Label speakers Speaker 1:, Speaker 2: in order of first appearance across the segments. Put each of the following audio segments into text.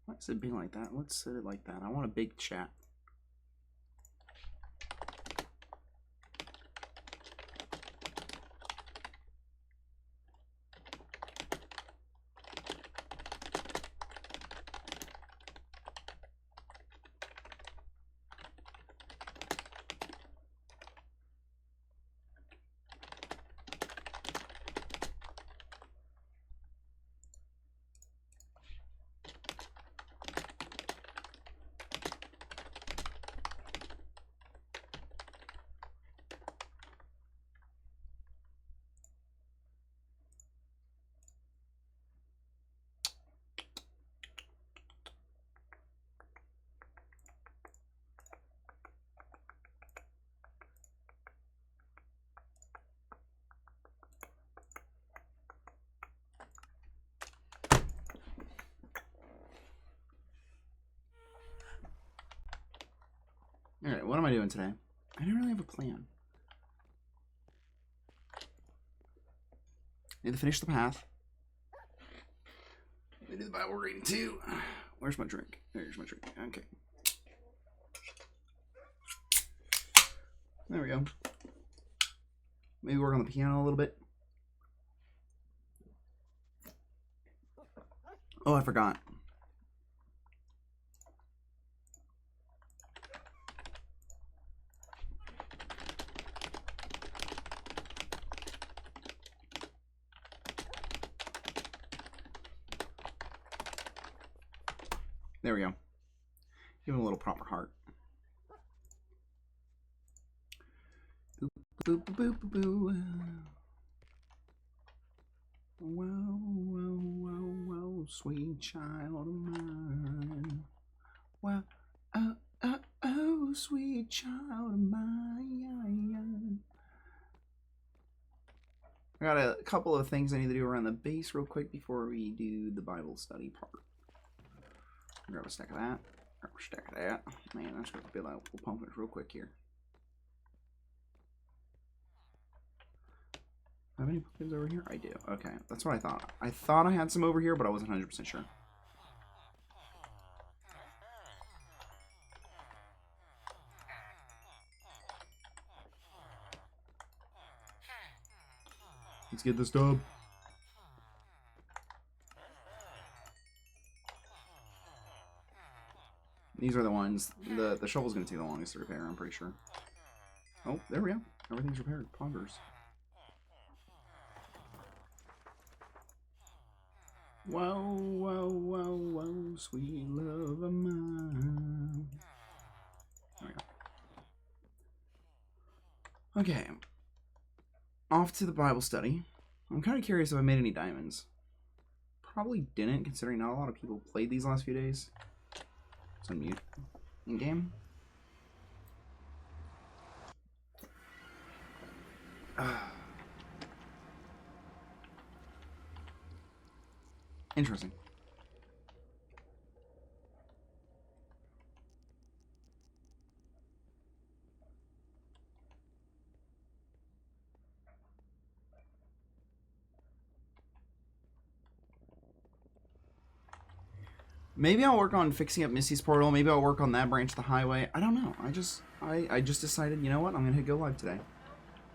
Speaker 1: Why is it being like that? Let's set it like that. I want a big chat. Alright, what am I doing today? I don't really have a plan. Need to finish the path. Need to do the Bible reading too. Where's my drink? There's my drink. Okay. There we go. Maybe work on the piano a little bit. Oh, I forgot. There we go. Give him a little proper heart. Boop, boop, boop, boop, boop. Wow, wow, wow, wow, sweet child of mine. Wow, oh, oh, oh, sweet child of mine. I got a couple of things I need to do around the base real quick before we do the Bible study part. Grab a stack of that. Grab a stack of that. Man, that's going to be like we'll pump it real quick here. Have any pumpkins over here? I do. Okay, that's what I thought. I thought I had some over here, but I wasn't 100% sure. Let's get this dub. These are the ones. The shovel's going to take the longest to repair, I'm pretty sure. Oh, there we go. Everything's repaired. Poggers. Whoa, whoa, whoa, whoa, sweet love of mine. There we go. Okay. Off to the Bible study. I'm kind of curious if I made any diamonds. Probably didn't, considering not a lot of people played these last few days. It's unmute. In game. Interesting. Maybe I'll work on fixing up Missy's portal. Maybe I'll work on that branch of the highway. I don't know. I just decided, you know what? I'm going to hit go live today.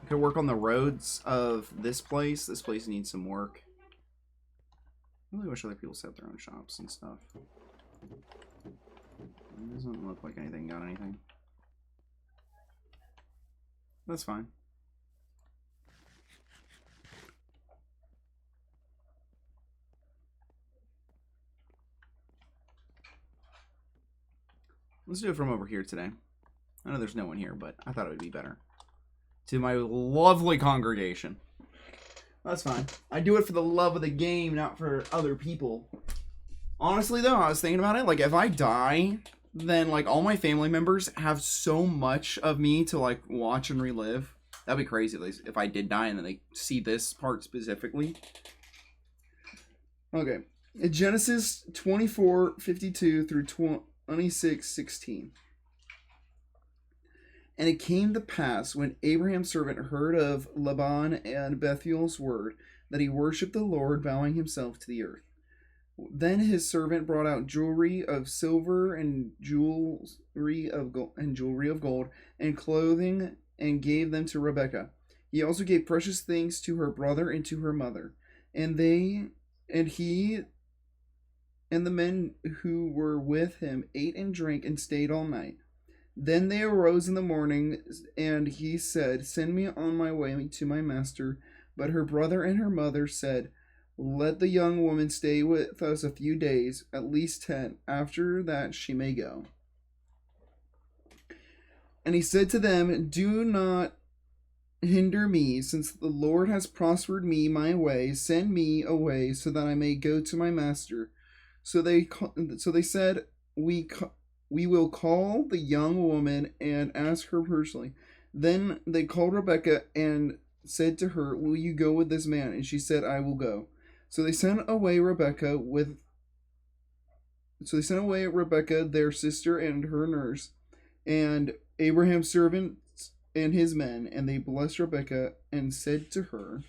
Speaker 1: I could work on the roads of this place. This place needs some work. I really wish other people set up their own shops and stuff. It doesn't look like anything got anything. That's fine. Let's do it from over here today. I know there's no one here, but I thought it would be better. To my lovely congregation. That's fine. I do it for the love of the game, not for other people. Honestly, though, I was thinking about it. Like, if I die, then, like, all my family members have so much of me to, like, watch and relive. That'd be crazy if I did die and then they see this part specifically. Okay. Genesis 24:52 through 26:16. And it came to pass, when Abraham's servant heard of Laban and Bethuel's word, that he worshipped the Lord, bowing himself to the earth. Then his servant brought out jewelry of silver and jewelry of gold and clothing and gave them to Rebekah. He also gave precious things to her brother and to her mother. And he and the men who were with him ate and drank and stayed all night. Then they arose in the morning, and he said, "Send me on my way to my master." But her brother and her mother said, "Let the young woman stay with us a few days, at least 10. After that she may go." And he said to them, "Do not hinder me, since the Lord has prospered me my way. Send me away so that I may go to my master." So they said, "We will call the young woman and ask her personally." Then they called Rebekah and said to her, "Will you go with this man?" And she said, "I will go." So they sent away Rebekah, their sister, and her nurse, and Abraham's servants and his men, and they blessed Rebekah and said to her,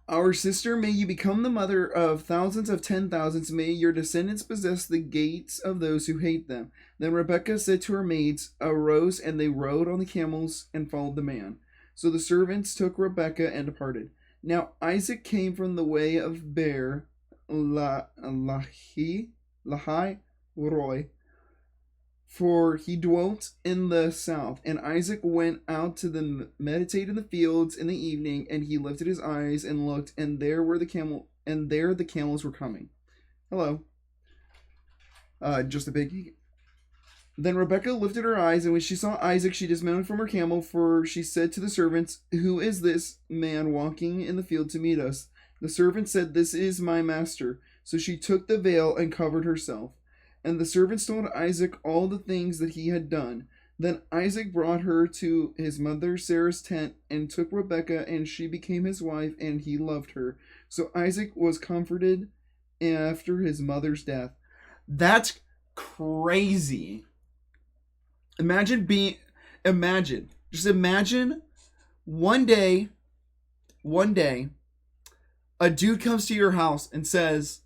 Speaker 1: "Our sister, may you become the mother of thousands of 10,000s. May your descendants possess the gates of those who hate them." Then Rebekah said to her maids, arose, and they rode on the camels and followed the man. So the servants took Rebekah and departed. Now Isaac came from the way of Beer Lahai Roi, for he dwelt in the south. And Isaac went out to meditate in the fields in the evening, and he lifted his eyes and looked, and there the camels were coming. Hello. Just a biggie. Then Rebekah lifted her eyes, and when she saw Isaac, she dismounted from her camel, for she said to the servants, "Who is this man walking in the field to meet us?" The servant said, "This is my master." So she took the veil and covered herself. And the servants told Isaac all the things that he had done. Then Isaac brought her to his mother Sarah's tent and took Rebekah, and she became his wife, and he loved her. So Isaac was comforted after his mother's death. That's crazy. Imagine one day, a dude comes to your house and says,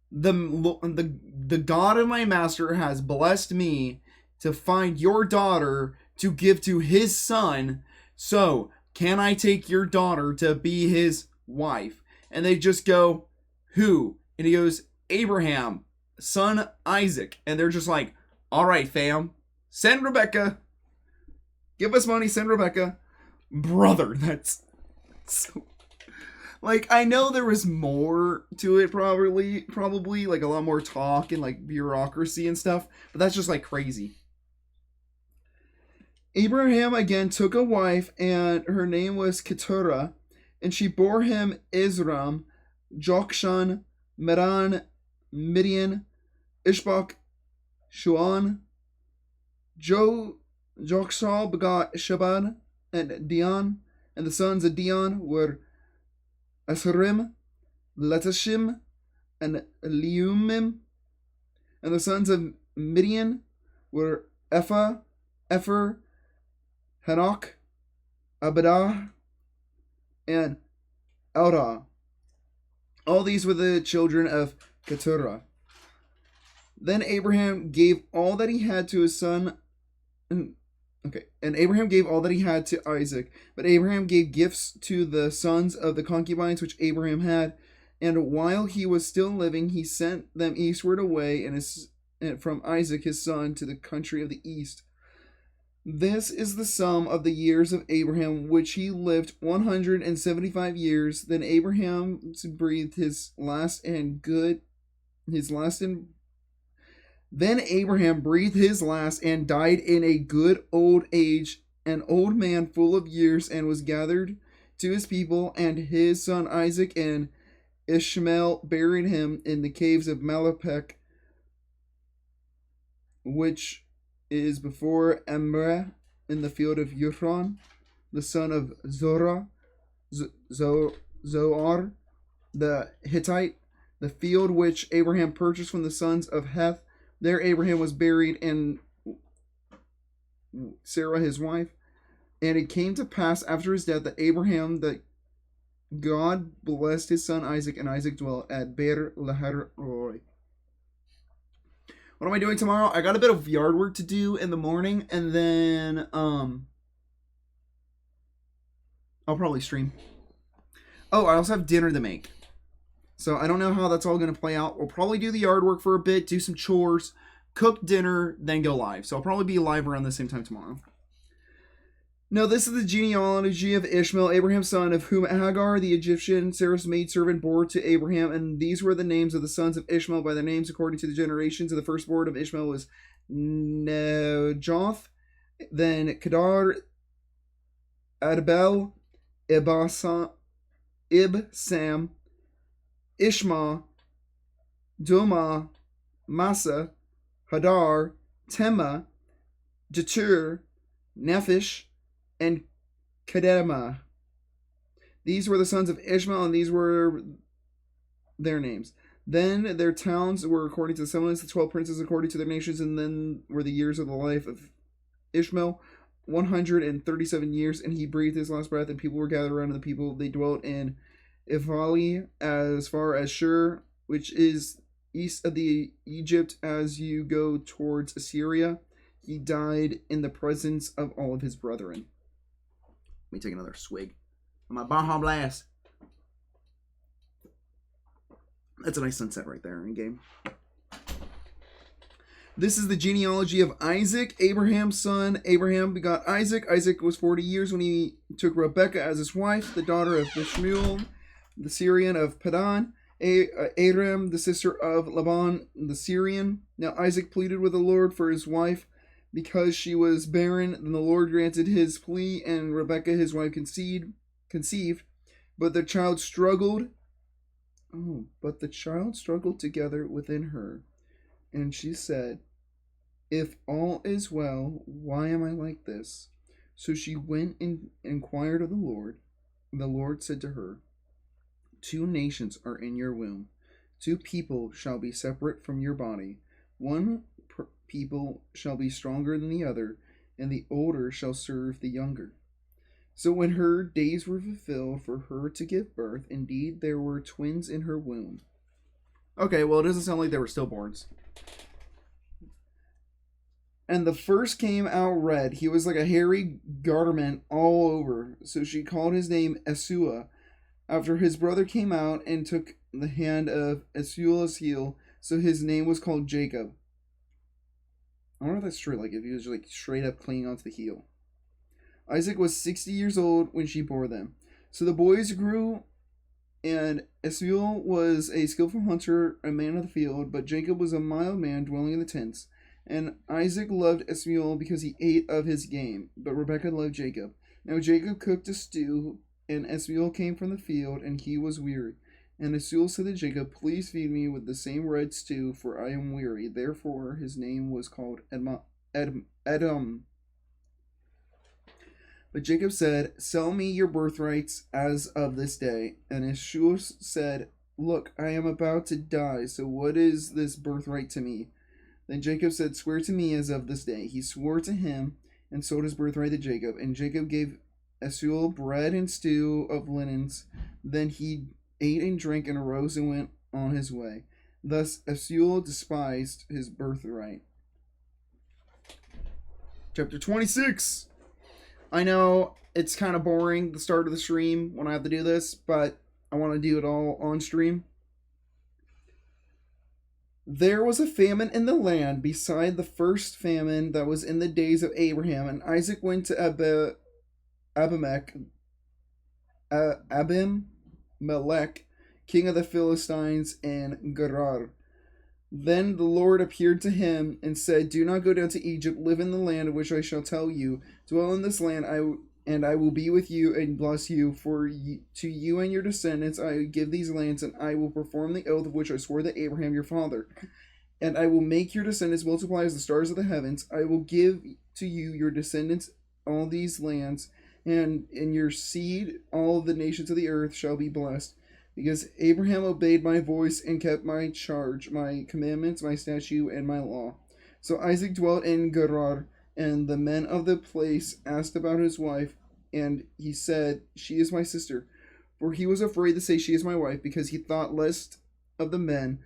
Speaker 1: the God of my master has blessed me to find your daughter to give to his son. So can I take your daughter to be his wife? And they just go, "Who?" And he goes, "Abraham, son Isaac." And they're just like, "All right, fam, send Rebekah. Give us money, send Rebekah." Brother, that's so... Like, I know there was more to it, probably, like a lot more talk and like bureaucracy and stuff, but that's just like crazy. Abraham again took a wife, and her name was Keturah, and she bore him Isram, Jokshan, Medan, Midian, Ishbak, Shuan. Joksal begot Shaban and Dion, and the sons of Dion were Asherim, Letashim, and Leumim. And the sons of Midian were Ephah, Epher, Hanok, Abidah, and Eldah. All these were the children of Keturah. Then Abraham gave all that he had to his son. And Abraham gave all that he had to Isaac. But Abraham gave gifts to the sons of the concubines which Abraham had. And while he was still living, he sent them eastward away, and from Isaac his son to the country of the east. This is the sum of the years of Abraham, which he lived 175 years. Then Abraham breathed his last and died in a good old age, an old man full of years, and was gathered to his people, and his son Isaac and Ishmael buried him in the caves of Malapek, which is before Emre, in the field of Yuthron, the son of Zoar, the Hittite, the field which Abraham purchased from the sons of Heth. There Abraham was buried, and Sarah his wife. And it came to pass after his death that Abraham, that God blessed his son Isaac, and Isaac dwelt at Beer Lahai Roi. What am I doing tomorrow? I got a bit of yard work to do in the morning, and then I'll probably stream. Oh, I also have dinner to make. So I don't know how that's all going to play out. We'll probably do the yard work for a bit, do some chores, cook dinner, then go live. So I'll probably be live around the same time tomorrow. Now, this is the genealogy of Ishmael, Abraham's son, of whom Hagar, the Egyptian, Sarah's maidservant, bore to Abraham. And these were the names of the sons of Ishmael by their names according to the generations. And the firstborn of Ishmael was Nejoth, then Kedar, Adbel, Ibsam, Ishma, Duma, Massa, Hadar, Tema, Jetur, Nephish, and Kedema. These were the sons of Ishmael, and these were their names. Then their towns were according to the semblance, the 12 princes according to their nations, and then were the years of the life of Ishmael, 137 years, and he breathed his last breath, and people were gathered around the people. They dwelt in Ivali as far as Shur, which is east of the Egypt as you go towards Assyria. He died in the presence of all of his brethren. Let me take another swig of my Baja Blast. That's a nice sunset right there in game. This is the genealogy of Isaac, Abraham's son. Abraham begot Isaac. Isaac was 40 years when he took Rebekah as his wife, the daughter of Ishmael, the Syrian of Padan. Aram, the sister of Laban, the Syrian. Now Isaac pleaded with the Lord for his wife because she was barren. Then the Lord granted his plea, and Rebekah, his wife, conceived. But the child struggled. But the child struggled together within her. And she said, "If all is well, why am I like this?" So she went and inquired of the Lord. The Lord said to her, "Two nations are in your womb. Two people shall be separate from your body. One people shall be stronger than the other, and the older shall serve the younger." So when her days were fulfilled for her to give birth, indeed there were twins in her womb. Okay, well, it doesn't sound like they were stillborns. And the first came out red. He was like a hairy garment all over. So she called his name Esua. After his brother came out and took the hand of Esua's heel, so his name was called Jacob. I wonder if that's true, like if he was like straight up clinging onto the heel. Isaac was 60 years old when she bore them. So the boys grew, and Esau was a skillful hunter, a man of the field, but Jacob was a mild man dwelling in the tents. And Isaac loved Esau because he ate of his game, but Rebekah loved Jacob. Now Jacob cooked a stew, and Esau came from the field, and he was weary. And Esau said to Jacob, "Please feed me with the same red stew, for I am weary." Therefore his name was called Edom. But Jacob said, "Sell me your birthrights as of this day." And Esau said, "Look, I am about to die, so what is this birthright to me?" Then Jacob said, "Swear to me as of this day." He swore to him and sold his birthright to Jacob. And Jacob gave Esau bread and stew of linens. Then he ate and drank and arose and went on his way. Thus Esau despised his birthright. Chapter 26. I know it's kind of boring, the start of the stream, when I have to do this, but I want to do it all on stream. There was a famine in the land beside the first famine that was in the days of Abraham, and Isaac went to Abimelech, king of the Philistines, in Gerar. Then the Lord appeared to him and said, "Do not go down to Egypt. Live in the land of which I shall tell you. Dwell in this land, and I will be with you and bless you. To you and your descendants I give these lands, and I will perform the oath of which I swore to Abraham your father. And I will make your descendants multiply as the stars of the heavens. I will give to you, your descendants, all these lands, and in your seed all the nations of the earth shall be blessed. Because Abraham obeyed my voice and kept my charge, my commandments, my statute, and my law." So Isaac dwelt in Gerar, and the men of the place asked about his wife, and he said, "She is my sister."
Speaker 2: For he was afraid to say she is my wife, because he thought of the men,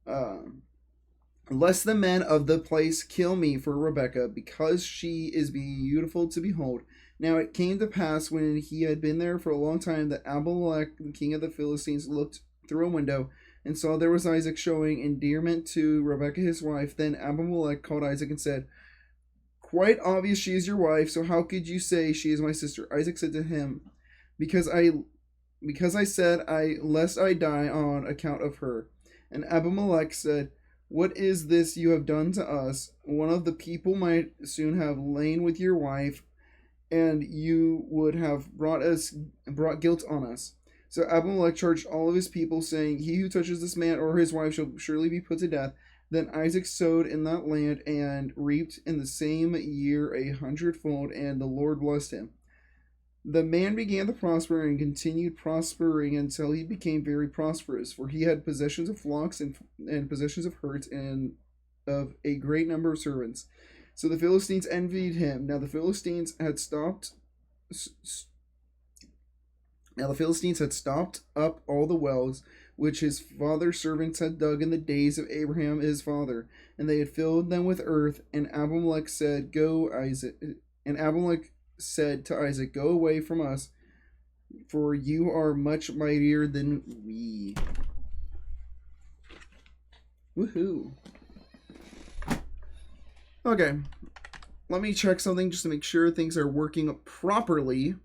Speaker 2: uh, lest the men of the place kill me for Rebekah, because she is beautiful to behold. Now it came to pass, when he had been there for a long time, that Abimelech, the king of the Philistines, looked through a window and saw there was Isaac showing endearment to Rebekah his wife. Then Abimelech called Isaac and said, "Quite obvious she is your wife, so how could you say she is my sister?" Isaac said to him, Because I said, lest I die on account of her. And Abimelech said, "What is this you have done to us? One of the people might soon have lain with your wife, and you would have brought guilt on us." So Abimelech charged all of his people, saying, "He who touches this man or his wife shall surely be put to death." Then Isaac sowed in that land and reaped in the same year 100-fold, and the Lord blessed him. The man began to prosper and continued prospering until he became very prosperous, for he had possessions of flocks and possessions of herds and of a great number of servants. So the Philistines envied him. Now the Philistines had stopped up all the wells which his father's servants had dug in the days of Abraham his father, and they had filled them with earth. And Abimelech said, to Isaac, "Go away from us, for you are much mightier than we." Woohoo. Okay. Let me check something just to make sure things are working properly.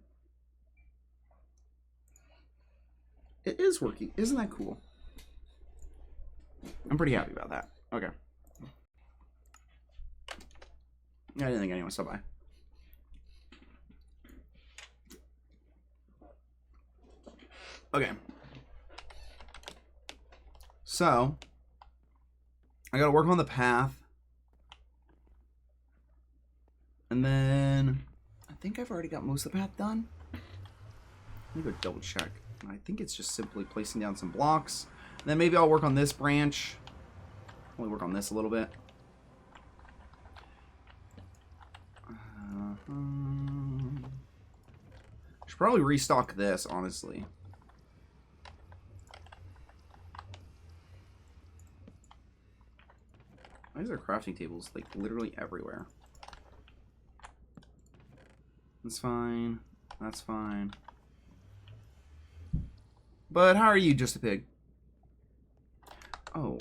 Speaker 2: It is working. Isn't that cool? I'm pretty happy about that. Okay. I didn't think anyone stopped by. Okay. So, I gotta work on the path. And then, I think I've already got most of the path done. Let me go double check. I think it's just simply placing down some blocks. And then maybe I'll work on this branch. Only work on this a little bit. Should probably restock this, honestly. Why is there crafting tables like literally everywhere? That's fine. That's fine. But how are you, just a pig? Oh.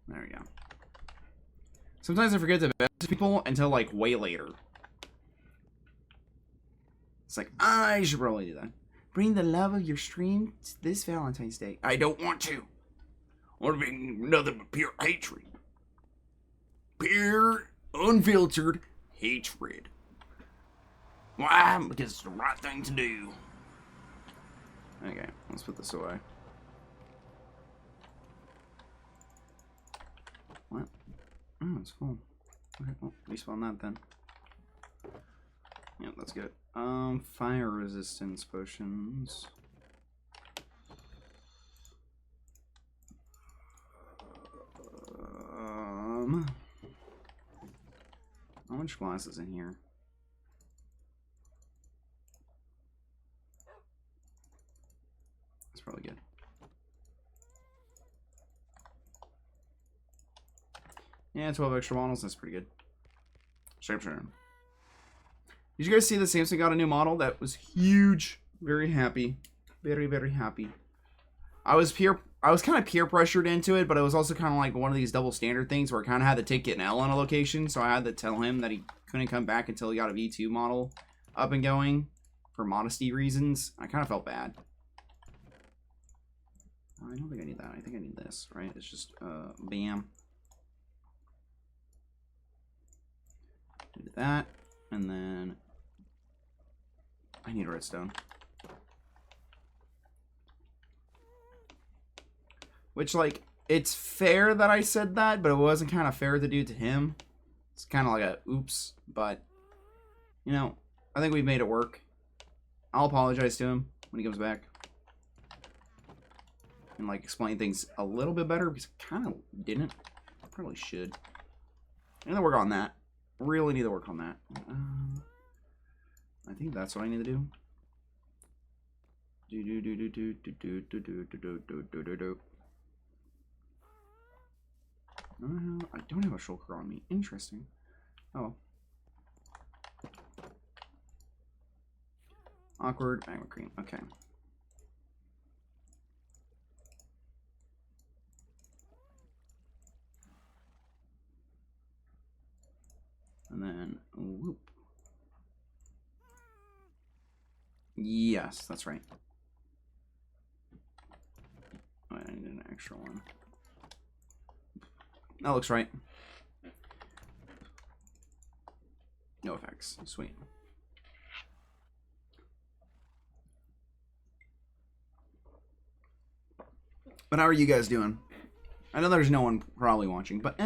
Speaker 2: There we go. Sometimes I forget to message people until like way later. It's like, I should probably do that. Bring the love of your stream this Valentine's Day. I don't want to. I want to bring nothing but pure hatred. Pure, unfiltered hatred. Why? Because it's the right thing to do. Okay, let's put this away. What? Oh, it's full. Okay, well, respawn that then. Yeah, that's good. Fire resistance potions. How much glass is in here? That's probably good. Yeah, 12 extra models. That's pretty good. Sure. Did you guys see that Samsung got a new model? That was huge. Very happy. Very, very happy. I was kind of peer pressured into it, but it was also kind of like one of these double standard things where I kind of had to take an L on a location, so I had to tell him that he couldn't come back until he got a V2 model up and going for modesty reasons. I kind of felt bad. I don't think I need that. I think I need this, right? It's just, bam. Do that, and then I need redstone. Which, like, it's fair that I said that, but it wasn't kind of fair to do to him.
Speaker 1: It's kind of like a oops, but, you know, I think we've made it work. I'll apologize to him when he comes back. And, like, explain things a little bit better, because I kind of didn't. I probably should. I need to work on that. Really need to work on that. I think that's what I need to do. I don't have a shulker on me. Interesting. Oh. Awkward. Magma cream. Okay. And then whoop. Yes, that's right. Oh, I need an extra one. That looks right. No effects. Sweet. But how are you guys doing? I know there's no one probably watching, but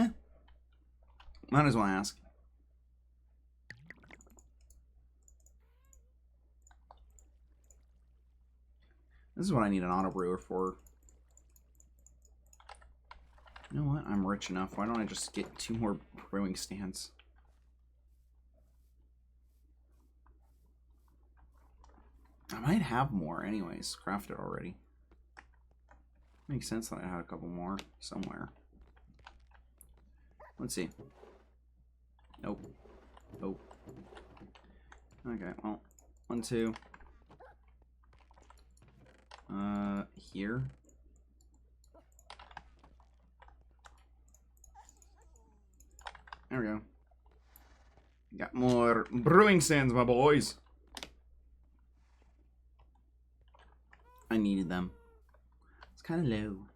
Speaker 1: might as well ask. This is what I need an auto brewer for. You know what? I'm rich enough. Why don't I just get 2 more brewing stands? I might have more anyways. Crafted already. Makes sense that I had a couple more somewhere. Let's see. Nope. Nope. Okay, well. 1, 2. Here. There we go. Got more brewing stands, my boys. I needed them. It's kind of low.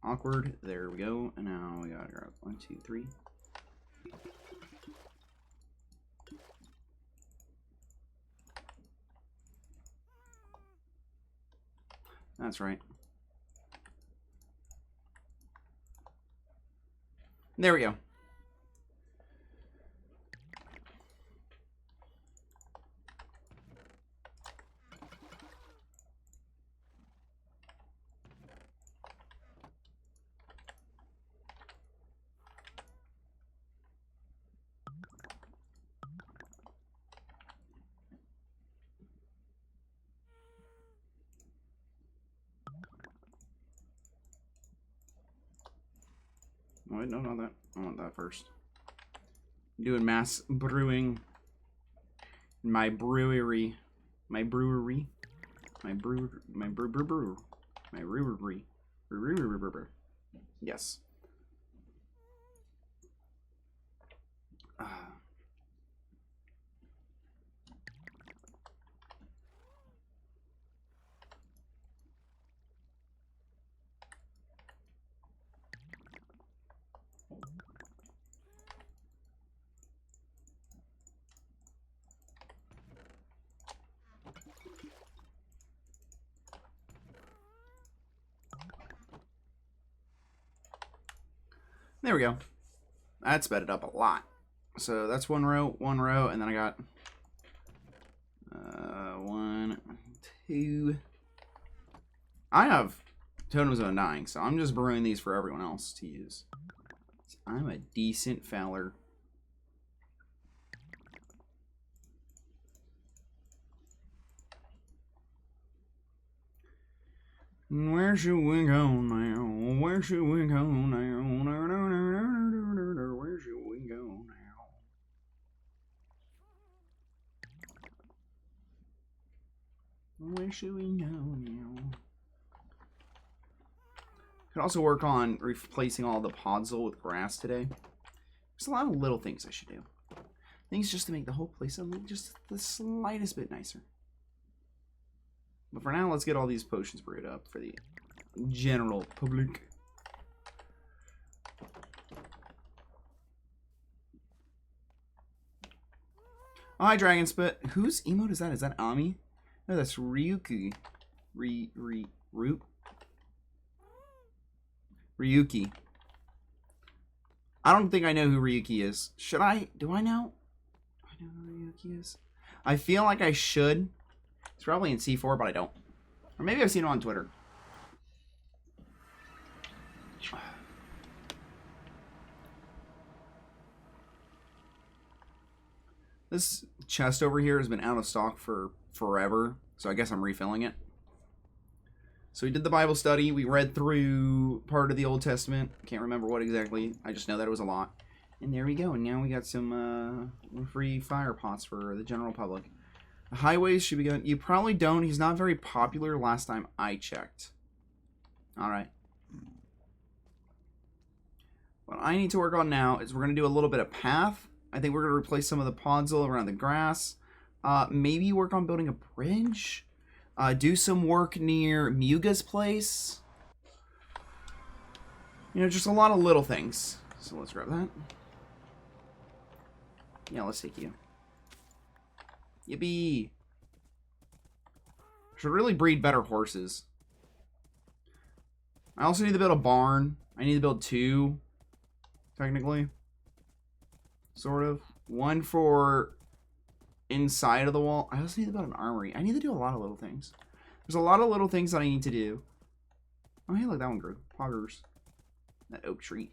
Speaker 1: Awkward. There we go. And now we gotta grab 1, 2, 3. That's right. There we go. Oh, wait, no, not that. I want that first. Doing mass brewing. My brewery. My brewery. My brew. My brew. My brewery. Yes. There we go. That sped it up a lot. So that's one row, and then I got 1, 2. I have totems of undying, so I'm just brewing these for everyone else to use. I'm a decent feller. Where should we go now? Where should we go now? Where should we go now? Where should we go now? Could also work on replacing all the podzol with grass today. There's a lot of little things I should do. Things just to make the whole place a little, just the slightest bit nicer. But for now, let's get all these potions brewed up for the general public. Oh, hi, Dragon Spit. Whose emote is that? Is that Ami? No, that's Ryuki. Ryuki. I don't think I know who Ryuki is. Should I? Do I know? Do I know who Ryuki is? I feel like I should. It's probably in C4, but I don't. Or maybe I've seen him on Twitter. This chest over here has been out of stock for forever, so I guess I'm refilling it. So we did the Bible study. We read through part of the Old Testament. Can't remember what exactly. I just know that it was a lot. And there we go. And now we got some free fire pots for the general public. The highways should be good. You probably don't. He's not very popular last time I checked. Alright. What I need to work on now is we're going to do a little bit of path. I think we're going to replace some of the podzol around the grass. Maybe work on building a bridge. Do some work near Muga's place. You know, just a lot of little things. So let's grab that. Yeah, let's take you. Yippee! Should really breed better horses. I also need to build a barn. I need to build 2, technically. Sort of. 1 for inside of the wall. I also need to build an armory. I need to do a lot of little things. There's a lot of little things that I need to do. Oh, hey, look, that one grew. Poggers. That oak tree.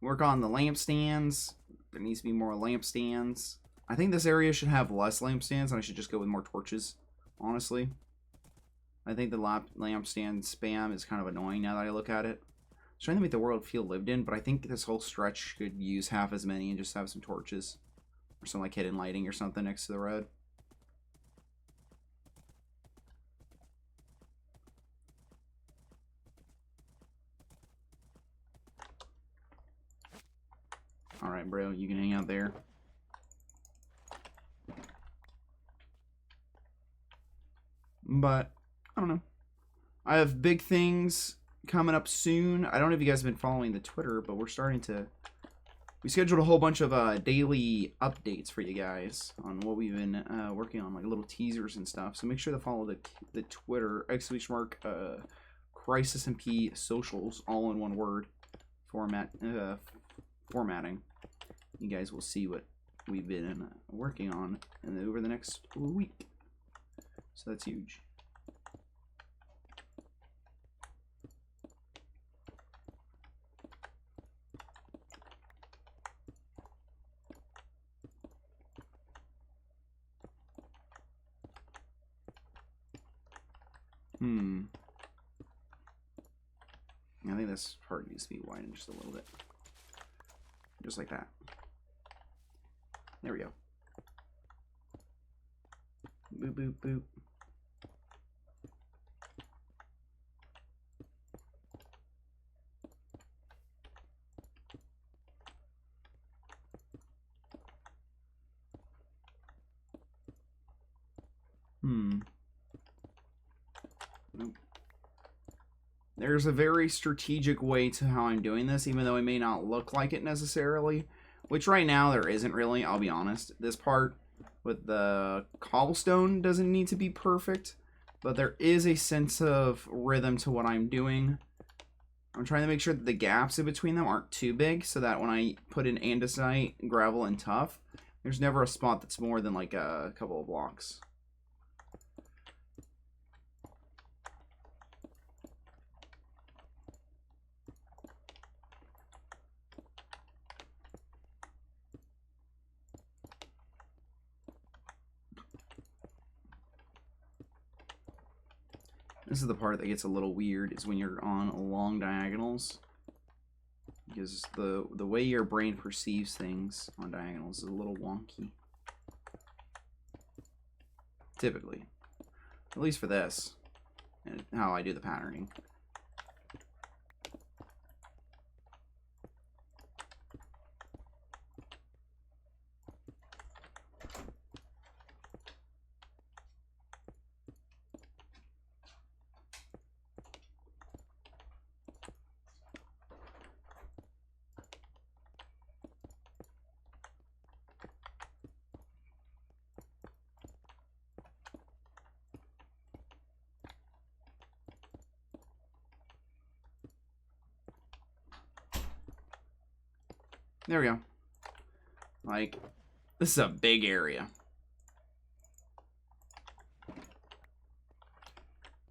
Speaker 1: Work on the lampstands. There needs to be more lampstands. I think this area should have less lampstands, and I should just go with more torches, honestly. I think the lampstand spam is kind of annoying now that I look at it. I'm trying to make the world feel lived in, but I think this whole stretch could use half as many and just have some torches. Or some like hidden lighting or something next to the road. Alright, bro, you can hang out there. But, I don't know. I have big things coming up soon. I don't know if you guys have been following the Twitter, but we're starting to... We scheduled a whole bunch of daily updates for you guys on what we've been working on, like little teasers and stuff. So make sure to follow the Twitter, !, Crisis MP socials, all in one word, formatting. You guys will see what we've been working on over the next week. So that's huge. I think this part needs to be widened just a little bit. Just like that. There we go. Boop, boop, boop. Nope. There's a very strategic way to how I'm doing this, even though it may not look like it necessarily. Which right now there isn't really, I'll be honest. This part with the cobblestone doesn't need to be perfect, but there is a sense of rhythm to what I'm doing. I'm trying to make sure that the gaps in between them aren't too big, so that when I put in andesite, gravel, and tuff, there's never a spot that's more than like a couple of blocks. This is the part that gets a little weird, is when you're on long diagonals. Because the way your brain perceives things on diagonals is a little wonky. Typically. At least for this. And how I do the patterning. There we go. Like, this is a big area.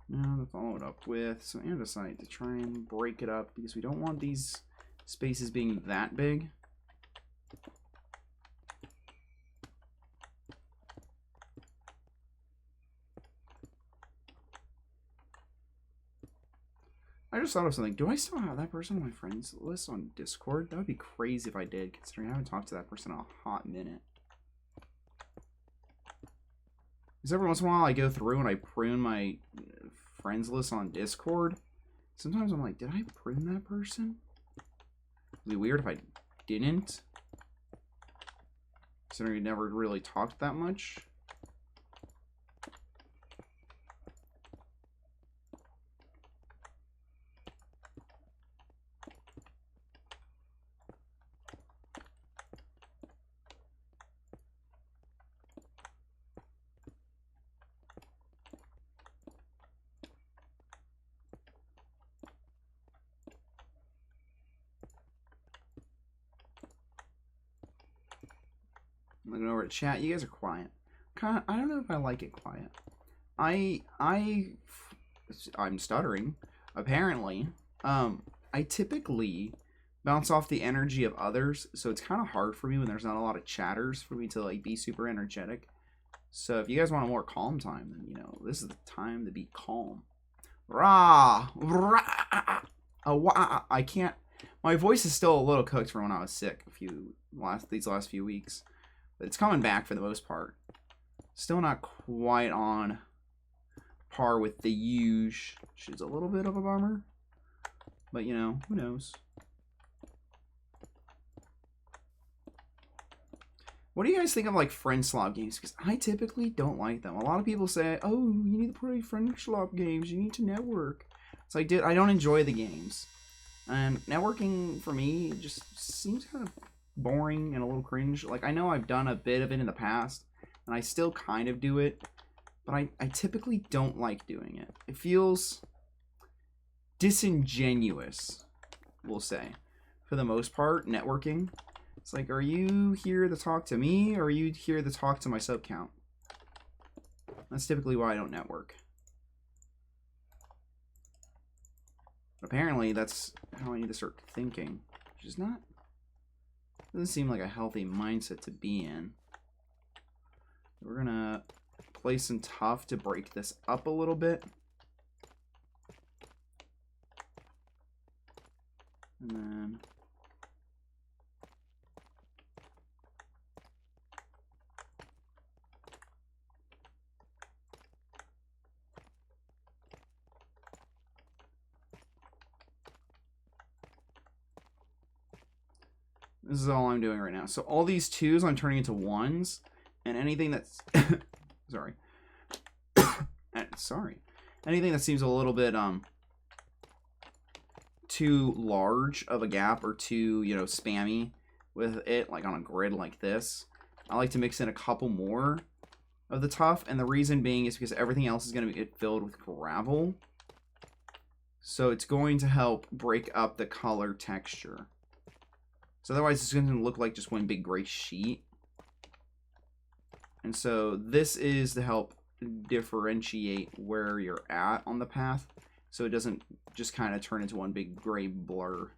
Speaker 1: Now to follow it up with some andesite to try and break it up because we don't want these spaces being that big. I just thought of something. Do I still have that person on my friends list on Discord? That would be crazy if I did, considering I haven't talked to that person in a hot minute. Because every once in a while I go through and I prune my friends list on Discord. Sometimes I'm like, did I prune that person? It'd be weird if I didn't. Considering we never really talked that much. Looking over at chat, you guys are quiet. I don't know if I like it quiet. I'm stuttering. Apparently, I typically bounce off the energy of others, so it's kind of hard for me when there's not a lot of chatters for me to like be super energetic. So if you guys want a more calm time, then you know this is the time to be calm. Rah, rah, I can't. My voice is still a little cooked from when I was sick these last few weeks. But it's coming back for the most part. Still not quite on par with the huge, which is a little bit of a bummer. But, you know, who knows? What do you guys think of, like, friend slop games? Because I typically don't like them. A lot of people say, oh, you need to play friend slop games. You need to network. So I don't enjoy the games. And networking, for me, just seems kind of boring and a little cringe. Like, I know I've done a bit of it in the past, and I still kind of do it, but I typically don't like doing it. It feels disingenuous, we'll say. For the most part, networking. It's like, are you here to talk to me, or are you here to talk to my sub count? That's typically why I don't network. Apparently, that's how I need to start thinking, which is not... doesn't seem like a healthy mindset to be in. We're gonna play some tough to break this up a little bit. And then... this is all I'm doing right now. So all these 2s I'm turning into 1s, and anything that's... sorry. Sorry. Anything that seems a little bit too large of a gap or too, you know, spammy with it, like on a grid like this, I like to mix in a couple more of the tough, and the reason being is because everything else is going to be filled with gravel. So it's going to help break up the color texture. So otherwise it's going to look like just one big gray sheet. And so this is to help differentiate where you're at on the path, so it doesn't just kind of turn into one big gray blur.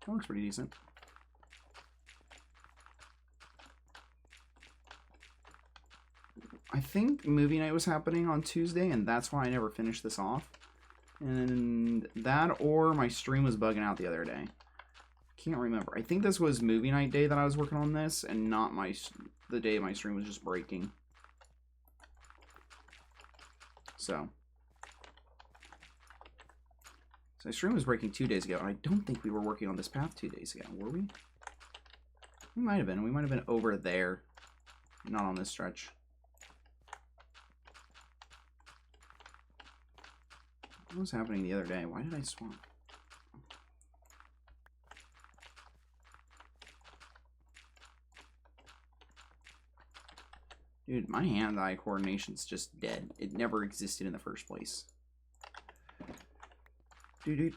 Speaker 1: That looks pretty decent. I think movie night was happening on Tuesday, and that's why I never finished this off. And that, or my stream was bugging out the other day. Can't remember. I think this was movie night day that I was working on this, and not the day my stream was just breaking. So my stream was breaking 2 days ago, and I don't think we were working on this path 2 days ago, were we? We might have been. We might have been over there, not on this stretch. What was happening the other day? Why did I swap? Dude, my hand-eye coordination's just dead. It never existed in the first place. I need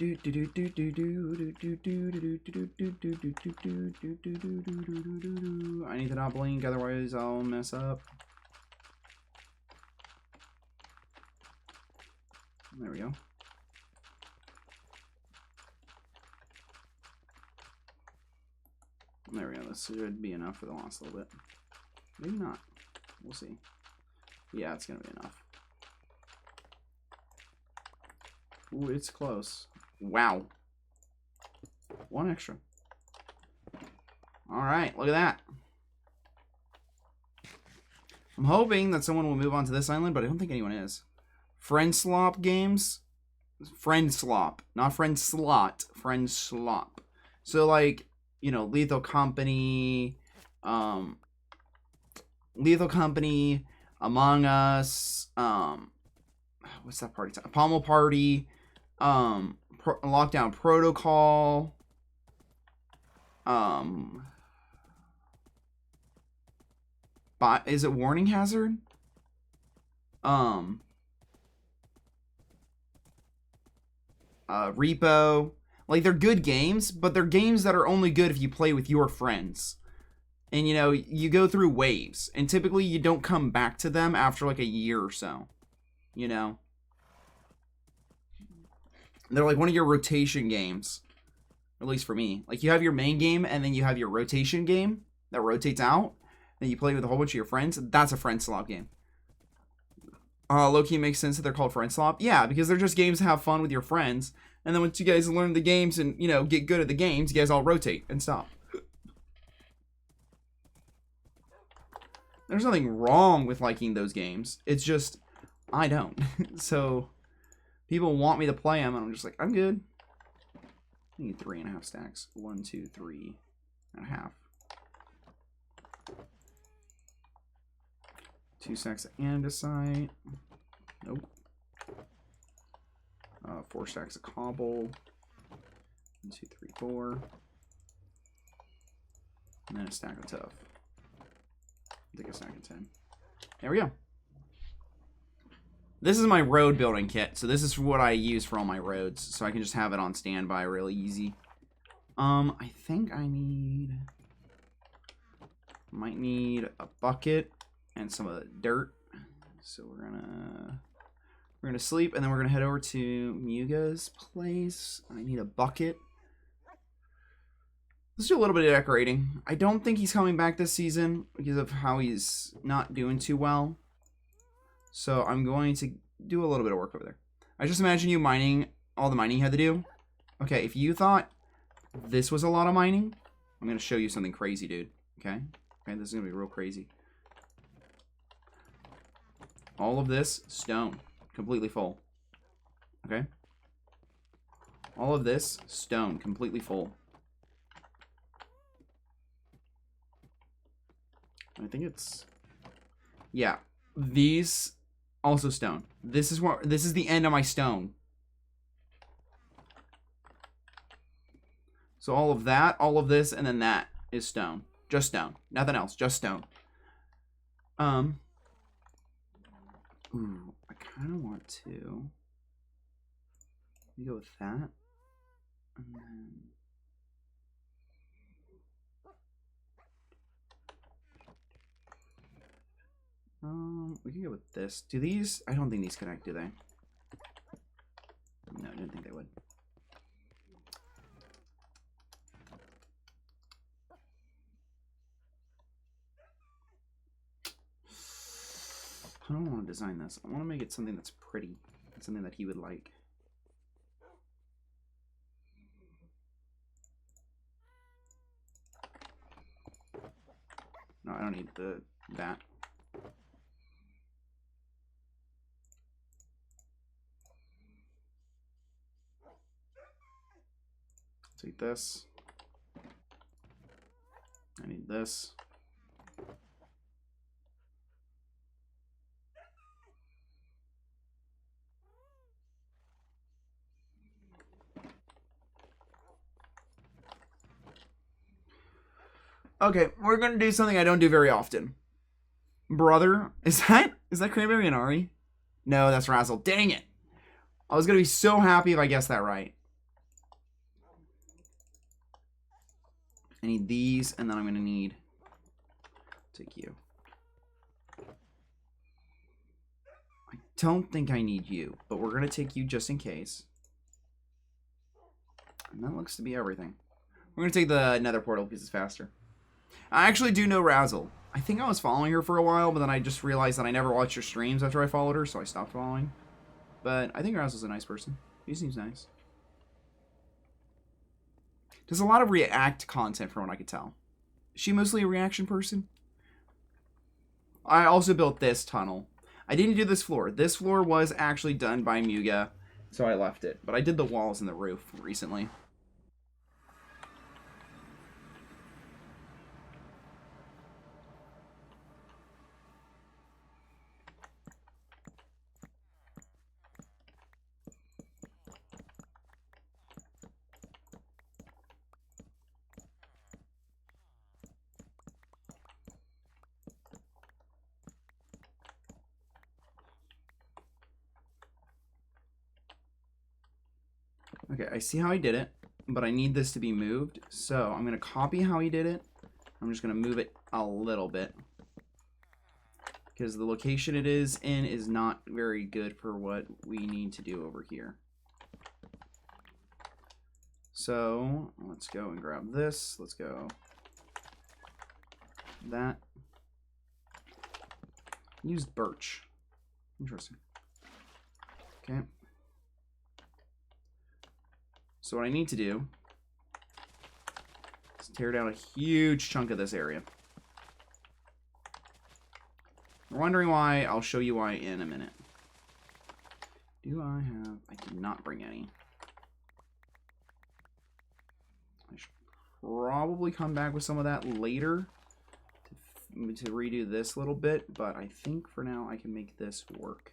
Speaker 1: to not blink, otherwise I'll mess up. There we go. There we go. This should be enough for the last little bit. Maybe not. We'll see. Yeah, it's gonna be enough. Ooh, it's close. Wow. One extra. Alright, look at that. I'm hoping that someone will move on to this island, but I don't think anyone is. Friend Slop games? Friend Slop. Not Friend Slot. Friend Slop. So, like, you know, Lethal Company, Among Us, what's that party time? Pommel Party, Lockdown Protocol, is it Warning Hazard? Repo. Like, they're good games, but they're games that are only good if you play with your friends. And, you know, you go through waves. And typically you don't come back to them after, like, a year or so. You know? They're like one of your rotation games. At least for me. Like, you have your main game, and then you have your rotation game that rotates out. And you play with a whole bunch of your friends. That's a friend slop game. Low-key makes sense that they're called friend slop. Yeah, because they're just games to have fun with your friends. And then once you guys learn the games and, you know, get good at the games, you guys all rotate and stop. There's nothing wrong with liking those games. It's just, I don't. So, people want me to play them, and I'm just like, I'm good. I need 3.5 stacks. 1, 2, 3.5. 2 stacks of andesite. Nope. 4 stacks of cobble. 1, 2, 3, 4. And then a stack of tough. I think a stack of 10. There we go. This is my road building kit. So this is what I use for all my roads. So I can just have it on standby really easy. I think I might need a bucket and some of the dirt. So we're gonna sleep, and then we're gonna head over to Muga's place. I need a bucket. Let's do a little bit of decorating. I don't think he's coming back this season because of how he's not doing too well. So I'm going to do a little bit of work over there. I just imagine you mining all the mining you had to do. Okay, if you thought this was a lot of mining, I'm going to show you something crazy, dude. Okay? Okay, this is going to be real crazy. All of this, stone. Completely full. Okay? All of this, stone. Completely full. I think it's... Yeah. These, also stone. This is the end of my stone. So all of that, all of this, and then that is stone. Just stone. Nothing else. Just stone. Ooh, I kind of want to... go with that. And then... we can go with this. Do these... I don't think these connect, do they? No, I didn't think they would. I don't want to design this. I want to make it something that's pretty. Something that he would like. No, I don't need that. Take this. I need this. Okay, we're going to do something I don't do very often. Brother, is that Cranberry and Ari? No, that's Razzle. Dang it! I was gonna be so happy if I guessed that right. I need these, and then I'm gonna need... Take you. I don't think I need you, but we're gonna take you just in case. And that looks to be everything. We're gonna take the nether portal because it's faster. I actually do know Razzle. I think I was following her for a while, but then I just realized that I never watched her streams after I followed her, so I stopped following. But I think Razzle's a nice person. He seems nice. Does a lot of React content from what I could tell. Is she mostly a reaction person? I also built this tunnel. I didn't do this floor. This floor was actually done by Muga, so I left it. But I did the walls and the roof recently. Okay, I see how he did it, but I need this to be moved. So I'm going to copy how he did it. I'm just going to move it a little bit. Because the location it is in is not very good for what we need to do over here. So let's go and grab this. Let's go that. Used birch. Interesting. Okay. So what I need to do is tear down a huge chunk of this area. You're wondering why? I'll show you why in a minute. Do I have... I did not bring any. I should probably come back with some of that later to redo this a little bit, but I think for now I can make this work.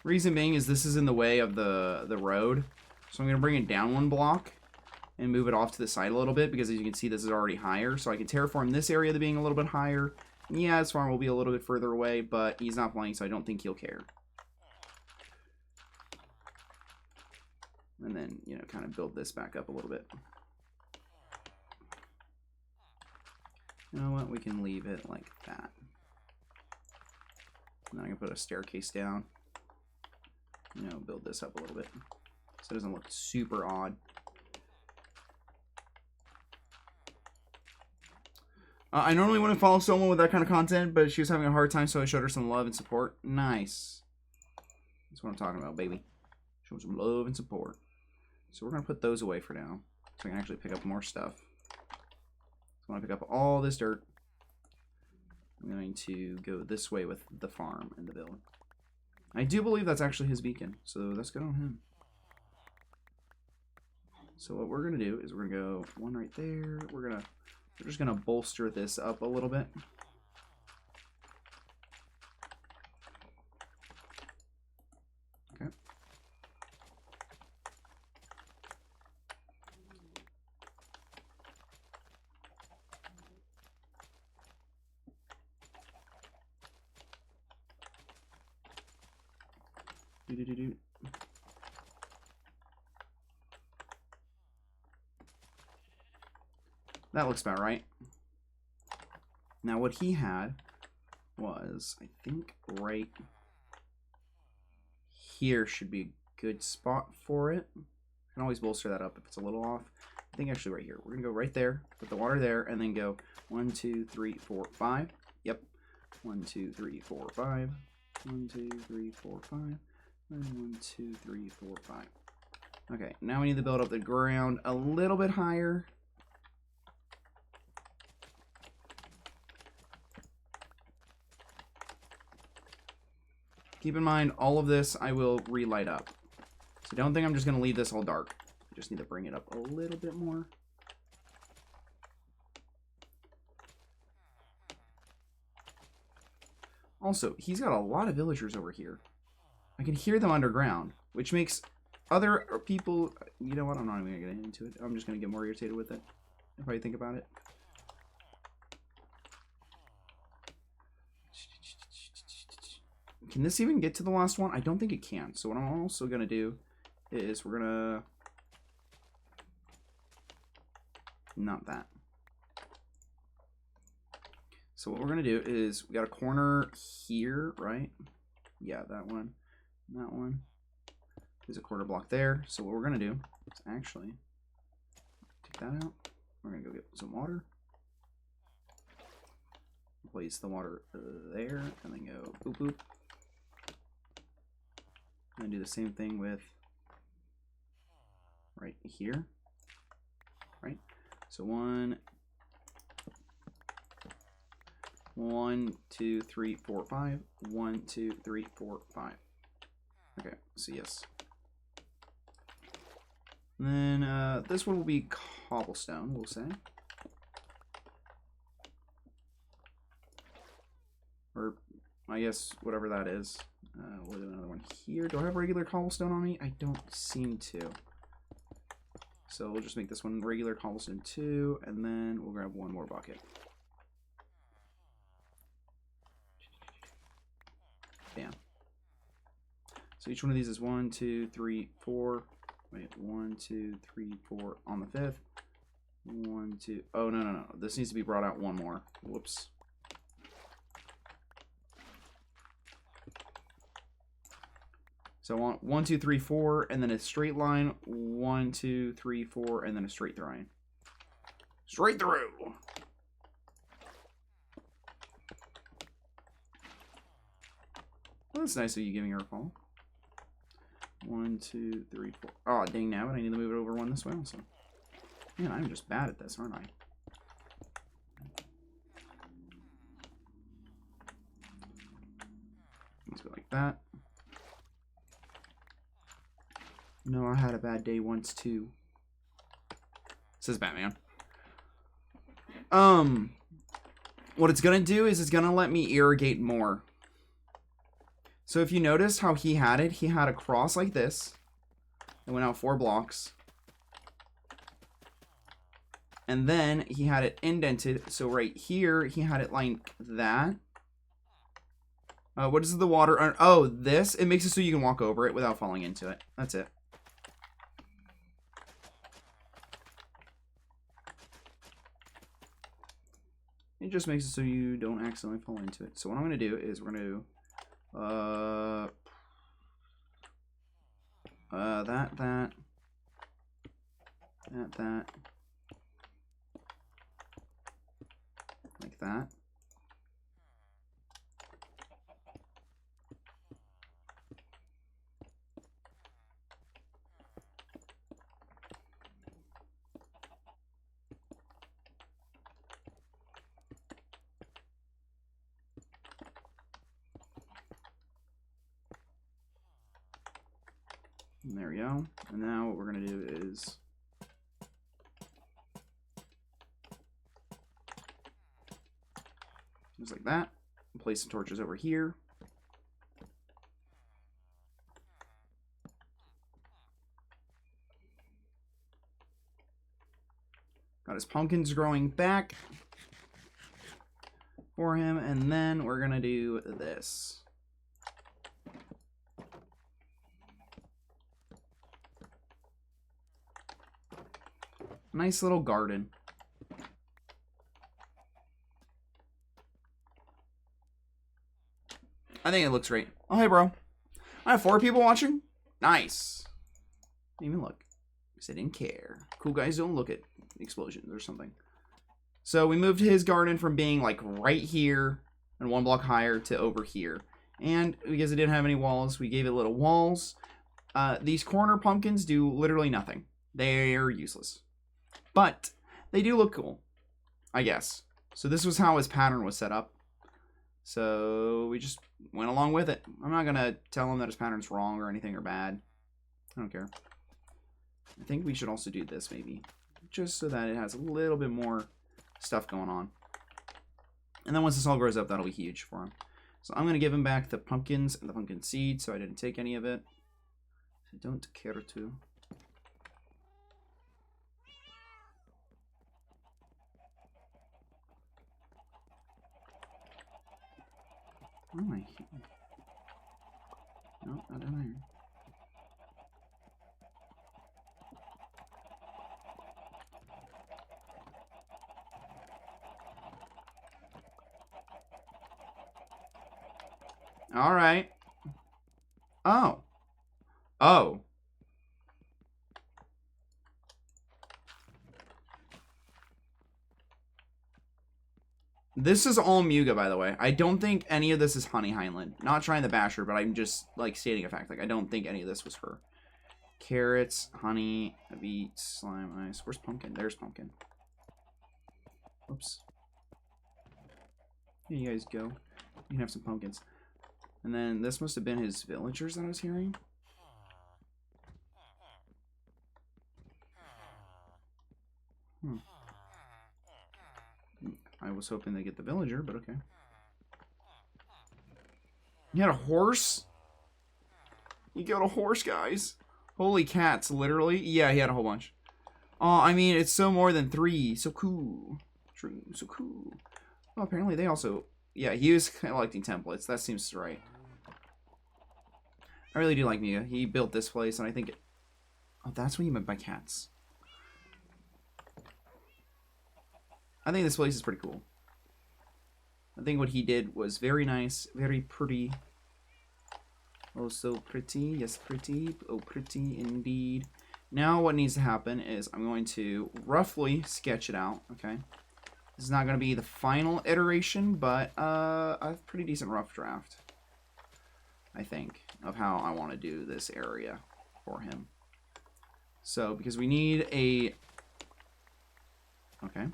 Speaker 1: Reason being is this is in the way of the road. So I'm going to bring it down one block and move it off to the side a little bit because as you can see this is already higher. So I can terraform this area to being a little bit higher. Yeah, his farm will be a little bit further away, but he's not playing so I don't think he'll care. And then, you know, kind of build this back up a little bit. You know what? We can leave it like that. And then I can put a staircase down. You know, build this up a little bit so it doesn't look super odd. I normally wouldn't follow someone with that kind of content, but she was having a hard time, so I showed her some love and support. Nice. That's what I'm talking about, baby. Show some love and support. So we're going to put those away for now, so I can actually pick up more stuff. So I want to pick up all this dirt. I'm going to go this way with the farm and the build. I do believe that's actually his beacon, so that's good on him. So what we're gonna do is we're gonna go one right there. We're just gonna bolster this up a little bit. Okay. Do-do-do-do. That looks about right. Now what he had was, I think, right here should be a good spot for it. I can always bolster that up if it's a little off. I think actually right here. We're gonna go right there, put the water there, and then go 1, 2, 3, 4, 5. Yep. 1, 2, 3, 4, 5. 1, 2, 3, 4, 5. And 1, 2, 3, 4, 5. Okay, now we need to build up the ground a little bit higher. Keep in mind, all of this I will relight up. So don't think I'm just going to leave this all dark. I just need to bring it up a little bit more. Also, he's got a lot of villagers over here. I can hear them underground, which makes other people, you know what? I'm not even gonna get into it. I'm just gonna get more irritated with it if I think about it. Can this even get to the last one? I don't think it can. So what I'm also gonna do is we're gonna not that. So what we're gonna do is we got a corner here, right? Yeah, that one, that one. There's a quarter block there. So what we're gonna do is actually take that out. We're gonna go get some water. Place the water there, and then go boop boop. And do the same thing with right here, right? So 1, 2, 3, 4, 5. 1, 2, 3, 4, 5. Okay, so yes. And then this one will be cobblestone, we'll say. Or I guess whatever that is. We'll do another one here. Do I have regular cobblestone on me? I don't seem to. So we'll just make this one regular cobblestone 2, and then we'll grab one more bucket. Bam. So each one of these is 1, 2, 3, 4. Wait, 1, 2, 3, 4 on the 5th. 1, 2. Oh, no. This needs to be brought out one more. Whoops. So 1, 2, 3, 4, and then a straight line. 1, 2, 3, 4, and then a straight line. Straight through. Well, that's nice of you giving her a call. 1, 2, 3, 4. Oh, dang nabbit. I need to move it over one this way also. Man, I'm just bad at this, aren't I? Let's go like that. No, I had a bad day once too. Says Batman. What it's gonna do is it's gonna let me irrigate more. So if you notice how he had a cross like this. It went out 4 blocks. And then he had it indented. So right here, he had it like that. What is the water? Oh, this. It makes it so you can walk over it without falling into it. That's it. It just makes it so you don't accidentally fall into it. So what I'm going to do is we're going to do that, like that. And there we go. And now what we're going to do is just like that. Place some torches over here. Got his pumpkins growing back for him. And then we're going to do this. Nice little garden. I think it looks great. Oh, hey, bro. I have 4 people watching? Nice. Didn't even look. Because I didn't care. Cool guys don't look at explosions or something. So we moved his garden from being like right here and 1 block higher to over here. And because it didn't have any walls, we gave it little walls. These corner pumpkins do literally nothing. They're useless. But they do look cool, I guess. So this was how his pattern was set up. So we just went along with it. I'm not going to tell him that his pattern's wrong or anything or bad. I don't care. I think we should also do this maybe. Just so that it has a little bit more stuff going on. And then once this all grows up, that'll be huge for him. So I'm going to give him back the pumpkins and the pumpkin seed. So I didn't take any of it. I don't care to. Where am I? No, not down there. All right. Oh. Oh. This is all Muga, by the way. I don't think any of this is Honey Highland. Not trying to bash her, but I'm just, like, stating a fact. Like, I don't think any of this was her. Carrots, honey, beet, slime, ice. Where's Pumpkin? There's Pumpkin. Oops. Here you guys go. You can have some pumpkins. And then this must have been his villagers that I was hearing. Hmm. I was hoping to get the villager, but okay. You had a horse? You got a horse, guys. Holy cats, literally. Yeah, he had a whole bunch. Oh, I mean, it's so more than 3. So cool. True, so cool. Oh, apparently they also... Yeah, he was collecting templates. That seems right. I really do like Mia. He built this place, and I think... Oh, that's what you meant by cats. I think this place is pretty cool. I think what he did was very nice, very pretty. Oh, so pretty. Yes, pretty. Oh, pretty indeed. Now what needs to happen is I'm going to roughly sketch it out, okay? This is not going to be the final iteration, but a pretty decent rough draft, I think, of how I want to do this area for him. So, because we need a... Okay.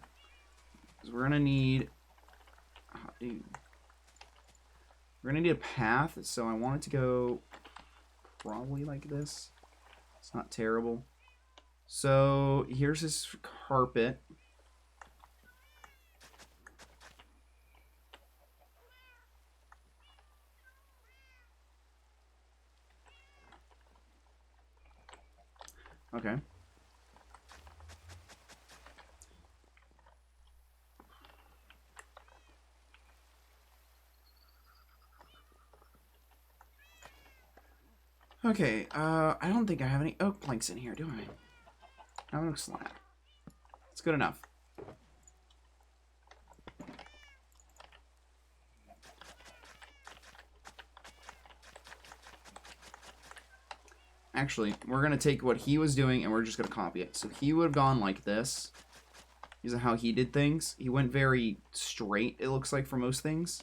Speaker 1: Because we're going to need... Oh, dude. We're going to need a path, so I want it to go probably like this. It's not terrible. So, here's his carpet. Okay. Okay, I don't think I have any oak planks in here, do I? I have an oak slab. It's good enough. Actually, we're going to take what he was doing and we're just going to copy it. So he would have gone like this. These are how he did things. He went very straight, it looks like, for most things.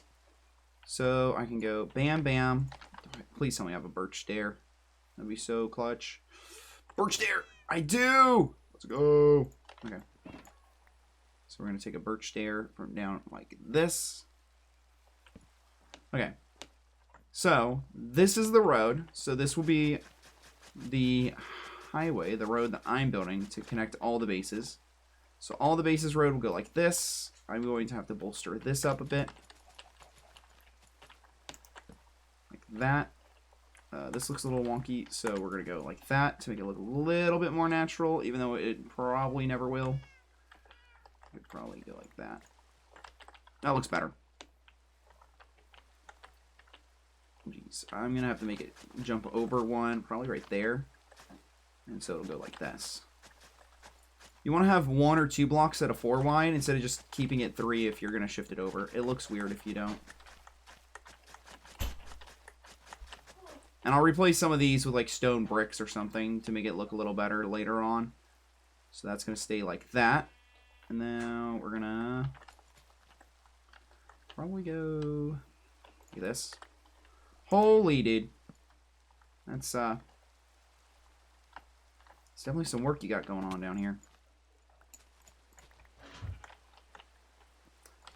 Speaker 1: So I can go bam, bam. Please tell me I have a birch stair. That'd be so clutch. Birch stair! I do! Let's go. Okay. So we're going to take a birch stair from down like this. Okay. So this is the road. So this will be the highway, the road that I'm building to connect all the bases. So all the bases road will go like this. I'm going to have to bolster this up a bit. Like that. This looks a little wonky, so we're going to go like that to make it look a little bit more natural, even though it probably never will. We'd probably go like that. That looks better. Jeez, I'm going to have to make it jump over one, probably right there. And so it'll go like this. You want to have 1 or 2 blocks at a 4 wide instead of just keeping it 3 if you're going to shift it over. It looks weird if you don't. And I'll replace some of these with like stone bricks or something to make it look a little better later on. So that's going to stay like that. And now we're going to probably go like this. Holy dude. That's it's definitely some work you got going on down here.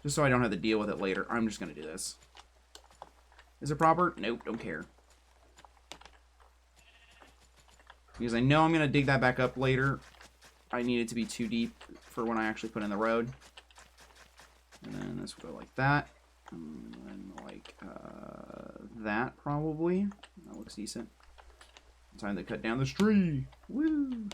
Speaker 1: Just so I don't have to deal with it later, I'm just going to do this. Is it proper? Nope, don't care. Because I know I'm going to dig that back up later. I need it to be too deep for when I actually put in the road. And then this will go like that. And then like that, probably. That looks decent. Time to cut down this tree. Woo!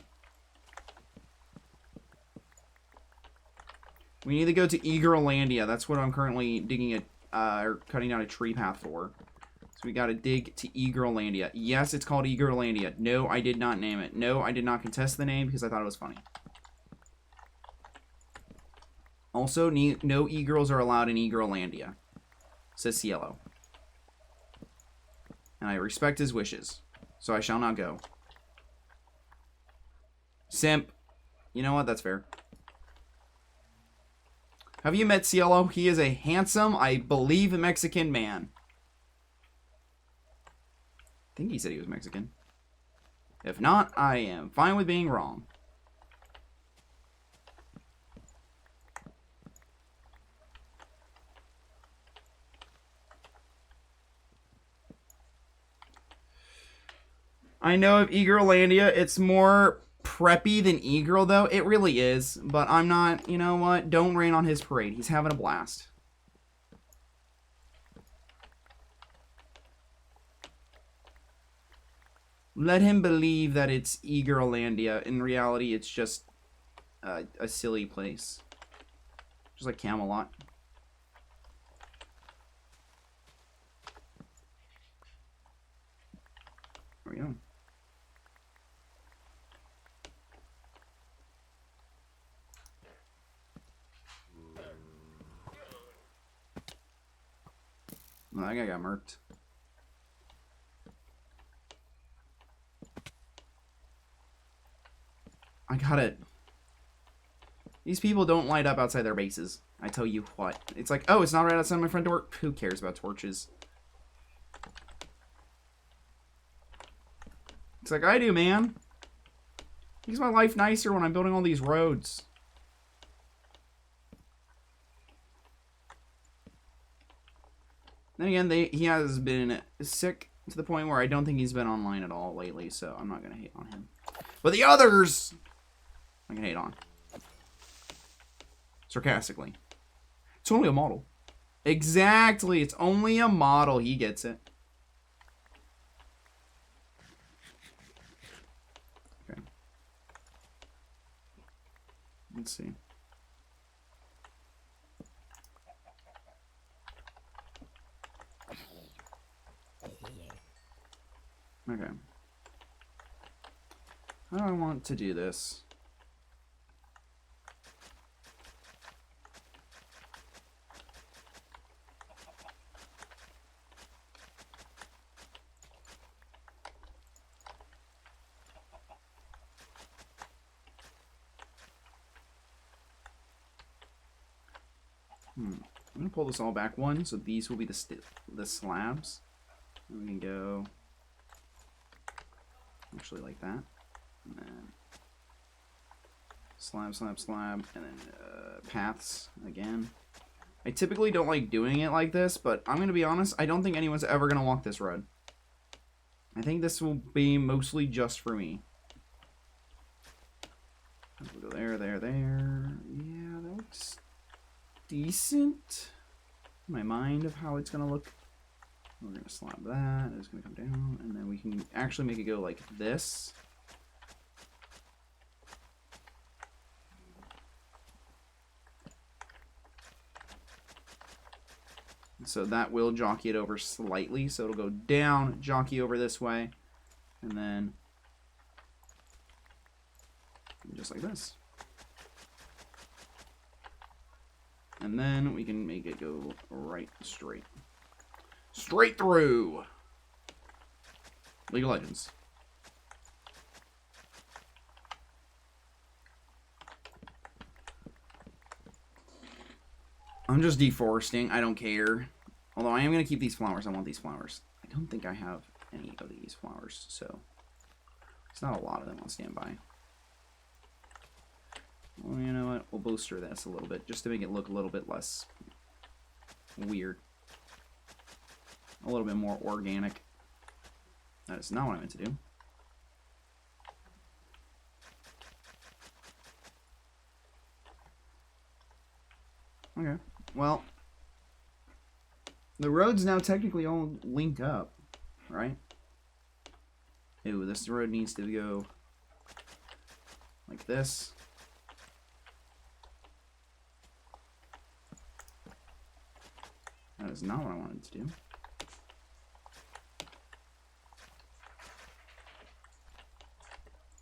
Speaker 1: We need to go to Eagerlandia. That's what I'm currently digging or cutting down a tree path for. So we gotta dig to Eagerlandia. Yes, it's called Eagerlandia. No, I did not name it. No, I did not contest the name because I thought it was funny. Also, no e-girls are allowed in Eagerlandia, says Cielo. And I respect his wishes, so I shall not go. Simp. You know what? That's fair. Have you met Cielo? He is a handsome, I believe, Mexican man. I think he said he was Mexican. If not, I am fine with being wrong. I know of Eagerlandia, it's more preppy than E-Girl, though. It really is. But I'm not, you know what? Don't rain on his parade. He's having a blast. Let him believe that it's Eagerlandia. In reality, it's just a silly place. Just like Camelot. There we go. Oh, that guy got murked. I got it. These people don't light up outside their bases. I tell you what. It's like, oh, it's not right outside my front door. Who cares about torches? It's like, I do, man. Makes my life nicer when I'm building all these roads. Then again, he has been sick to the point where I don't think he's been online at all lately, so I'm not going to hate on him. But the others, I can hate on. Sarcastically. It's only a model. Exactly, it's only a model. He gets it. Okay. Let's see. Okay. How do I want to do this? I'm gonna pull this all back one, so these will be the slabs. And we can go actually like that, and then slab, slab, slab, and then paths again. I typically don't like doing it like this, but I'm gonna be honest. I don't think anyone's ever gonna walk this road. I think this will be mostly just for me. We'll go there, there, there. Yeah, that looks decent. In my mind of how it's gonna look. We're gonna slap that. It's gonna come down, and then we can actually make it go like this. So that will jockey it over slightly. So it'll go down, jockey over this way, and then just like this. And then we can make it go right straight. Straight through. League of Legends. I'm just deforesting. I don't care. Although I am going to keep these flowers. I want these flowers. I don't think I have any of these flowers, so it's not a lot of them on standby. Well, you know what? We'll booster this a little bit just to make it look a little bit less weird. A little bit more organic. That is not what I meant to do. Okay. Well, the roads now technically all link up, right? Ooh, this road needs to go like this. That is not what I wanted to do.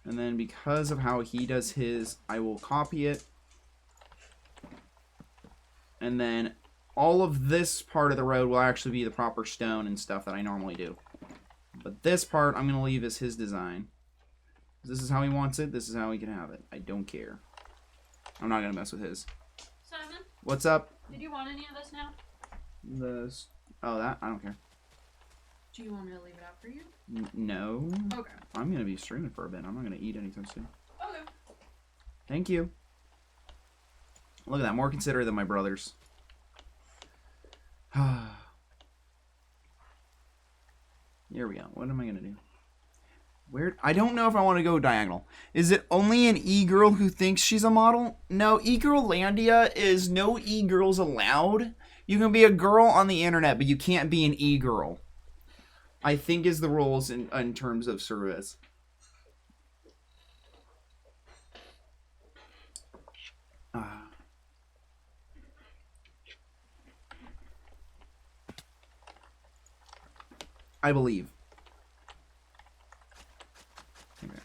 Speaker 1: And then because of how he does his, I will copy it. And then all of this part of the road will actually be the proper stone and stuff that I normally do. But this part I'm going to leave as his design. This is how he wants it. This is how he can have it. I don't care. I'm not going to mess with his.
Speaker 3: Simon?
Speaker 1: What's up?
Speaker 3: Did you want any of this now?
Speaker 1: This. Oh, that? I don't care.
Speaker 3: Do you want me to leave it out for you?
Speaker 1: No.
Speaker 3: Okay. I'm
Speaker 1: going to be streaming for a bit. I'm not going to eat anytime soon.
Speaker 3: Okay.
Speaker 1: Thank you. Look at that. More considerate than my brothers. Here we go. What am I going to do? Where? I don't know if I want to go diagonal. Is it only an e-girl who thinks she's a model? No, e-girlandia is no e-girls allowed. You can be a girl on the internet, but you can't be an e-girl. I think is the rules in terms of service. I believe. Okay.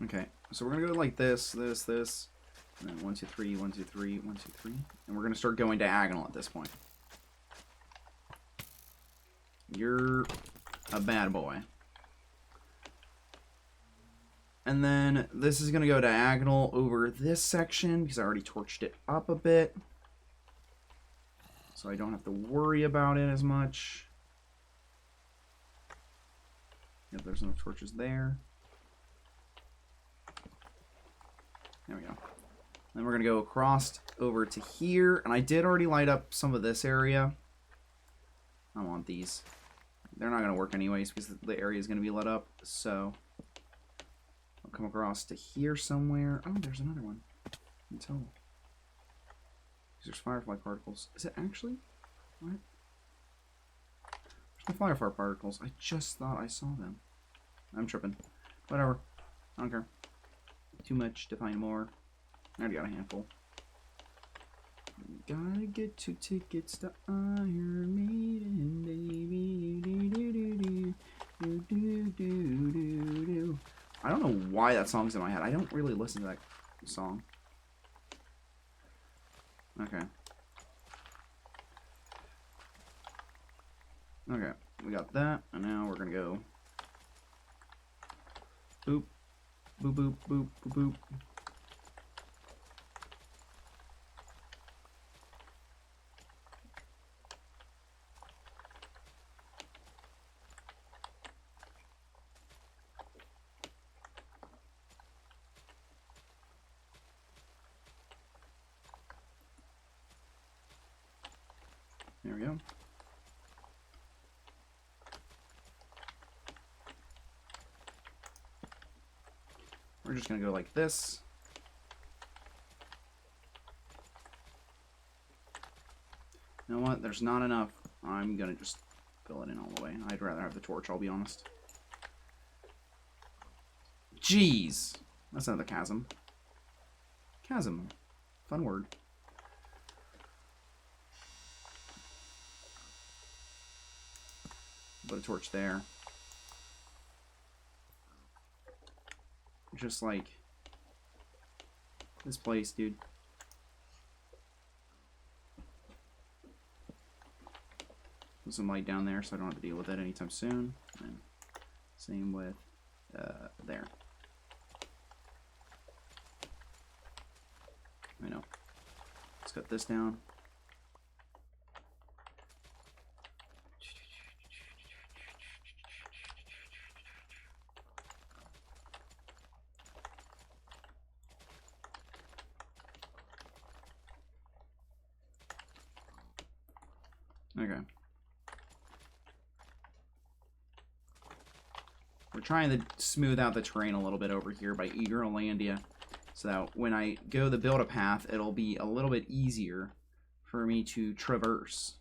Speaker 1: Okay, so we're gonna go like this, and then 1, 2, 3, 1, 2, 3, 1, 2, 3, and we're gonna start going diagonal at this point. You're a bad boy. And then this is gonna go diagonal over this section because I already torched it up a bit, so I don't have to worry about it as much. Yep, there's enough torches there. There we go. Then we're going to go across over to here. And I did already light up some of this area. I want these. They're not going to work anyways because the area is going to be lit up. So I'll come across to here somewhere. Oh, there's another one. Until there's firefly particles. Is it actually? What? There's the firefly particles. I just thought I saw them. I'm tripping. Whatever. I don't care. Too much to find more. I already got a handful. Gotta get 2 tickets to Iron Maiden, baby. I don't know why that song's in my head. I don't really listen to that song. Okay. Okay, we got that, and now we're gonna go boop. Boop, boop, boop, boop, boop. There we go. We're just going to go like this. You know what? There's not enough. I'm going to just fill it in all the way. I'd rather have the torch, I'll be honest. Jeez. That's not the chasm. Chasm. Fun word. Put a torch there. Just like this place, dude. Put some light down there so I don't have to deal with it anytime soon. And same with there. I know. Let's cut this down. Okay. We're trying to smooth out the terrain a little bit over here by Eagerlandia. So that when I go to build a path, it'll be a little bit easier for me to traverse.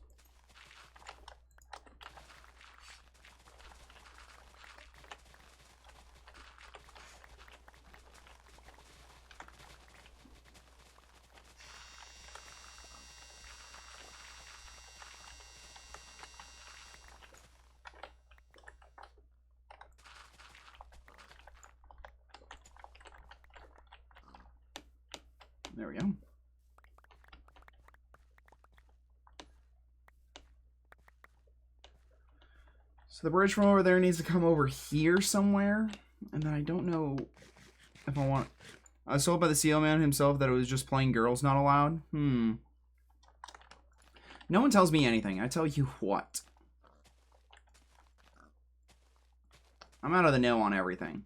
Speaker 1: There we go. So the bridge from over there needs to come over here somewhere. And then I don't know if I want... I was told by the seal man himself that it was just plain girls not allowed. No one tells me anything. I tell you what. I'm out of the know on everything.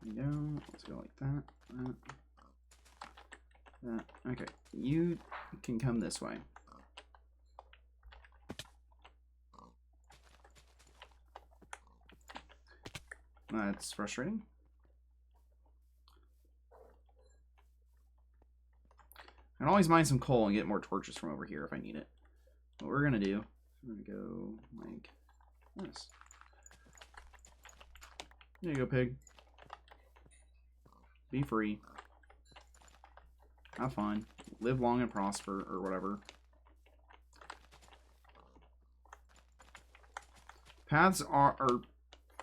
Speaker 1: There we go. Let's go like that. That. Okay. You can come this way. That's frustrating. I can always mine some coal and get more torches from over here if I need it. What we're gonna do, we're gonna go like this. There you go, pig. Be free. Have fun. Live long and prosper, or whatever. Paths are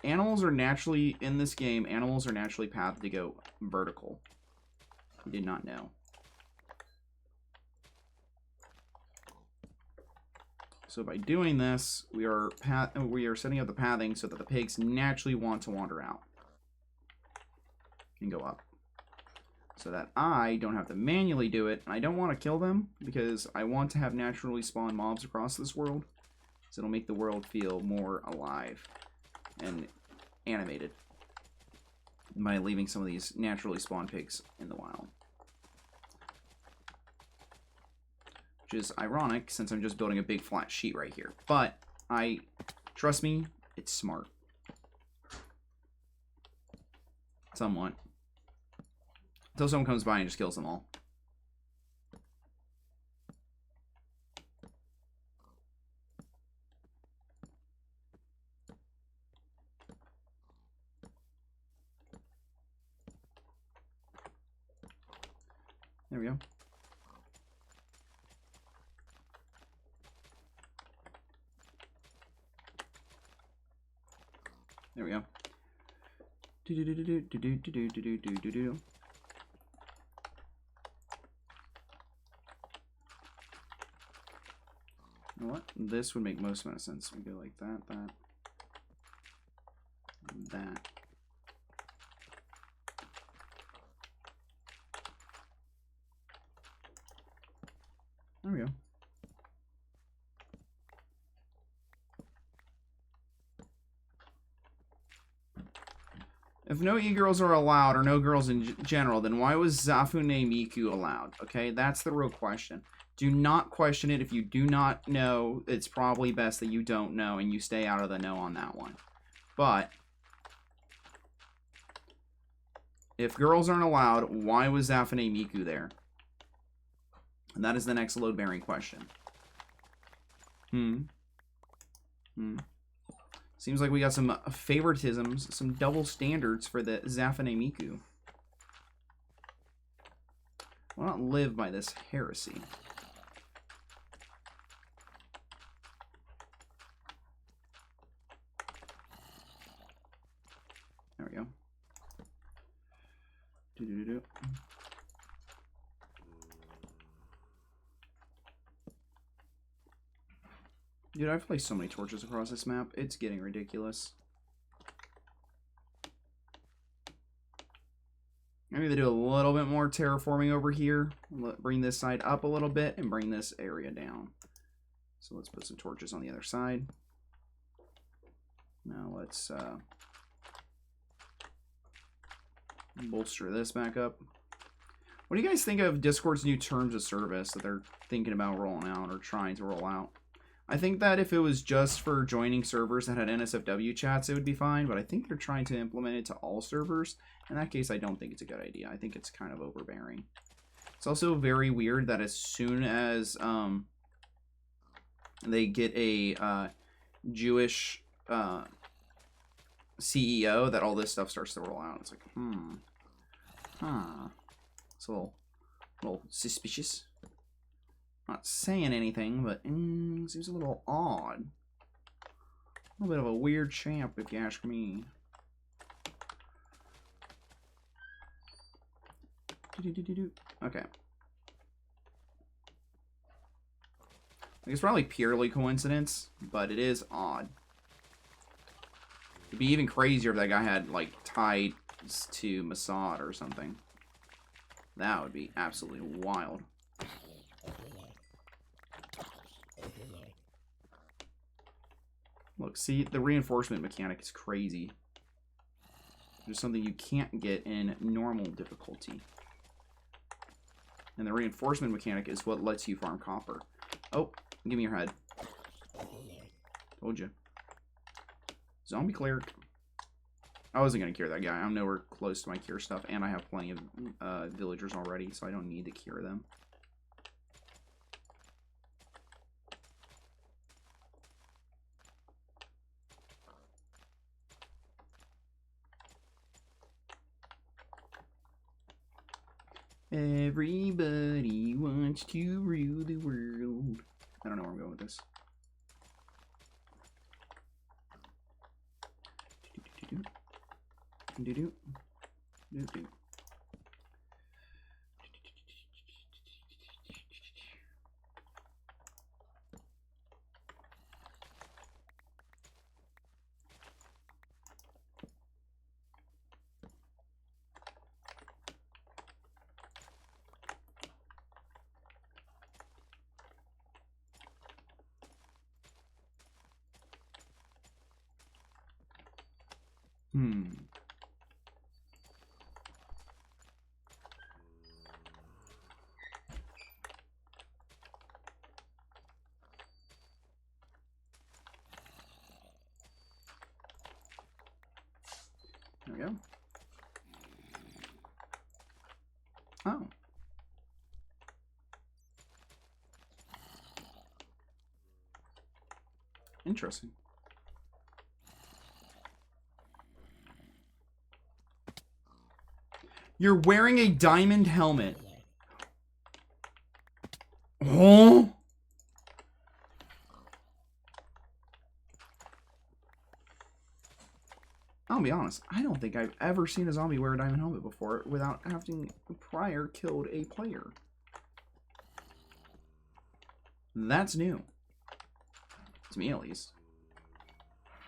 Speaker 1: animals are naturally, in this game, animals are naturally pathed to go vertical. I did not know. So by doing this, we are setting up the pathing so that the pigs naturally want to wander out and go up. So that I don't have to manually do it, and I don't want to kill them because I want to have naturally spawned mobs across this world. So it'll make the world feel more alive and animated by leaving some of these naturally spawned pigs in the wild. Which is ironic since I'm just building a big flat sheet right here. But trust me, it's smart. Somewhat. Until someone comes by and just kills them all. There we go. There we go. Do-do-do-do-do-do-do-do-do-do-do-do. You know what? This would make most amount of sense. We go like that, that, that. There we go. If no e-girls are allowed, or no girls in general, then why was Zafune Miku allowed? Okay, that's the real question. Do not question it. If you do not know, it's probably best that you don't know and you stay out of the know on that one. But if girls aren't allowed, why was Zafune Miku there? And that is the next load-bearing question. Seems like we got some favoritisms, some double standards for the Zafune Miku. Why not live by this heresy? There we go. Do-do-do-do. Dude, I've placed so many torches across this map. It's getting ridiculous. Maybe they do a little bit more terraforming over here. Bring this side up a little bit and bring this area down. So let's put some torches on the other side. Now let's bolster this back up. What do you guys think of Discord's new terms of service that they're thinking about rolling out or trying to roll out? I think that if it was just for joining servers that had NSFW chats, it would be fine, but I think they're trying to implement it to all servers. In that case, I don't think it's a good idea. I think it's kind of overbearing. It's also very weird that as soon as they get a Jewish CEO, that all this stuff starts to roll out. It's like, it's a little suspicious. Not saying anything, but seems a little odd. A little bit of a weird champ, if you ask me. Okay. It's probably purely coincidence, but it is odd. It'd be even crazier if that guy had, like, ties to Mossad or something. That would be absolutely wild. Look, see, the reinforcement mechanic is crazy. There's something you can't get in normal difficulty. And the reinforcement mechanic is what lets you farm copper. Oh, give me your head. Told you. Zombie cleric. I wasn't going to cure that guy. I'm nowhere close to my cure stuff, and I have plenty of villagers already, so I don't need to cure them. Everybody wants to rule the world. I don't know where I'm going with this. There we go. Oh. Interesting. You're wearing a diamond helmet. Oh. I'll be honest, I don't think I've ever seen a zombie wear a diamond helmet before without having prior killed a player. That's new. To me, at least.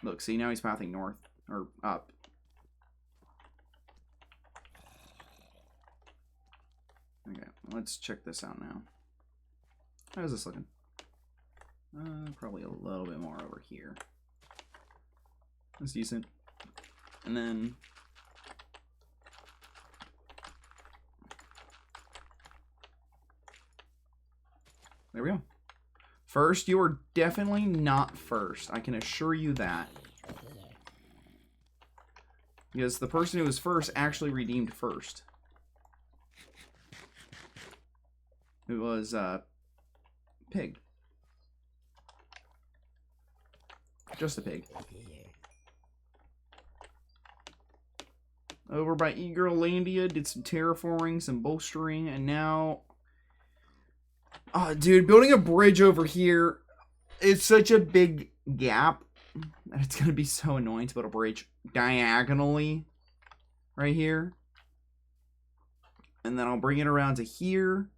Speaker 1: Look, see, now he's pathing north. Or up. Okay, let's check this out now. How's this looking? Probably a little bit more over here. That's decent. And then there we go. First, you are definitely not first. I can assure you that. Because the person who was first actually redeemed first. It was pig. Just a pig. Over by Eagerlandia, did some terraforming, some bolstering, and now... Oh, dude, building a bridge over here is such a big gap that it's going to be so annoying to build a bridge diagonally right here. And then I'll bring it around to here.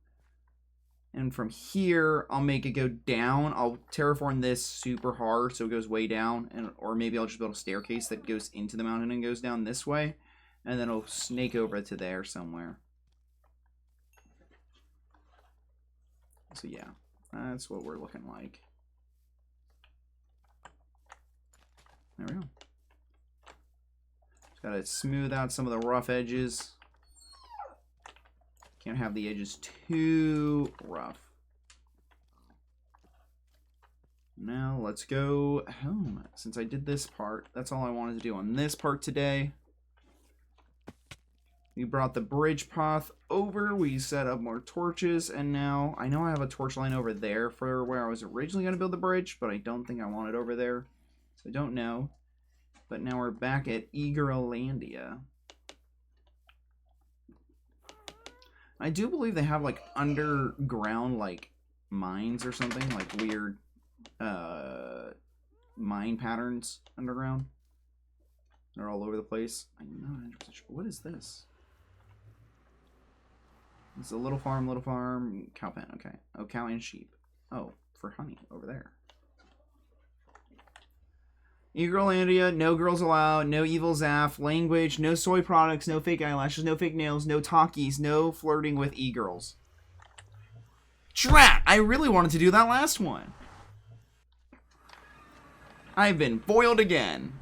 Speaker 1: And from here, I'll make it go down. I'll terraform this super hard so it goes way down. Or maybe I'll just build a staircase that goes into the mountain and goes down this way. And then it'll snake over to there somewhere. So yeah, that's what we're looking like. There we go. Just gotta smooth out some of the rough edges. Can't have the edges too rough. Now let's go home. Since I did this part, that's all I wanted to do on this part today. We brought the bridge path over, we set up more torches, and now I know I have a torch line over there for where I was originally going to build the bridge, but I don't think I want it over there, so I don't know. But now we're back at Eagerlandia. I do believe they have like underground like mines or something, like weird mine patterns underground. They're all over the place. I'm not 100% sure. What is this? It's a little farm, cow pen. Okay. Oh, cow and sheep. Oh, for honey over there. Eagerlandia, no girls allowed, no evil zaff, language, no soy products, no fake eyelashes, no fake nails, no talkies, no flirting with e-girls. Drat! I really wanted to do that last one. I've been foiled again.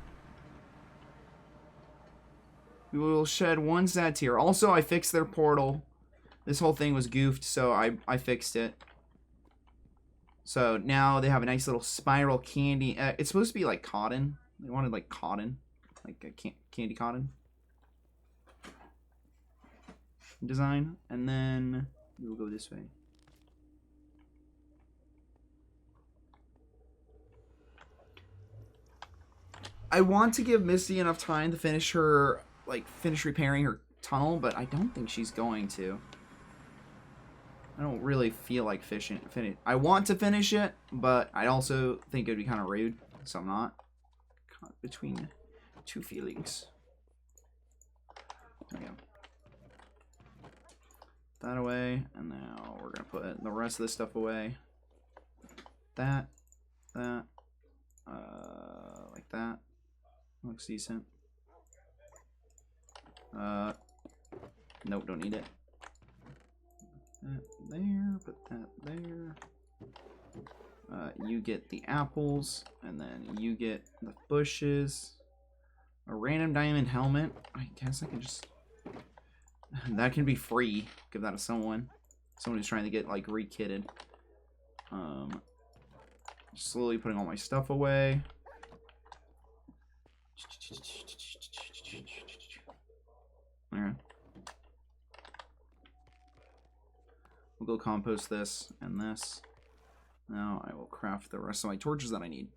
Speaker 1: We will shed one sad tear. Also, I fixed their portal. This whole thing was goofed, so I fixed it. So now they have a nice little spiral candy. It's supposed to be like cotton. They wanted like cotton, like a candy cotton design. And then we will go this way. I want to give Misty enough time to finish her, finish repairing her tunnel, but I don't think she's going to. I don't really feel like finish. I want to finish it, but I also think it would be kind of rude, so I'm not. Caught between two feelings. There we go. That away, and now we're gonna put the rest of this stuff away. That, like that. Looks decent. Nope, don't need it. That there, put that there. You get the apples, and then you get the bushes. A random diamond helmet. I guess I can just... That can be free. Give that to someone. Someone who's trying to get, like, re-kitted. Slowly putting all my stuff away. Okay. We'll go compost this and this. Now I will craft the rest of my torches that I need.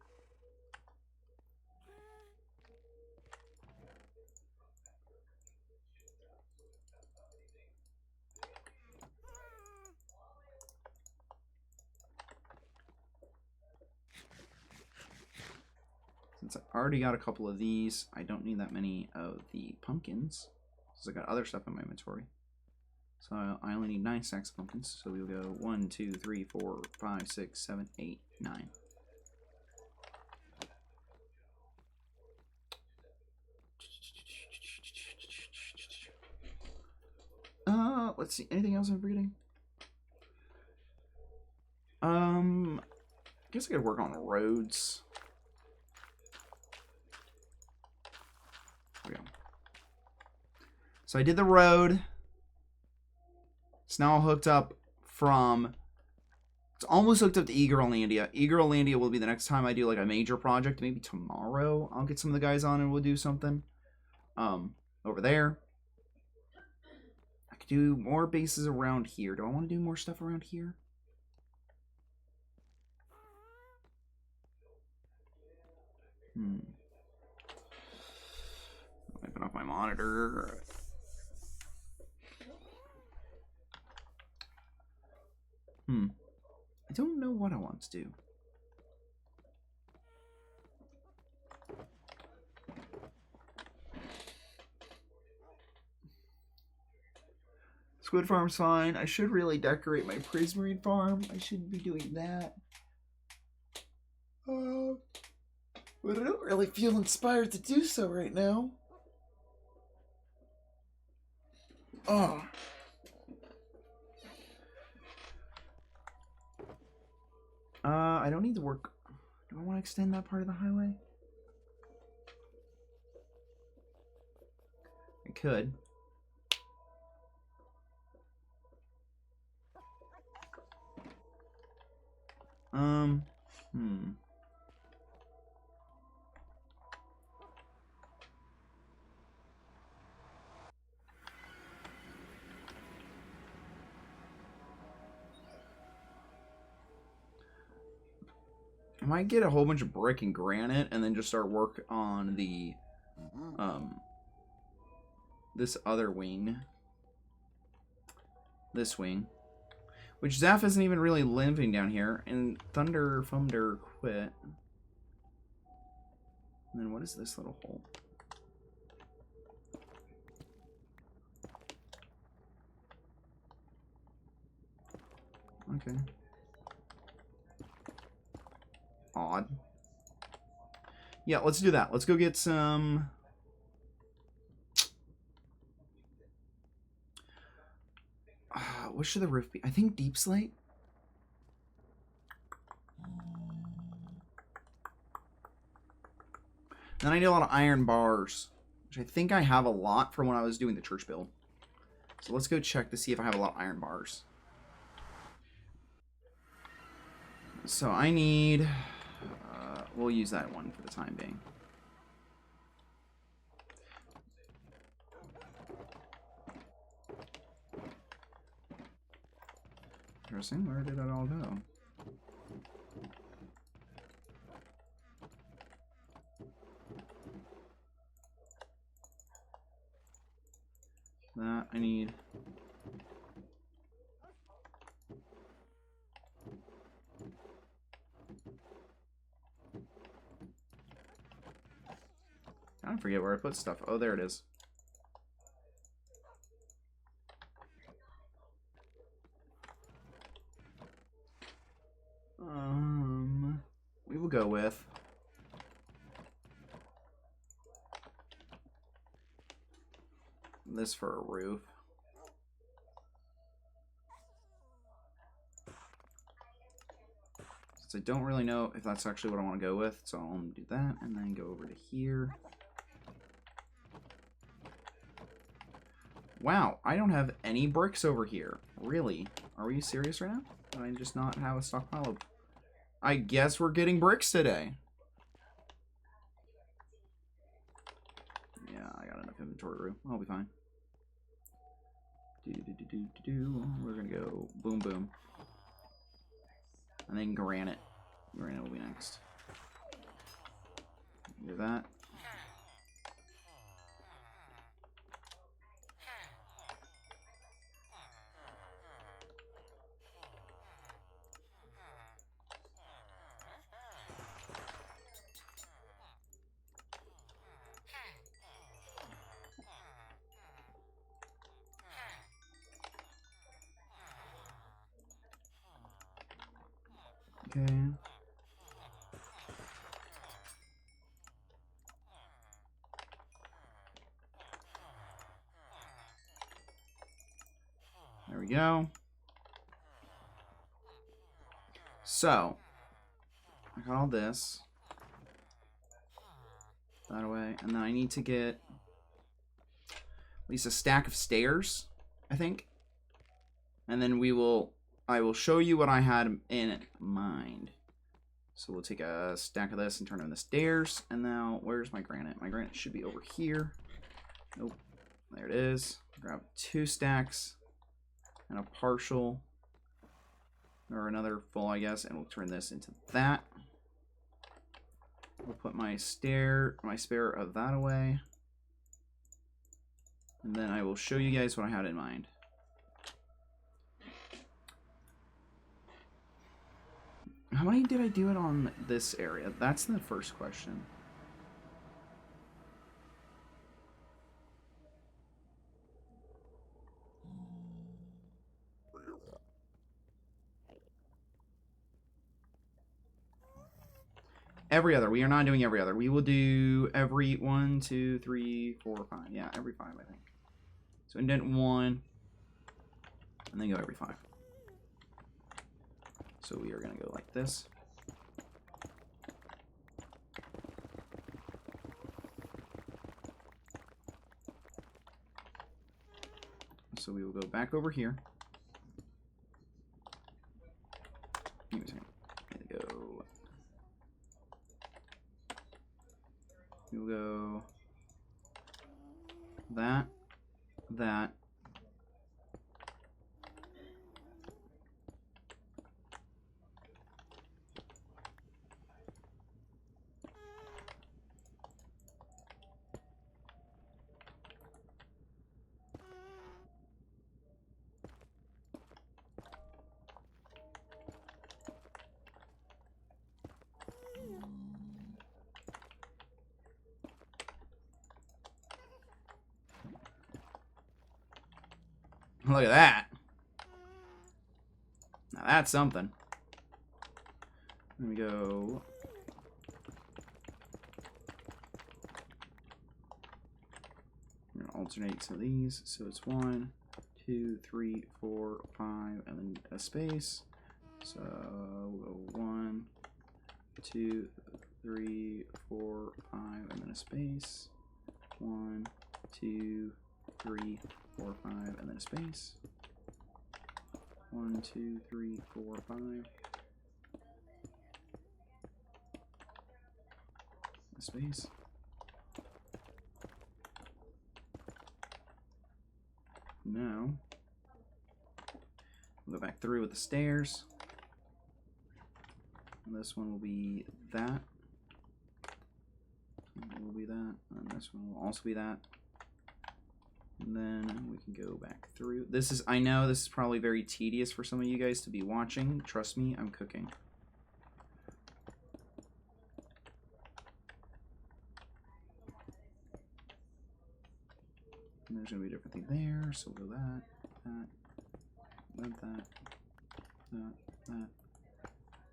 Speaker 1: Since I already got a couple of these, I don't need that many of the pumpkins, because I got other stuff in my inventory. So I only need 9 stacks of pumpkins. So we'll go 1, 2, 3, 4, 5, 6, 7, 8, 9. Let's see. Anything else I'm forgetting? I guess I could work on roads. There we go. So I did the road. It's now hooked up from... It's almost hooked up to Eagerlandia. Eagerlandia will be the next time I do like a major project. Maybe tomorrow I'll get some of the guys on and we'll do something. Over there. I could do more bases around here. Do I want to do more stuff around here? Open up my monitor. I don't know what I want to do. Squid farm's fine. I should really decorate my prismarine farm. I shouldn't be doing that. But I don't really feel inspired to do so right now.
Speaker 2: Oh.
Speaker 1: I don't need to work. Do I want to extend that part of the highway? I could. I might get a whole bunch of brick and granite and then just start work on the this other wing. This wing. Which Zaf isn't even really living down here. And Thunder quit. And then what is this little hole? Okay. Odd. Yeah, let's do that. Let's go get some... what should the roof be? I think deep slate? Then I need a lot of iron bars, which I think I have a lot from when I was doing the church build. So let's go check to see if I have a lot of iron bars. So I need... we'll use that one for the time being. Interesting. Where did that all go? That I need. I forget where I put stuff. Oh, there it is. We will go with this for a roof. Since I don't really know if that's actually what I want to go with, so I'll do that and then go over to here. Wow, I don't have any bricks over here. Really? Are we serious right now? Do I just not have a stockpile of... I guess we're getting bricks today. Yeah, I got enough inventory room. I'll be fine. We're gonna go boom boom. And then granite. Granite will be next. Do that. Okay. There we go. So, I got all this. That away. And then I need to get at least a stack of stairs, I think. And then I will show you what I had in mind. So we'll take a stack of this and turn it into stairs. And now, where's my granite? My granite should be over here. Nope. There it is. Grab 2 stacks and a partial. Or another full, I guess. And we'll turn this into that. We'll put my spare of that away. And then I will show you guys what I had in mind. How many did I do it on this area? That's the first question. Every other. We are not doing every other. We will do every 1, 2, 3, 4, 5. Yeah, every 5, I think. So indent 1, and then go every 5. So we are going to go like this. So we will go back over here. Give me a second. There we go. We'll go that, that. Look at that. Now that's something. Let me go. I'm gonna alternate some of these. So it's 1, 2, 3, 4, 5, and then a space. So we'll go 1, 2, 3, 4, 5, and then a space. 1, 2, 3, 4, 5, and then a space. 1, 2, 3, 4, 5. A space. Now, we'll go back through with the stairs. And this one will be that. It will be that. And this one will also be that. And then we can go back through. This is, I know this is probably very tedious for some of you guys to be watching. Trust me, I'm cooking. And there's going to be a different thing there. So we'll go that, that.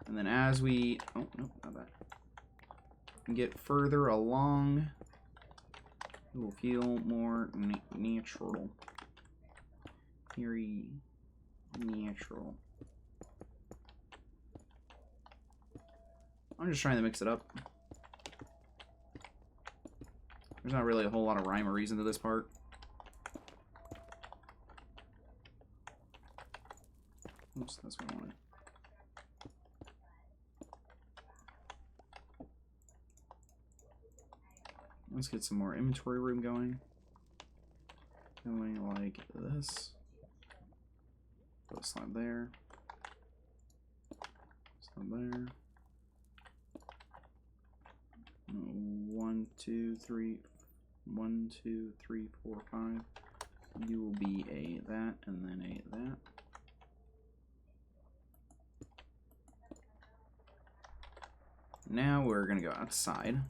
Speaker 1: And then as we, oh, no, not that. Get further along, it will feel more natural. Very natural. I'm just trying to mix it up. There's not really a whole lot of rhyme or reason to this part. Oops, that's what I wanted. Let's get some more inventory room going. Going like this. Put a slab there. Slab there. 1, 2, 3. 1, 2, 3, 4, 5. You will be a that and then a that. Now we're gonna go outside.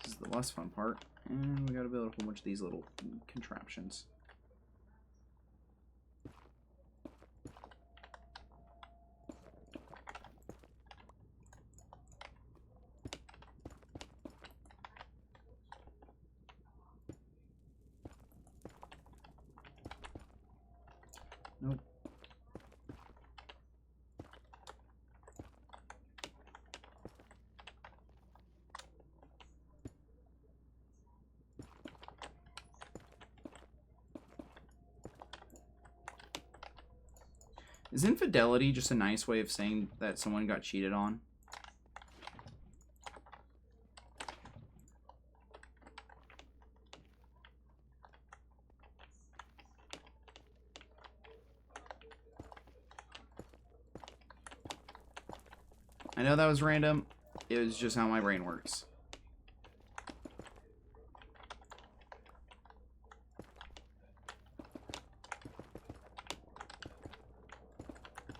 Speaker 1: This is the less fun part, and we gotta build a whole bunch of these little contraptions. Nope. Is infidelity just a nice way of saying that someone got cheated on? I know that was random. It was just how my brain works.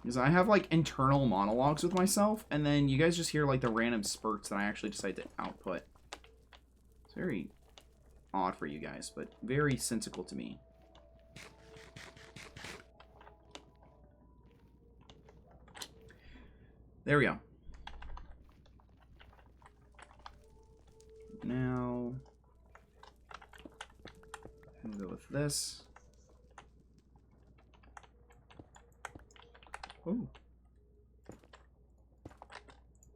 Speaker 1: Because I have like internal monologues with myself, and then you guys just hear like the random spurts that I actually decide to output. It's very odd for you guys, but very sensical to me. There we go. Now, with this. Ooh.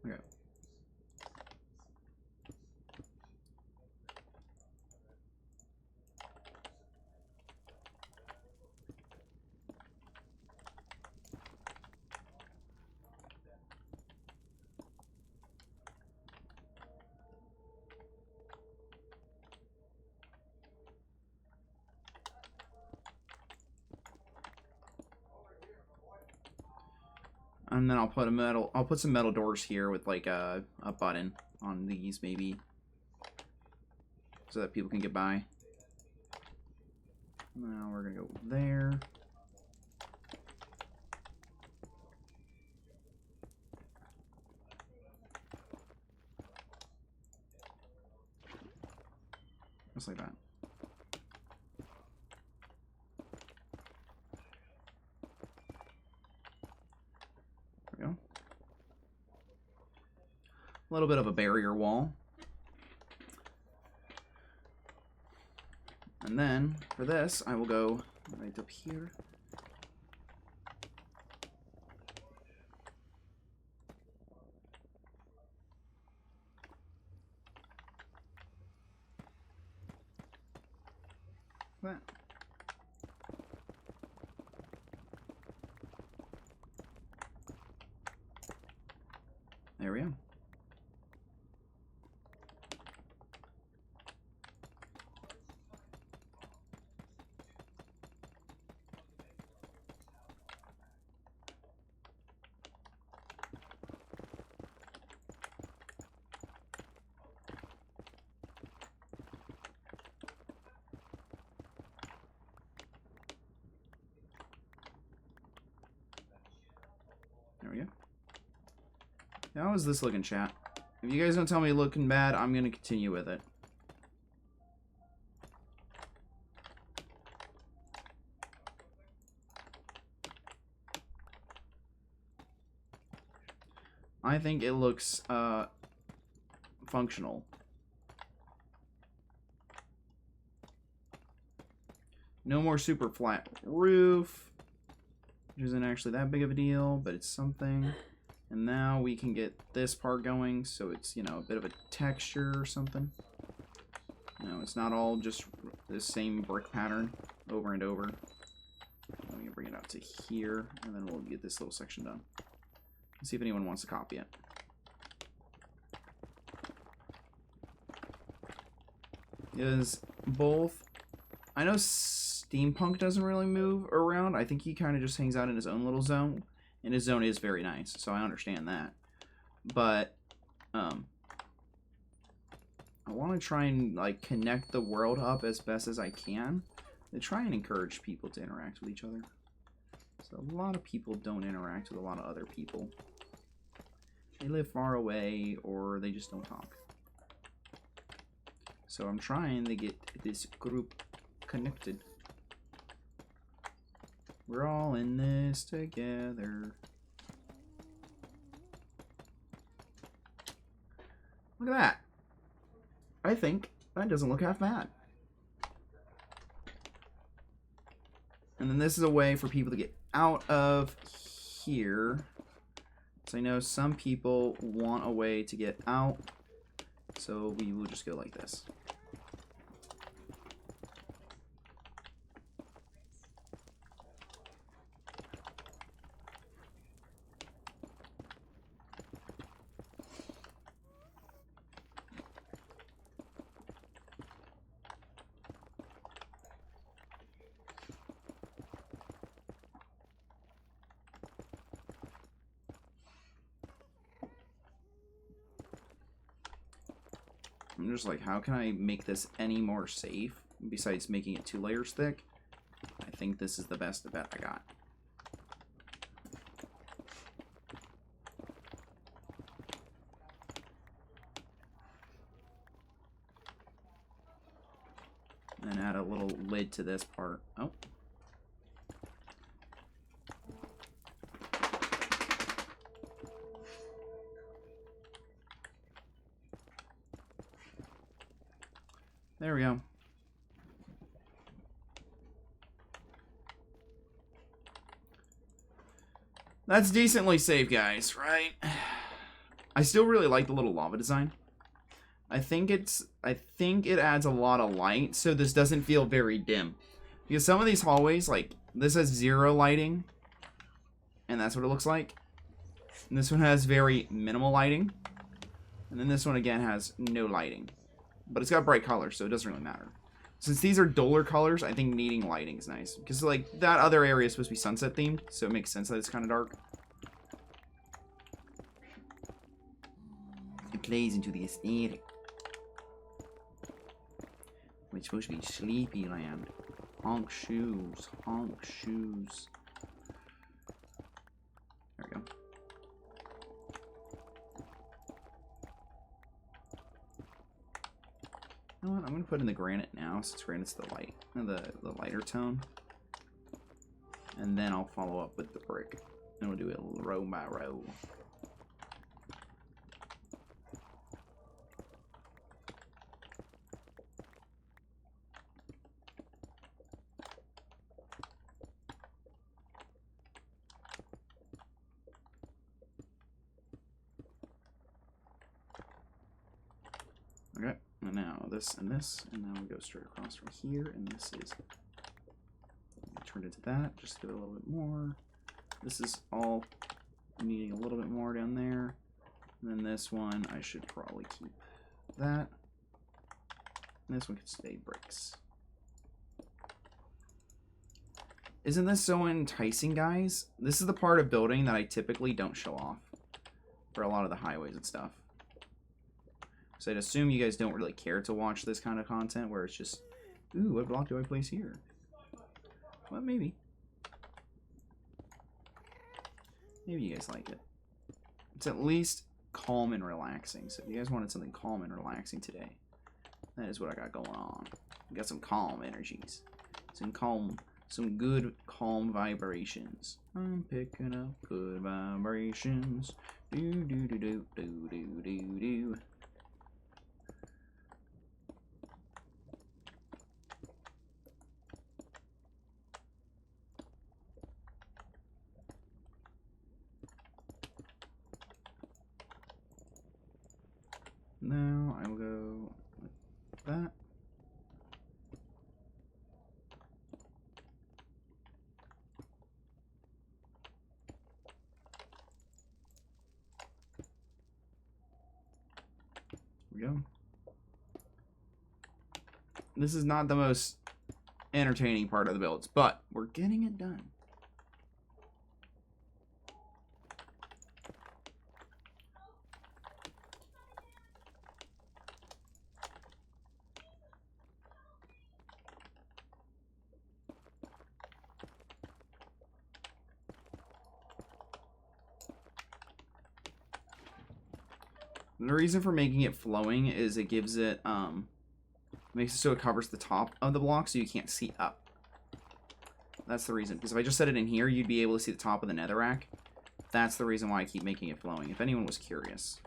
Speaker 1: Okay. And then I'll put some metal doors here with like a button on these maybe, so that people can get by. Now we're gonna go there. Just like that. There we go. A little bit of a barrier wall. And then, for this, I will go right up here. That. There we go. There we go. How is this looking, chat? If you guys don't tell me looking bad, I'm going to continue with it. I think it looks functional. No more super flat roof, which isn't actually that big of a deal, but it's something. And now we can get this part going, so it's, you know, a bit of a texture or something. No, it's not all just the same brick pattern over and over. Let me bring it out to here, and then we'll get this little section done. Let's see if anyone wants to copy it. Is both... I know Steampunk doesn't really move around. I think he kind of just hangs out in his own little zone. And his zone is very nice, so I understand that. But, I want to try and, like, connect the world up as best as I can. To try and encourage people to interact with each other. So a lot of people don't interact with a lot of other people. They live far away, or they just don't talk. So I'm trying to get this group connected. We're all in this together. Look at that. I think that doesn't look half bad. And then this is a way for people to get out of here. So I know some people want a way to get out. So we will just go like this. I'm just like, how can I make this any more safe besides making it 2 layers thick? I think this is the best bet I got. And add a little lid to this part. Oh. There we go. That's decently safe, guys, right? I still really like the little lava design. I think it adds a lot of light, so this doesn't feel very dim. Because some of these hallways, like, this has 0 lighting, and that's what it looks like. And this one has very minimal lighting. And then this one, again, has no lighting. But it's got bright colors, so it doesn't really matter. Since these are duller colors, I think needing lighting is nice. Because, like, that other area is supposed to be sunset themed, so it makes sense that it's kind of dark. It plays into the aesthetic. It's supposed to be sleepy land. Honk shoes. Honk shoes. There we go. You know what? I'm going to put in the granite now, since granite's the light, the lighter tone. And then I'll follow up with the brick. And we'll do it row by row. Okay, and now this and this, and now we go straight across from here, and this is turned into that, just give it a little bit more. This is all needing a little bit more down there. And then this one, I should probably keep that. And this one can stay bricks. Isn't this so enticing, guys? This is the part of building that I typically don't show off for a lot of the highways and stuff. So I'd assume you guys don't really care to watch this kind of content where it's just, ooh, what block do I place here? Well, maybe. Maybe you guys like it. It's at least calm and relaxing. So if you guys wanted something calm and relaxing today, that is what I got going on. I got some calm energies. Some good calm vibrations. I'm picking up good vibrations. Do do do do do do do do. Now I will go with that. There we go. This is not the most entertaining part of the builds, but we're getting it done. And the reason for making it flowing is it gives it, makes it so it covers the top of the block so you can't see up. That's the reason. Because if I just set it in here, you'd be able to see the top of the netherrack. That's the reason why I keep making it flowing, if anyone was curious.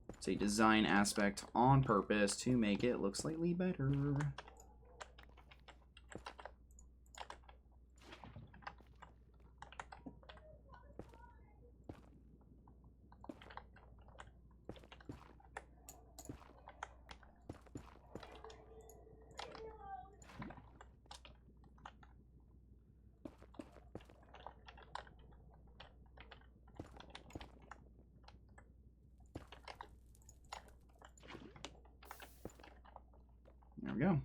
Speaker 1: It's a design aspect on purpose to make it look slightly better. There we go.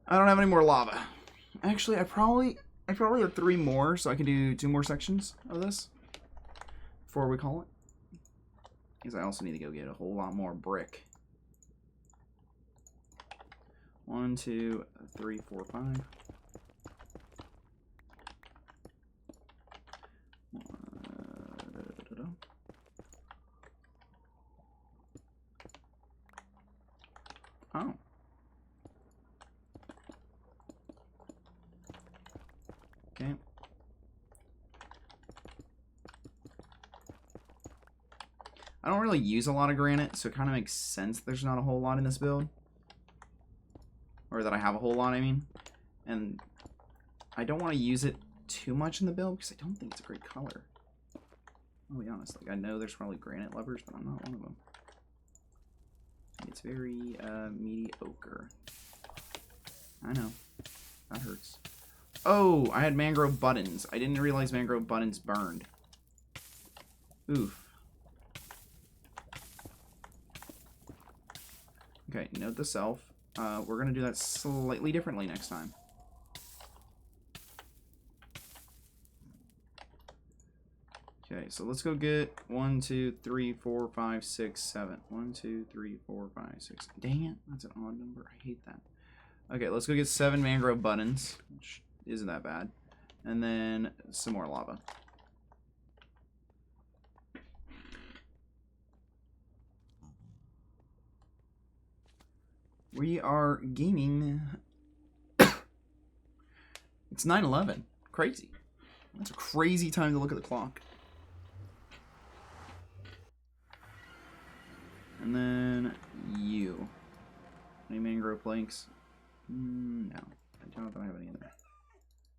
Speaker 1: I don't have any more lava. Actually, I probably have 3 more, so I can do 2 more sections of this before we call it. Because I also need to go get a whole lot more brick. 1, 2, 3, 4, 5. Oh. Okay. I don't really use a lot of granite, so it kind of makes sense there's not a whole lot in this build. Or or that I have a whole lot, I mean. And I don't want to use it too much in the build because I don't think it's a great color. I'll be honest, like I know there's probably granite lovers, but I'm not one of them. It's very mediocre. I know. That hurts. Oh, I had mangrove buttons. I didn't realize mangrove buttons burned. Oof. Okay, note the self. We're going to do that slightly differently next time. Okay, so let's go get 1, 2, 3, 4, 5, 6, 7. 1, 2, 3, 4, 5, 6. Dang it, that's an odd number. I hate that. Okay, let's go get 7 mangrove buttons, which isn't that bad. And then some more lava. We are gaming. It's 9/11. Crazy. That's a crazy time to look at the clock. And then you. Any mangrove planks? No. I don't have any other.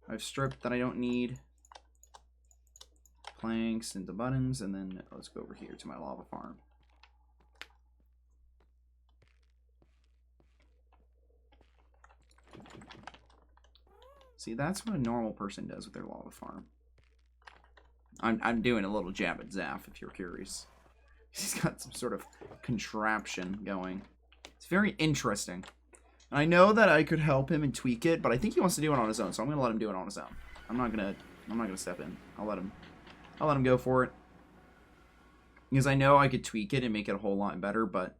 Speaker 1: I've stripped that I don't need. Planks into buttons, and then let's go over here to my lava farm. See, that's what a normal person does with their lava farm. I'm doing a little jab at Zaf, if you're curious. He's got some sort of contraption going. It's very interesting. And I know that I could help him and tweak it, but I think he wants to do it on his own, so I'm gonna let him do it on his own. I'm not gonna step in. I'll let him go for it. Because I know I could tweak it and make it a whole lot better, but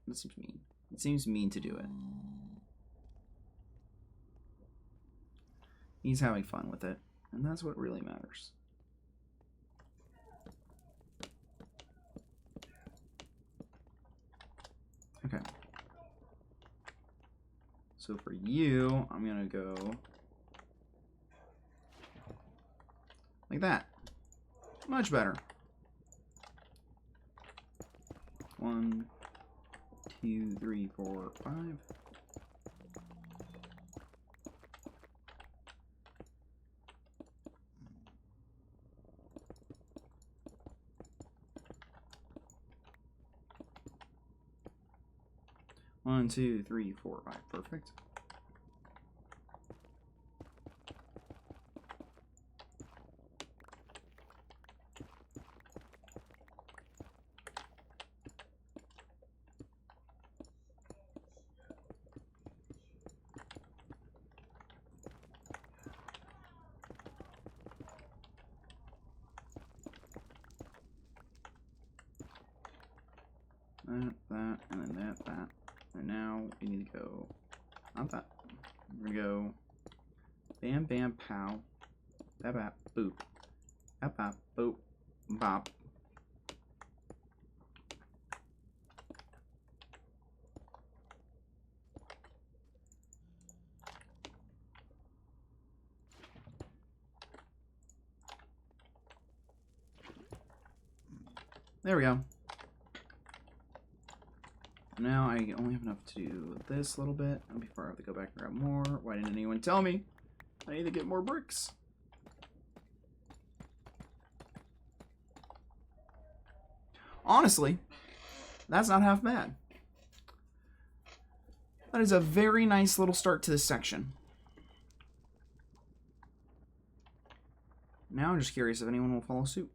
Speaker 1: it seems mean. It seems mean to do it. He's having fun with it, and that's what really matters. Okay. So for you, I'm gonna go like that. Much better. 1, 2, 3, 4, 5. One, 2, 3, 4, 5. Perfect. That, and then that. And now we need to go, not that. We're gonna go bam, bam, pow, bap, bap, boop, bap, bap, boop, bop. There we go. Now I only have enough to do this little bit before I have to go back and grab more. Why didn't anyone tell me? I need to get more bricks. Honestly, that's not half bad. That is a very nice little start to this section. Now I'm just curious if anyone will follow suit.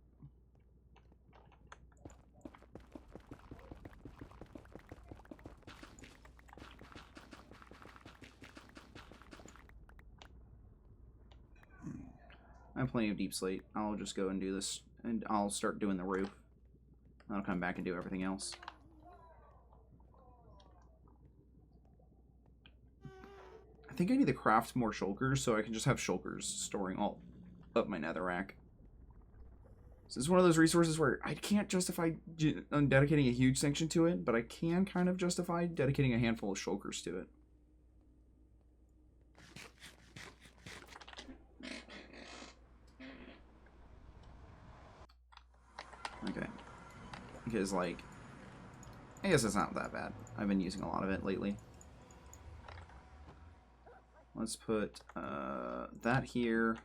Speaker 1: I have plenty of deep slate. I'll just go and do this, and I'll start doing the roof. I'll come back and do everything else. I think I need to craft more shulkers so I can just have shulkers storing all up my netherrack. So it's one of those resources where I can't justify dedicating a huge section to it, but I can kind of justify dedicating a handful of shulkers to it. Okay. Because, like, I guess it's not that bad. I've been using a lot of it lately. let's put that here.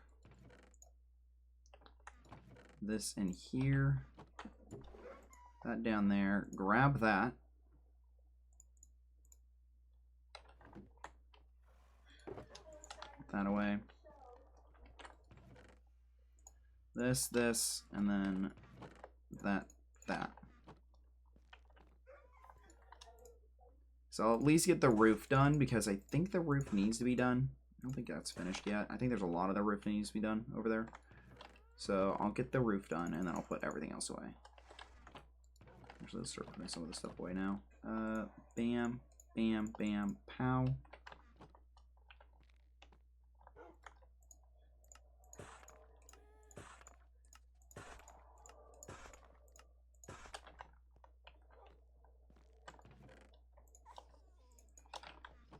Speaker 1: This in here. That down there. Grab that. Put that away. This, and then that. So I'll at least get the roof done, because I think the roof needs to be done. I don't think that's finished yet. I think there's a lot of the roof that needs to be done over there. So I'll get the roof done, and then I'll put everything else away. Actually, let's start putting some of this stuff away now. Bam, bam, bam, pow.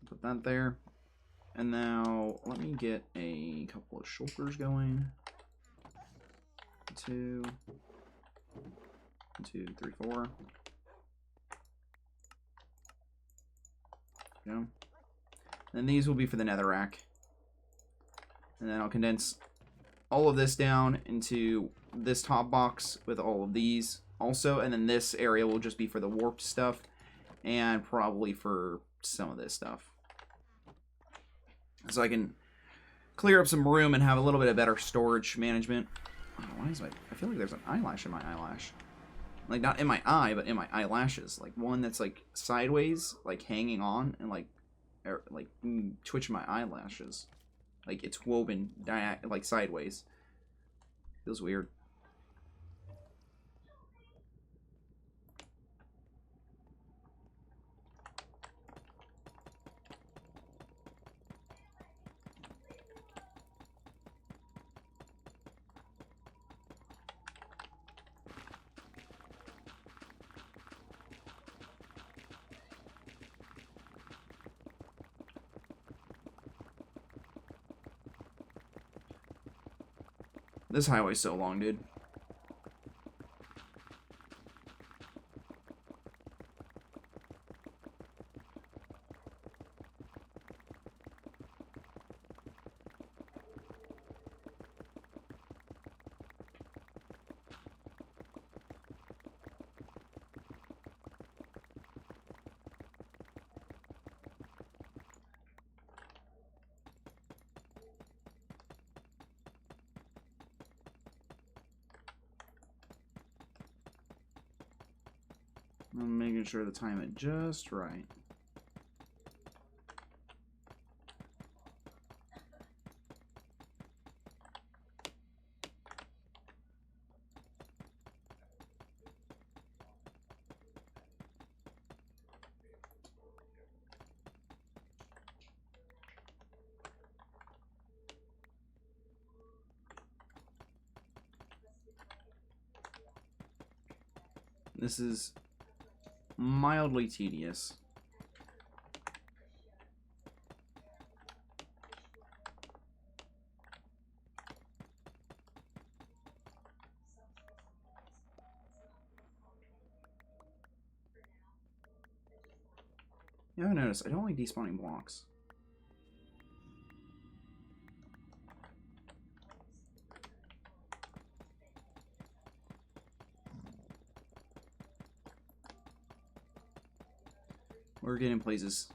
Speaker 1: Put that there. And now let me get a couple of shulkers going. 2, 2, 3, 4. Go. And these will be for the netherrack. And then I'll condense all of this down into this top box with all of these also. And then this area will just be for the warped stuff and probably for some of this stuff. So I can clear up some room and have a little bit of better storage management. Oh, why is I feel like there's an eyelash in my eyelash. Like, not in my eye, but in my eyelashes. Like, one that's, like, sideways, like, hanging on, and, like, twitching my eyelashes. Like, it's woven, like, sideways. Feels weird. This highway's so long, dude. I'm making sure to time it just right. This is mildly tedious. Yeah, I noticed. I don't like despawning blocks. We're getting places.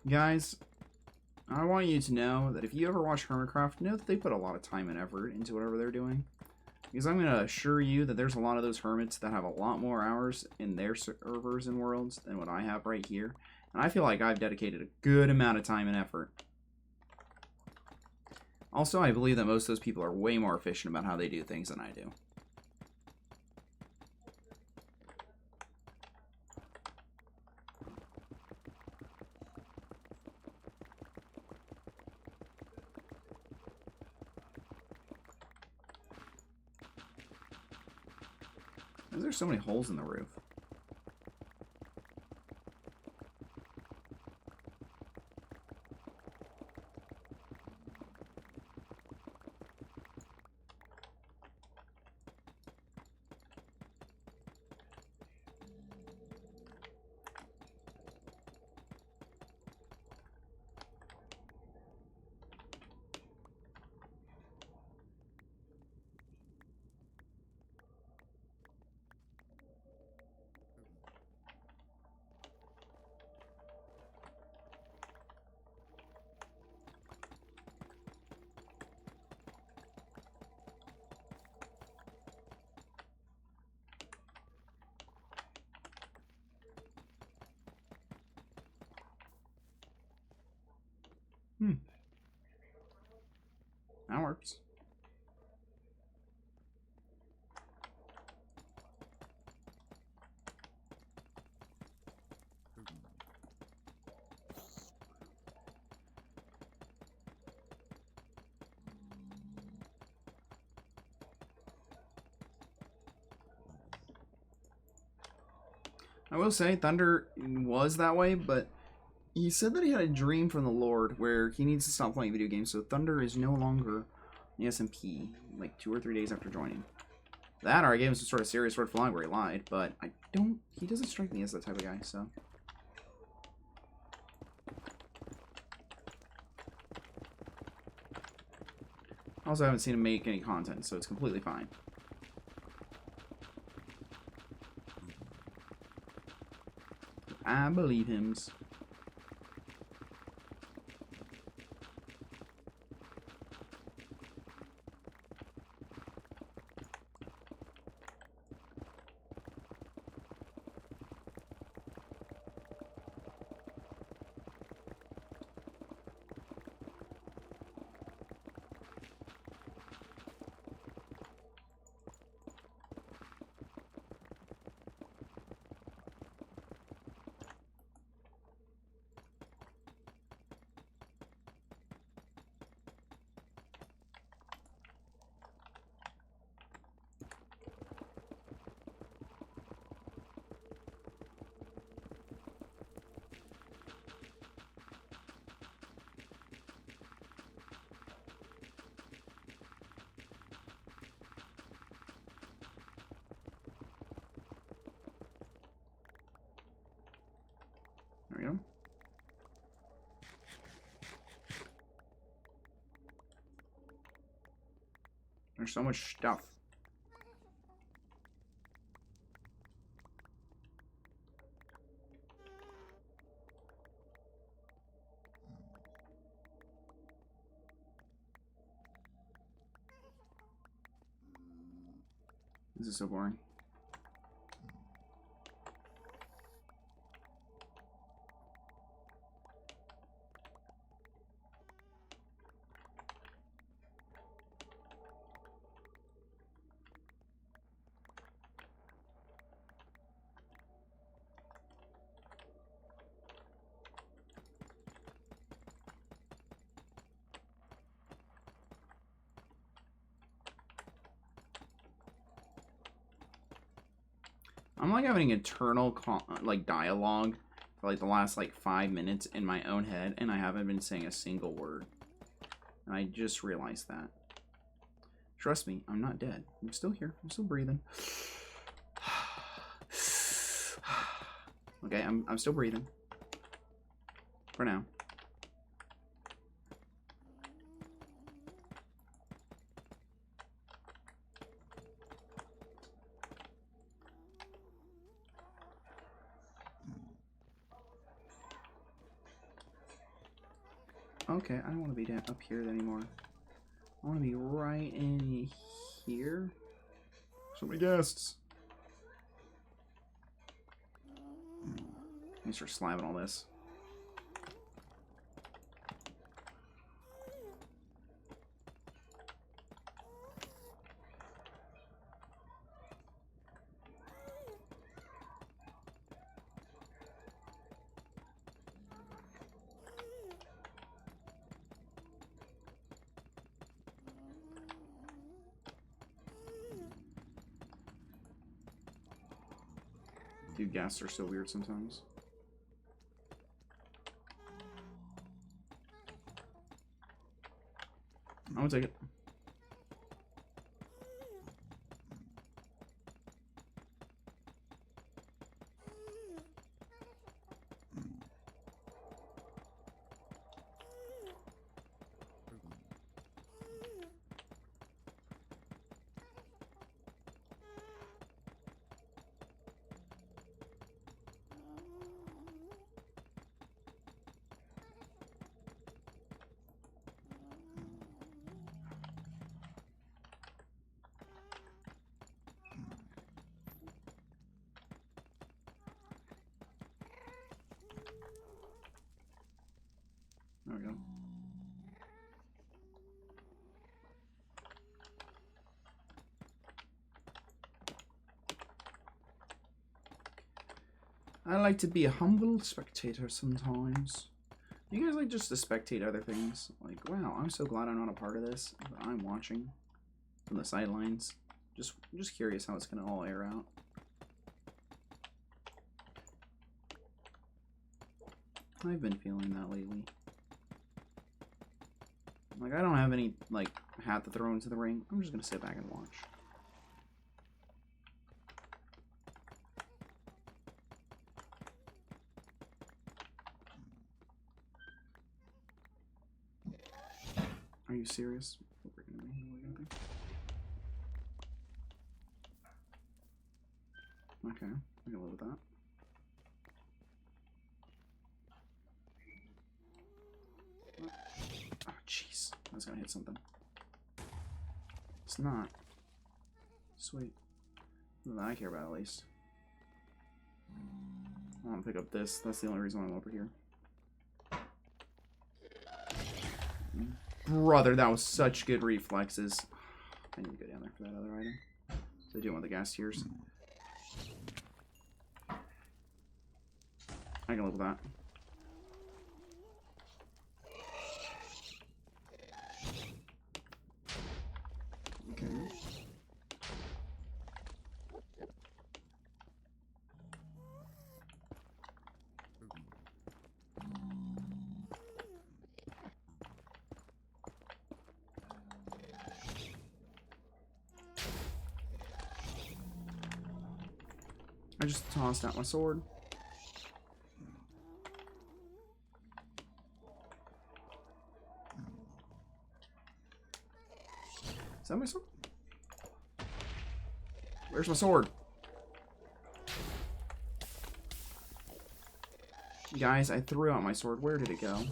Speaker 1: Guys, I want you to know that if you ever watch Hermitcraft, know that they put a lot of time and effort into whatever they're doing. Because I'm going to assure you that there's a lot of those hermits that have a lot more hours in their servers and worlds than what I have right here. And I feel like I've dedicated a good amount of time and effort. Also, I believe that most of those people are way more efficient about how they do things than I do. Why is there so many holes in the roof? That works. I will say, Thunder was that way, but he said that he had a dream from the Lord where he needs to stop playing video games, so Thunder is no longer in the SMP, like 2 or 3 days after joining. That, or I gave him some sort of serious red flag where he lied, but he doesn't strike me as that type of guy, so. Also, I haven't seen him make any content, so it's completely fine. I believe him. There we go. There's so much stuff. This is so boring. I'm like having eternal dialogue for like the last 5 minutes in my own head, and I haven't been saying a single word. And I just realized that. Trust me, I'm not dead. I'm still here. I'm still breathing. Okay, I'm still breathing. For now. Okay, I don't want to be down up here anymore. I want to be right in here. So many guests. Let me start slamming all this. Dude, gas are so weird sometimes. I'm gonna take it. There we go. I like to be a humble spectator sometimes. You guys like just to spectate other things? Like, wow, I'm so glad I'm not a part of this, but I'm watching from the sidelines. Just curious how it's gonna all air out. I've been feeling that lately. Like, I don't have any, like, hat to throw into the ring. I'm just gonna sit back and watch. Are you serious? Okay, I can live with that. Oh, jeez. That's gonna hit something. It's not. Sweet. Nothing I care about, at least. I want to pick up this. That's the only reason why I'm over here. Brother, that was such good reflexes. I need to go down there for that other item. So I do want the gas tiers. I can live with that. Okay. I just tossed out my sword. Is that my sword? Where's my sword? Guys, I threw out my sword. Where did it go?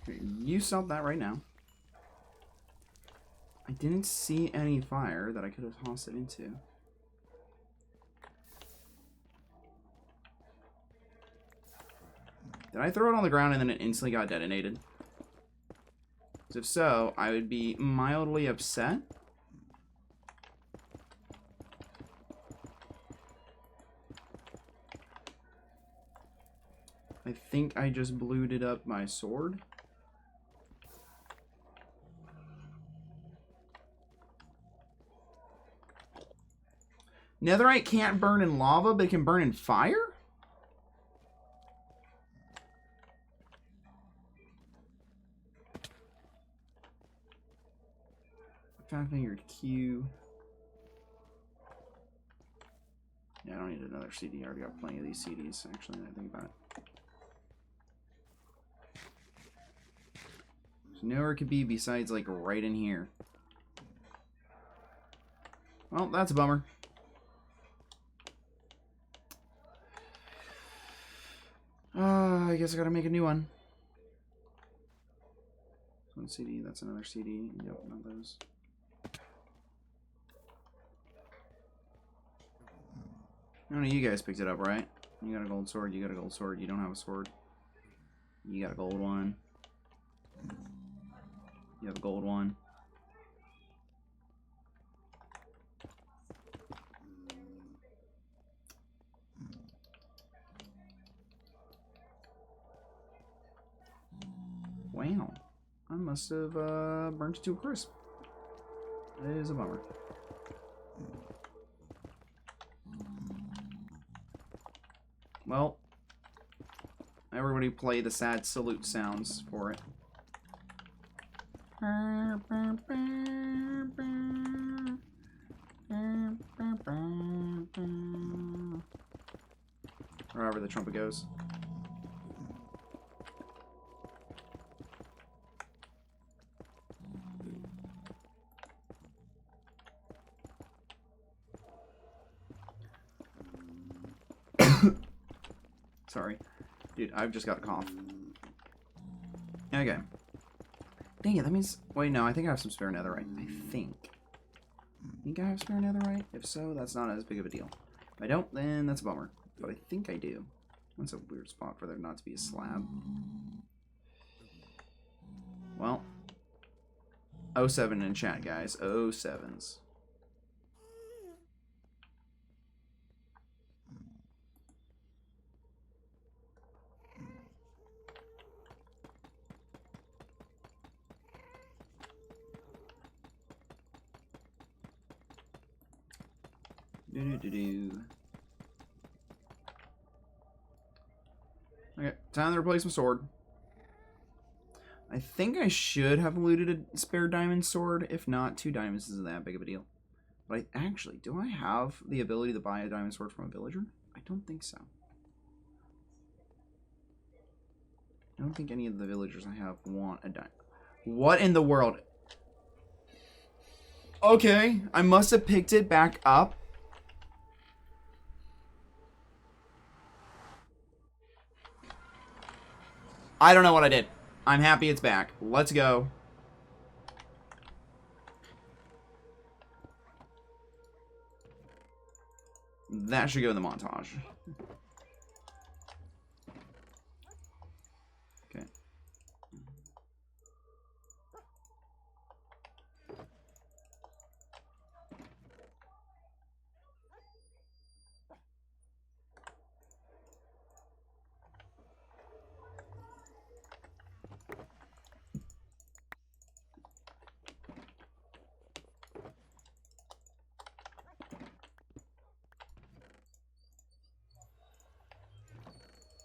Speaker 1: Okay, you stop that right now. I didn't see any fire that I could have tossed it into. Did I throw it on the ground and then it instantly got detonated? Because if so, I would be mildly upset. I think I just blued up my sword. Netherite can't burn in lava, but it can burn in fire? Five-fingered Q. Yeah, I don't need another CD. I already got plenty of these CDs, actually, now I think about it. There's nowhere it could be besides, like, right in here. Well, that's a bummer. guess I gotta make a new one. One CD, that's another CD. Yep, not those. None of you guys picked it up, right? You got a gold sword, you got a gold sword, you don't have a sword. You got a gold one. You have a gold one. Wow. I must have burnt it to a crisp. It is a bummer. Well, everybody play the sad salute sounds for it. Wherever the trumpet goes. Sorry. Dude, I've just got a cough. Okay. Dang it, that means... Wait, no, I think I have some spare netherite. I think. Think I have spare netherite? If so, that's not as big of a deal. If I don't, then that's a bummer. But I think I do. That's a weird spot for there not to be a slab. Well. 07 in chat, guys. 07s. Okay, time to replace my sword. I think I should have looted a spare diamond sword. If not, 2 diamonds isn't that big of a deal. But actually, do I have the ability to buy a diamond sword from a villager? I don't think so. I don't think any of the villagers I have want a diamond. What in the world? Okay, I must have picked it back up. I don't know what I did. I'm happy it's back. Let's go. That should go in the montage. Okay.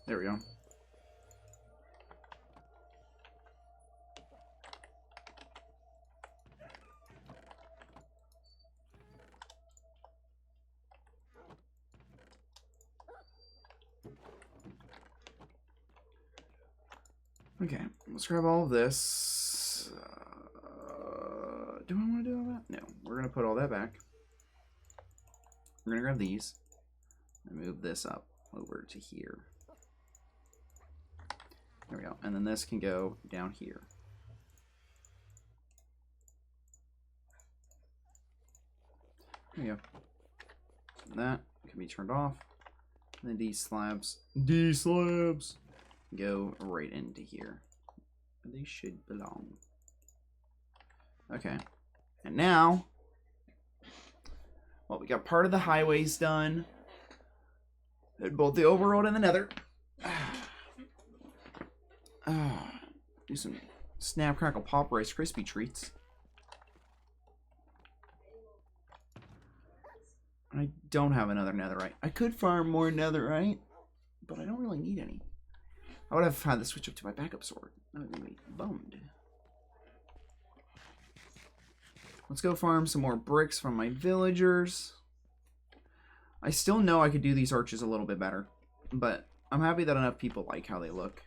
Speaker 1: There we go. Okay, let's grab all of this. Do I want to do all that? No, we're going to put all that back. We're going to grab these and move this up over to here. There we go. And then this can go down here. There you go. That can be turned off. And then these slabs go right into here. They should belong. Okay. And now, well, we got part of the highways done. And both the overroad and the nether. Do some snap, crackle, pop, Rice Krispie treats. I don't have another netherite. I could farm more netherite, but I don't really need any. I would have had to switch up to my backup sword. That would be bummed. Let's go farm some more bricks from my villagers. I still know I could do these arches a little bit better, but I'm happy that enough people like how they look.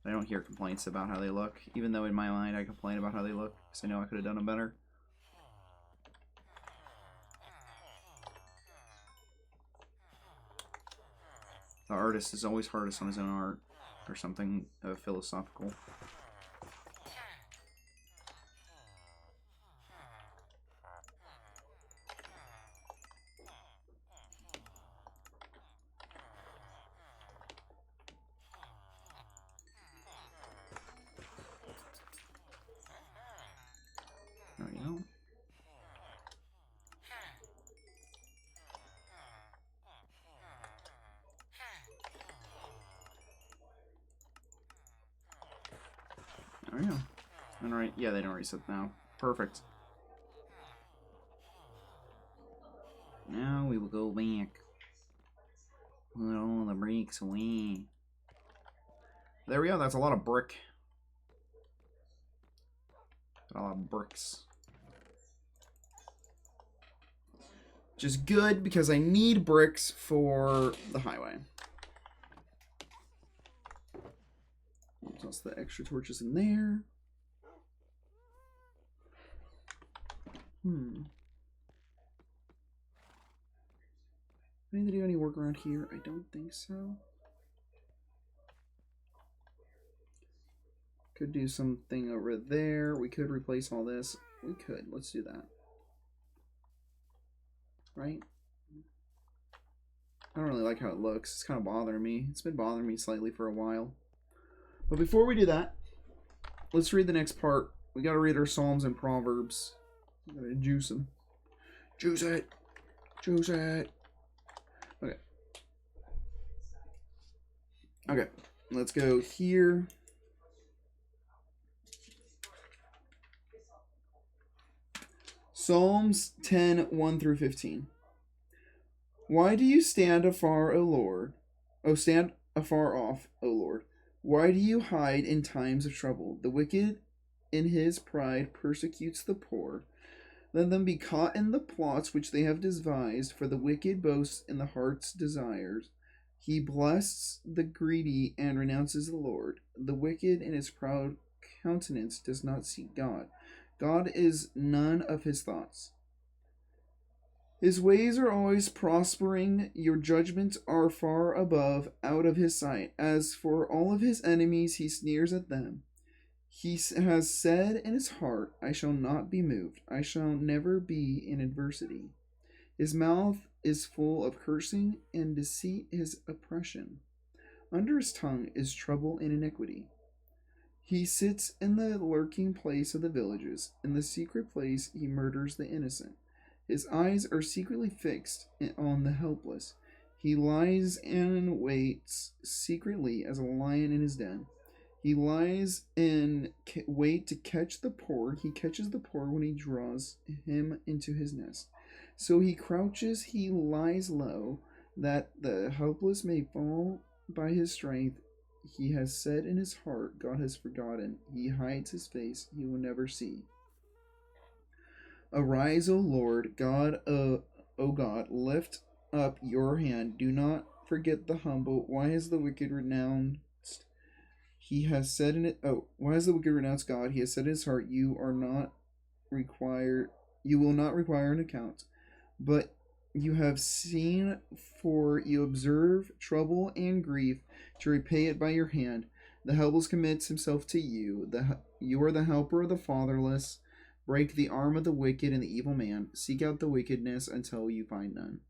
Speaker 1: I don't hear complaints about how they look, even though in my mind I complain about how they look, because I know I could have done them better. The artist is always hardest on his own art. or something philosophical. There we go. There we go. Alright, yeah, they don't reset now. Perfect. Now we will go back. Put all the bricks away. There we go, that's a lot of brick. A lot of bricks. Which is good because I need bricks for the highway. Toss the extra torches in there. I need to do any work around here? I don't think so. Could do something over there. We could replace all this. We could. Let's do that. Right? I don't really like how it looks. It's kind of bothering me. It's been bothering me slightly for a while. But before we do that, let's read the next part. We got to read our Psalms and Proverbs. We got to juice them. Juice it. Juice it. Okay. Okay. Let's go here. Psalms 10, 1 through 15. Why do you stand afar, O Lord? Oh, stand afar off, O Lord. Why do you hide in times of trouble? The wicked in his pride persecutes the poor. Let them be caught in the plots which they have devised, for the wicked boasts in the heart's desires. He blasts the greedy and renounces the Lord. The wicked in his proud countenance does not seek God. God is none of his thoughts. His ways are always prospering. Your judgments are far above, out of his sight. As for all of his enemies, he sneers at them. He has said in his heart, I shall not be moved. I shall never be in adversity. His mouth is full of cursing, and deceit his oppression. Under his tongue is trouble and iniquity. He sits in the lurking place of the villages. In the secret place he murders the innocent. His eyes are secretly fixed on the helpless. He lies and waits secretly as a lion in his den. He lies in wait to catch the poor. He catches the poor when he draws him into his nest. So he crouches, he lies low, that the helpless may fall by his strength. He has said in his heart, God has forgotten. He hides his face, he will never see. Arise, O Lord, God, O God, lift up your hand. Do not forget the humble. Why is the wicked renounced? He has said in it. Oh, why is the wicked renounced God? He has said in his heart, you will not require an account. But you have seen, for you observe trouble and grief, to repay it by your hand. The helpless commits himself to you. You are the helper of the fatherless. Break the arm of the wicked and the evil man. Seek out the wickedness until you find none.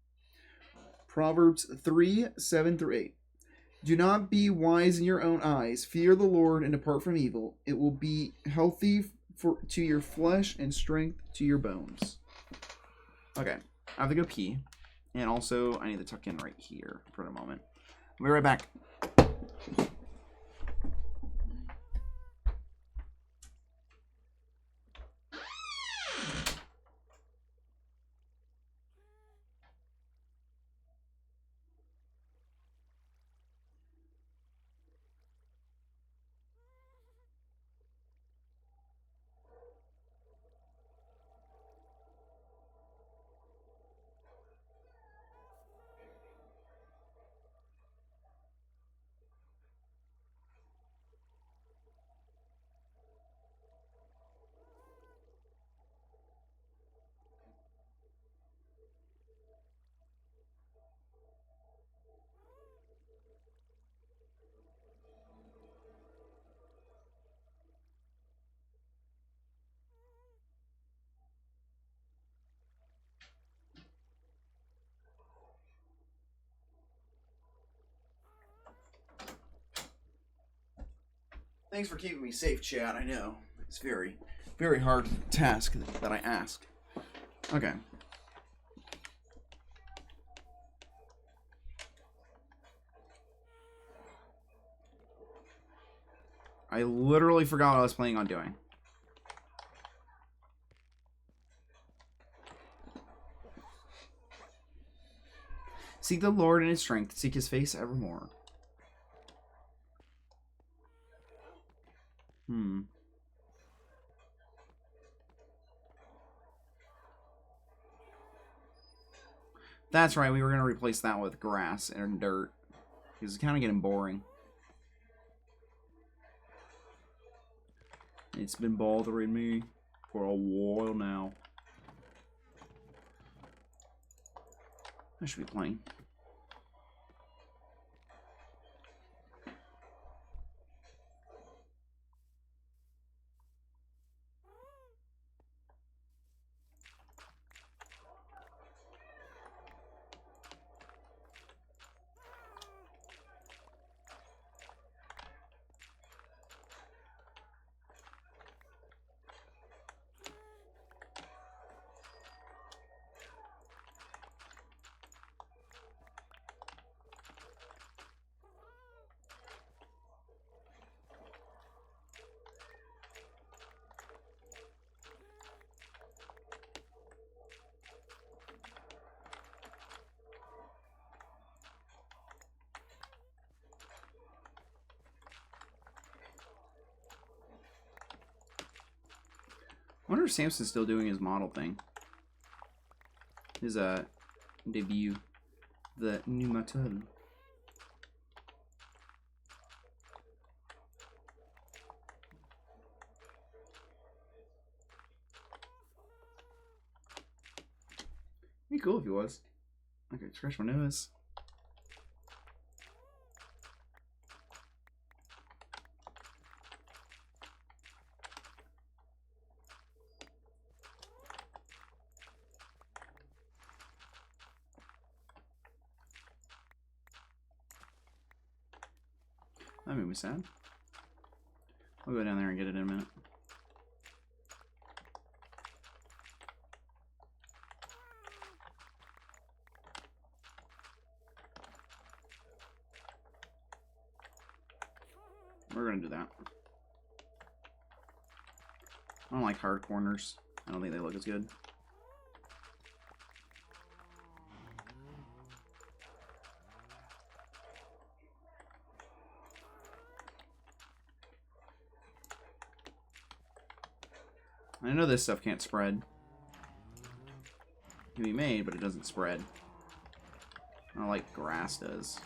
Speaker 1: Proverbs 3, 7 through 8. Do not be wise in your own eyes. Fear the Lord and depart from evil. It will be healthy to your flesh and strength to your bones. Okay, I have to go pee. And also, I need to tuck in right here for a moment. I'll be right back. Thanks for keeping me safe, chat. I know. It's very, very hard task that I ask. Okay. I literally forgot what I was planning on doing. Seek the Lord in his strength. Seek his face evermore. That's right, we were going to replace that with grass and dirt. Because it's kind of getting boring. It's been bothering me for a while now. I should be playing. I wonder if Samson's still doing his model thing. His debut. The new model. Be cool if he was. I could scratch my nose. That made me sad. I'll go down there and get it in a minute. We're gonna do that. I don't like hard corners. I don't think they look as good. I know this stuff can't spread. It can be made, but it doesn't spread. Not like grass does.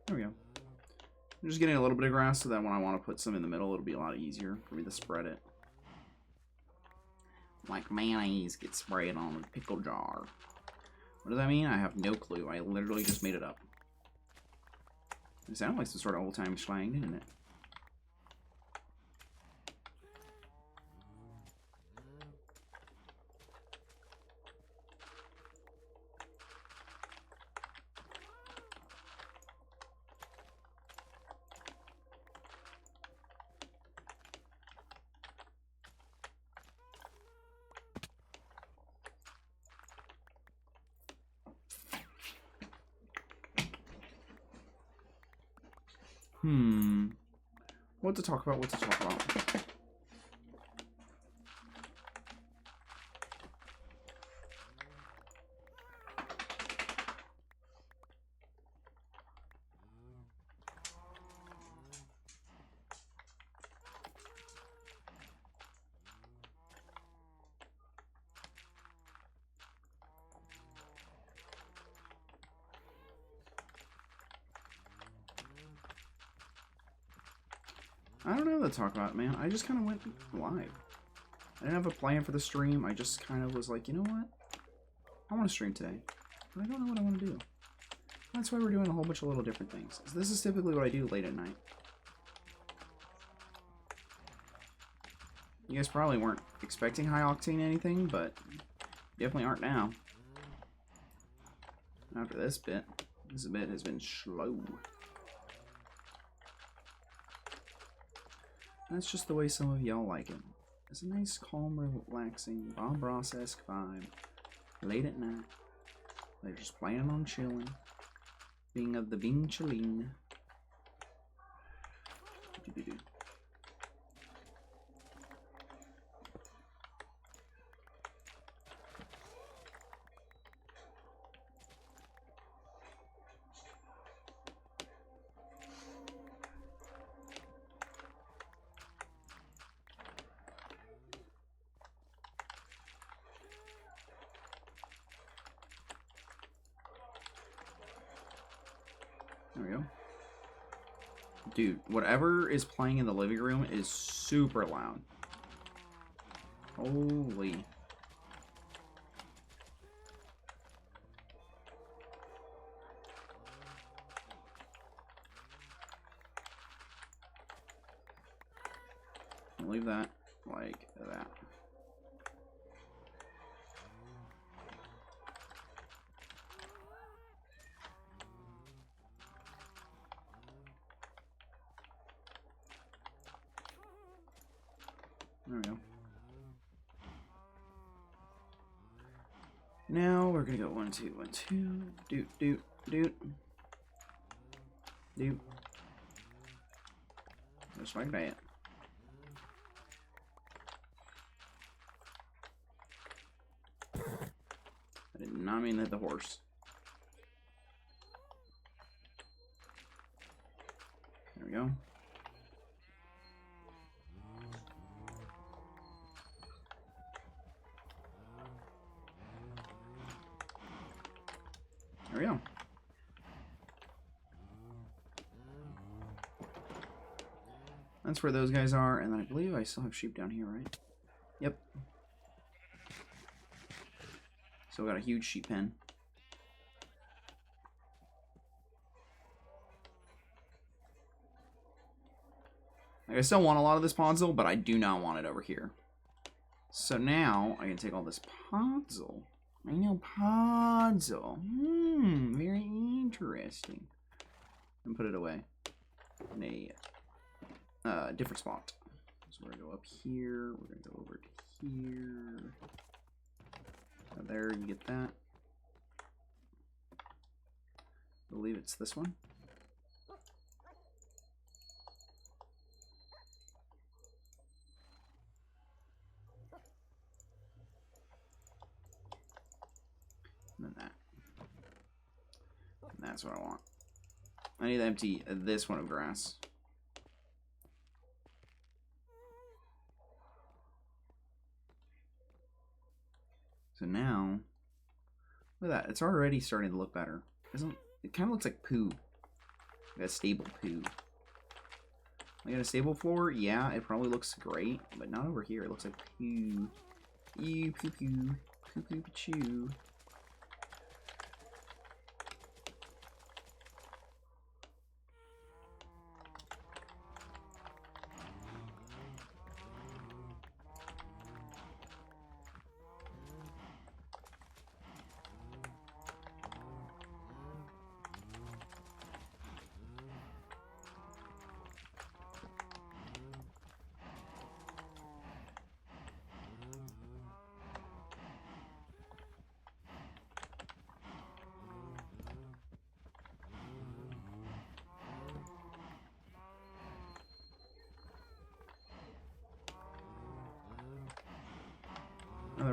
Speaker 1: There we go. I'm just getting a little bit of grass so that when I want to put some in the middle, it'll be a lot easier for me to spread it. Like mayonnaise gets sprayed on a pickle jar. What does that mean? I have no clue. I literally just made it up. It sounded like some sort of old-time slang, didn't it? What to talk about? What to talk about? I don't know what to talk about, man. I just kind of went live. I didn't have a plan for the stream. I just kind of was like, you know what? I want to stream today, but I don't know what I want to do. That's why we're doing a whole bunch of little different things. So this is typically what I do late at night. You guys probably weren't expecting high octane anything, but definitely aren't now. After this bit has been slow. That's just the way some of y'all like it. It's a nice, calm, relaxing, Bob Ross-esque vibe. Late at night. They're just planning on chilling. Being of the Bing chilling. There we go. Dude, whatever is playing in the living room is super loud. Holy. Leave that like that. There we go. Now we're gonna go 1, 2, 1, 2. Doot, doot, doot. Doot. Just like that. I did not mean to hit the horse. There we go. There we go. That's where those guys are, and then I believe I still have sheep down here, right? Yep. Still got a huge sheep pen. Like, I still want a lot of this podzol, but I do not want it over here. So now I can take all this podzol. I know podzol. Very interesting. And put it away in a different spot. So we're gonna go up here. We're gonna go over to here. So there, you get that. I believe it's this one. And then that. And that's what I want. I need to empty this one of grass. So now, look at that. It's already starting to look better. Isn't it? Kind of looks like poo. Like a stable poo. Like in a stable floor, yeah, it probably looks great, but not over here. It looks like poo. Ew, poo poo. Poo poo choo.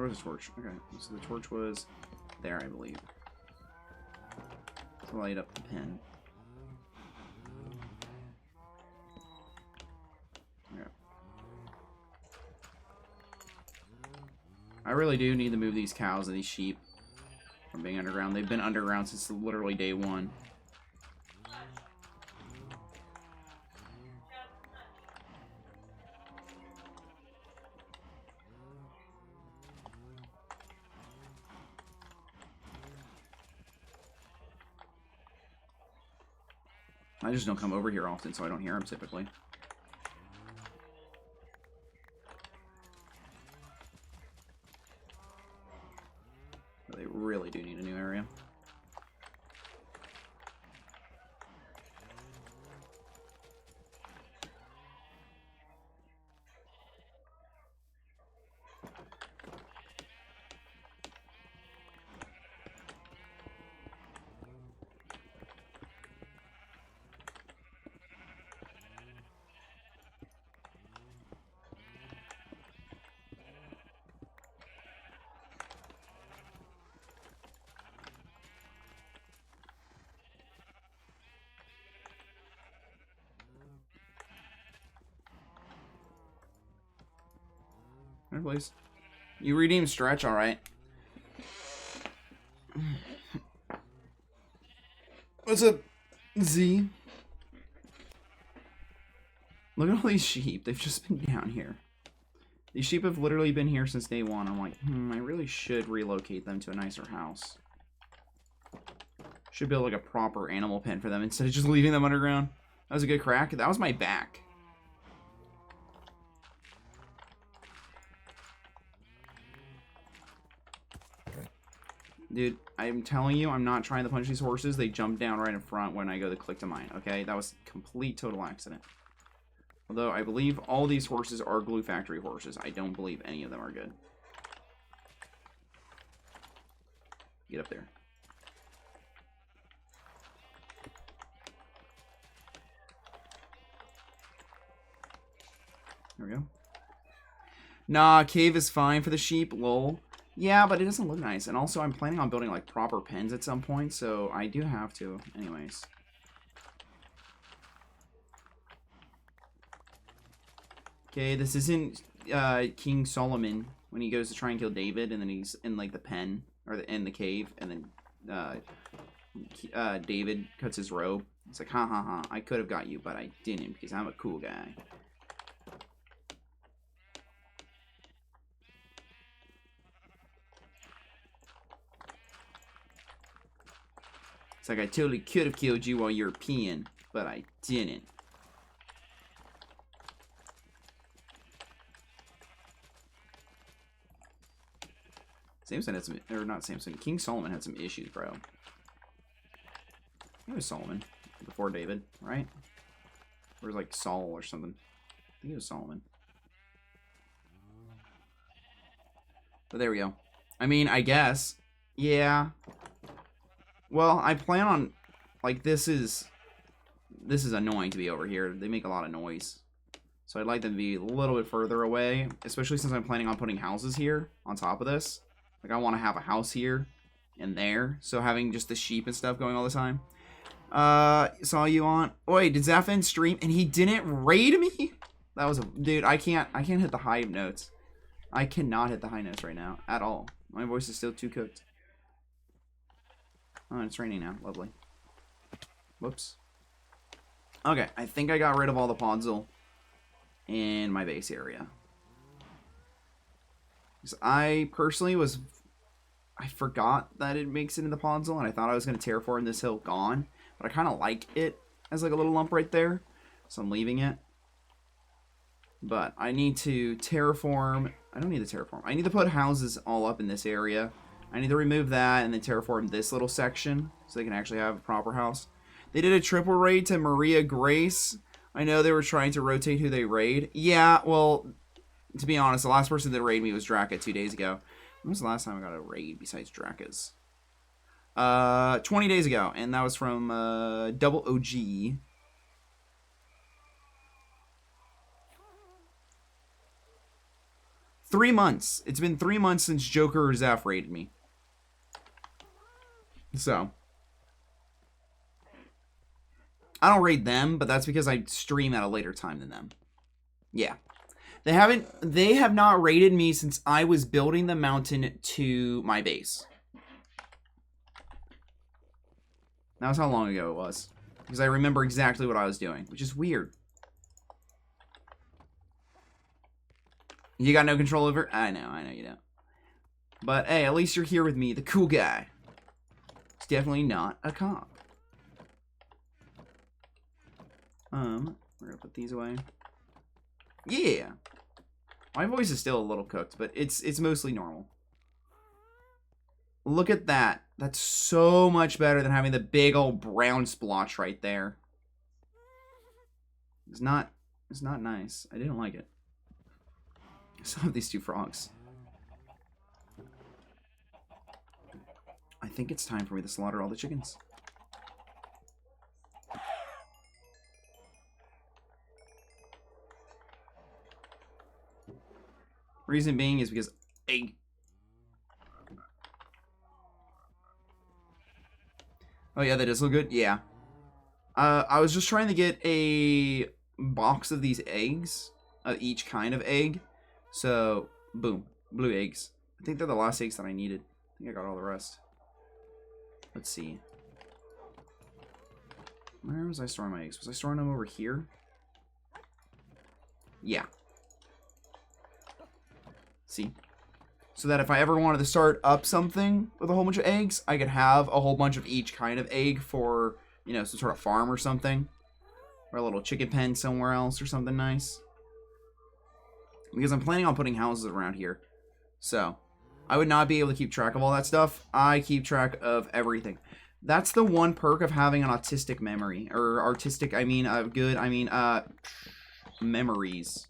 Speaker 1: Where was the torch? Okay, so the torch was there, I believe. Let's light up the pen. Okay. I really do need to move these cows and these sheep from being underground. They've been underground since literally day one. I just don't come over here often, so I don't hear them typically. But they really do need a new area. There, please. You redeemed stretch, alright. What's up, Z? Look at all these sheep. They've just been down here. These sheep have literally been here since day one. I'm like, I really should relocate them to a nicer house. Should build like a proper animal pen for them instead of just leaving them underground. That was a good crack. That was my back. Dude, I'm telling you, I'm not trying to punch these horses. They jump down right in front when I go to click to mine, okay? That was complete total accident. Although, I believe all these horses are glue factory horses. I don't believe any of them are good. Get up there. There we go. Nah, cave is fine for the sheep, lol. Yeah, but it doesn't look nice. And also, I'm planning on building, like, proper pens at some point, so I do have to. Anyways. Okay, this isn't King Solomon when he goes to try and kill David, and then he's in, like, the pen, or in the cave, and then David cuts his robe. It's like, ha ha ha, I could have got you, but I didn't, because I'm a cool guy. It's like I totally could have killed you while you're peeing, but I didn't. Samson had some, or not Samson, King Solomon had some issues, bro. It was Solomon before David, right? Or it was like Saul or something. I think it was Solomon. But there we go. I mean, I guess. Yeah. Well, I plan on, like, this is annoying to be over here. They make a lot of noise. So I'd like them to be a little bit further away, especially since I'm planning on putting houses here on top of this. Like, I want to have a house here and there. So having just the sheep and stuff going all the time. Saw you on. Oh, wait, did Zafin stream and he didn't raid me? That was a dude. I can't hit the high notes. I cannot hit the high notes right now at all. My voice is still too cooked. Oh, it's raining now. Lovely. Whoops. Okay, I think I got rid of all the podzol in my base area. I personally I forgot that it makes it in the podzol, and I thought I was going to terraform this hill gone, but I kind of like it as like a little lump right there, so I'm leaving it. But I need to terraform. I don't need to terraform. I need to put houses all up in this area. I need to remove that and then terraform this little section so they can actually have a proper house. They did a triple raid to Maria Grace. I know they were trying to rotate who they raid. Yeah, well, to be honest, the last person that raided me was Draka 2 days ago. When was the last time I got a raid besides Draka's? 20 days ago, and that was from Double OG. 3 months. It's been 3 months since Joker or Zeph raided me. So. I don't raid them, but that's because I stream at a later time than them. Yeah. They have not raided me since I was building the mountain to my base. That was how long ago it was. Because I remember exactly what I was doing, which is weird. You got no control over... I know you don't. But, hey, at least you're here with me, the cool guy. It's definitely not a cop. We're gonna put these away. Yeah! My voice is still a little cooked, but it's mostly normal. Look at that. That's so much better than having the big old brown splotch right there. It's not nice. I didn't like it. I still have these 2 frogs. I think it's time for me to slaughter all the chickens. Reason being is because egg. Oh yeah, that does look good. Yeah. I was just trying to get a box of these eggs, of each kind of egg. So, boom, blue eggs. I think they're the last eggs that I needed. I think I got all the rest. Let's see. Where was I storing my eggs? Was I storing them over here? Yeah. See? So that if I ever wanted to start up something with a whole bunch of eggs, I could have a whole bunch of each kind of egg for, you know, some sort of farm or something. Or a little chicken pen somewhere else or something nice. Because I'm planning on putting houses around here. So, I would not be able to keep track of all that stuff. I keep track of everything. That's the one perk of having an autistic memory. Or artistic, I mean, memories.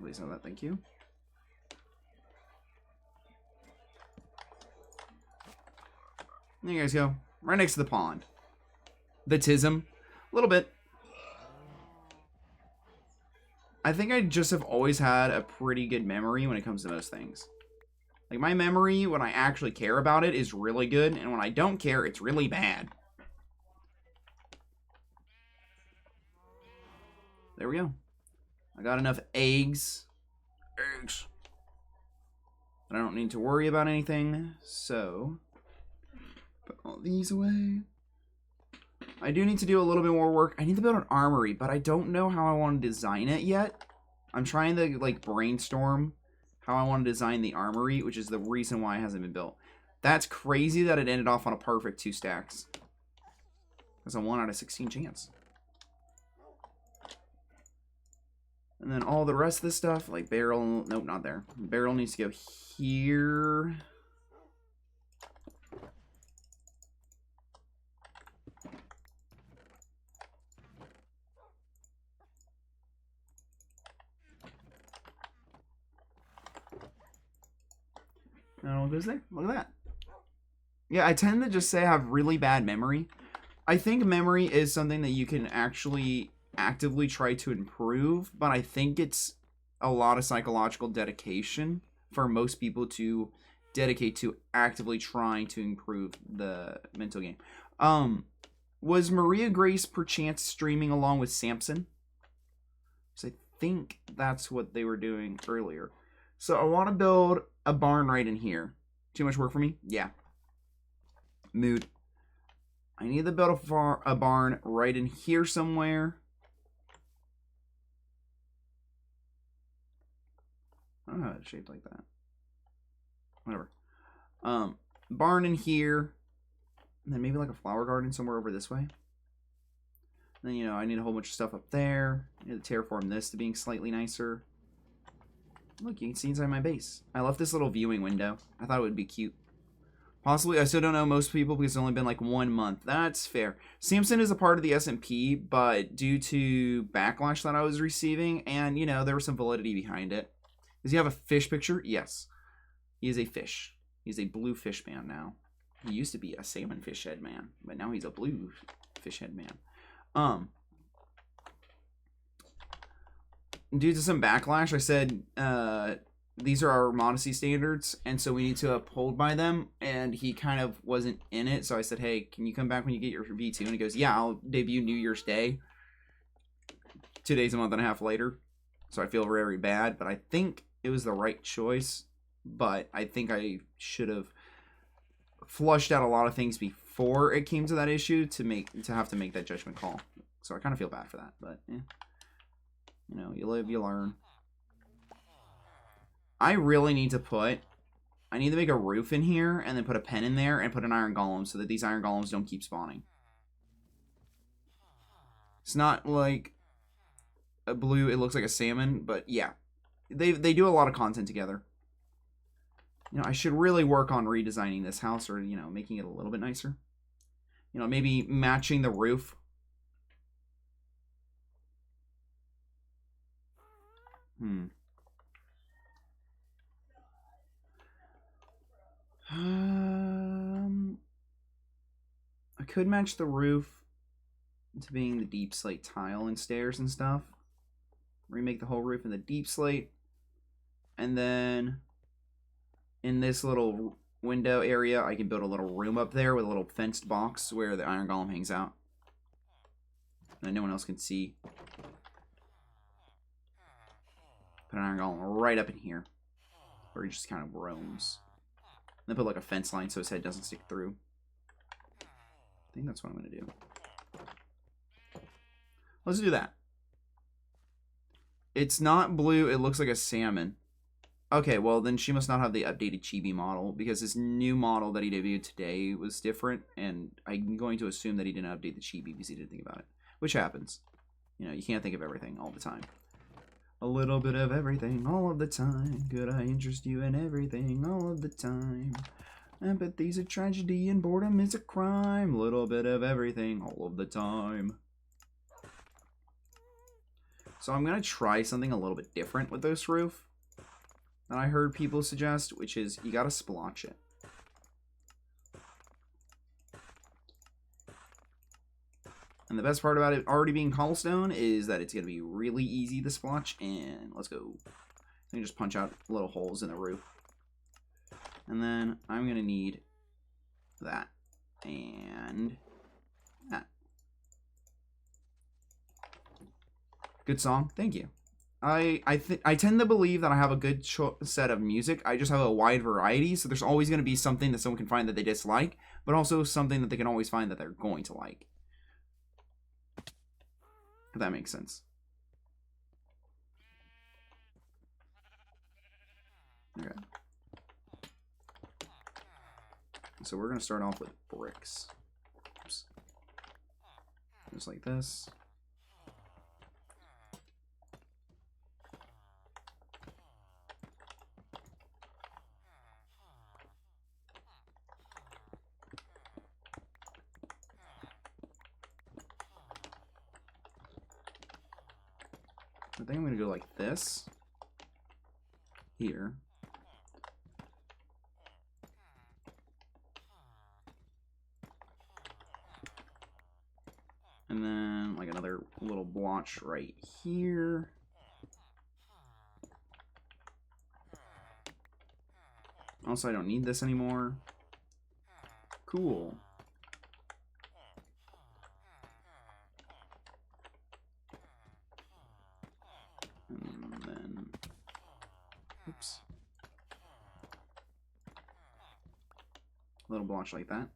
Speaker 1: Please know that, thank you. There you guys go. Right next to the pond. The Tism. A little bit. I think I just have always had a pretty good memory when it comes to most things. Like, my memory, when I actually care about it, is really good. And when I don't care, it's really bad. There we go. I got enough eggs. I don't need to worry about anything, so put all these away. I do need to do a little bit more work. I need to build an armory, but I don't know how I want to design it yet. I'm trying to, like, brainstorm how I want to design the armory, which is the reason why it hasn't been built. That's crazy that it ended off on a perfect 2 stacks. That's a 1 out of 16 chance. And then all the rest of this stuff, like barrel, nope, not there. Barrel needs to go here. And it all goes there. Look at that. Yeah, I tend to just say I have really bad memory. I think memory is something that you can actually actively try to improve, but I think it's a lot of psychological dedication for most people to dedicate to actively trying to improve the mental game. Was Maria Grace perchance streaming along with Samson? Because I think that's what they were doing earlier. So I want to build a barn right in here. Too much work for me? Yeah. Mood. I need to build a barn right in here somewhere. I don't know how it's shaped like that. Whatever. Barn in here. And then maybe like a flower garden somewhere over this way. And then, you know, I need a whole bunch of stuff up there. I need to terraform this to being slightly nicer. Look, you can see inside my base. I left this little viewing window. I thought it would be cute. Possibly, I still don't know most people because it's only been like 1 month. That's fair. Samson is a part of the SMP, but due to backlash that I was receiving, and, you know, there was some validity behind it. Does he have a fish picture? Yes. He is a fish. He's a blue fish man now. He used to be a salmon fish head man, but now he's a blue fish head man. Due to some backlash, I said these are our modesty standards, and so we need to uphold by them. And he kind of wasn't in it, so I said, "Hey, can you come back when you get your V2?" And he goes, "Yeah, I'll debut New Year's Day." 2 days, a month and a half later, so I feel very bad, but I think it was the right choice. But I think I should have flushed out a lot of things before it came to that issue to have to make that judgment call. So I kind of feel bad for that, but you know, you live, you learn. I really need to make a roof in here and then put a pen in there and put an iron golem so that these iron golems don't keep spawning. It's not like a blue, it looks like a salmon, but yeah. They do a lot of content together. You know, I should really work on redesigning this house, or, you know, making it a little bit nicer. You know, maybe matching the roof. I could match the roof to being the deep slate tile and stairs and stuff. Remake the whole roof in the deep slate. And then in this little window area, I can build a little room up there with a little fenced box where the iron golem hangs out. And no one else can see. Put an iron golem right up in here, where he just kind of roams. And then put like a fence line so his head doesn't stick through. I think that's what I'm going to do. Let's do that. It's not blue, it looks like a salmon. Okay, well then she must not have the updated chibi model, because this new model that he debuted today was different, and I'm going to assume that he didn't update the chibi because he didn't think about it. Which happens. You know, you can't think of everything all the time. A little bit of everything all of the time. Could I interest you in everything all of the time? Empathy's a tragedy and boredom is a crime. Little bit of everything all of the time. So I'm going to try something a little bit different with this roof that I heard people suggest, which is you got to splotch it. And the best part about it already being cobblestone is that it's going to be really easy to splotch. And let's go. You just punch out little holes in the roof. And then I'm going to need that and that. Good song. Thank you. I tend to believe that I have a good set of music. I just have a wide variety, so there's always going to be something that someone can find that they dislike, but also something that they can always find that they're going to like. If that makes sense. Okay. So we're going to start off with bricks. Oops. Just like this. I think I'm going to go like this. Here. And then like another little blotch right here. Also, I don't need this anymore. Cool. And then, oops. A little blotch like that.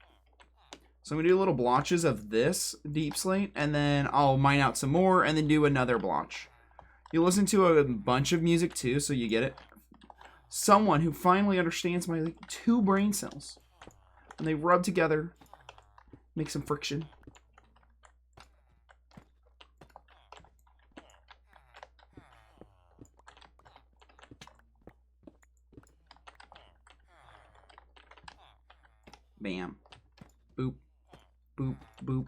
Speaker 1: So I'm going to do little blotches of this deep slate, and then I'll mine out some more, and then do another blotch. You listen to a bunch of music too, so you get it. Someone who finally understands my like, 2 brain cells. And they rub together, make some friction. Bam. Boop. Boop, boop.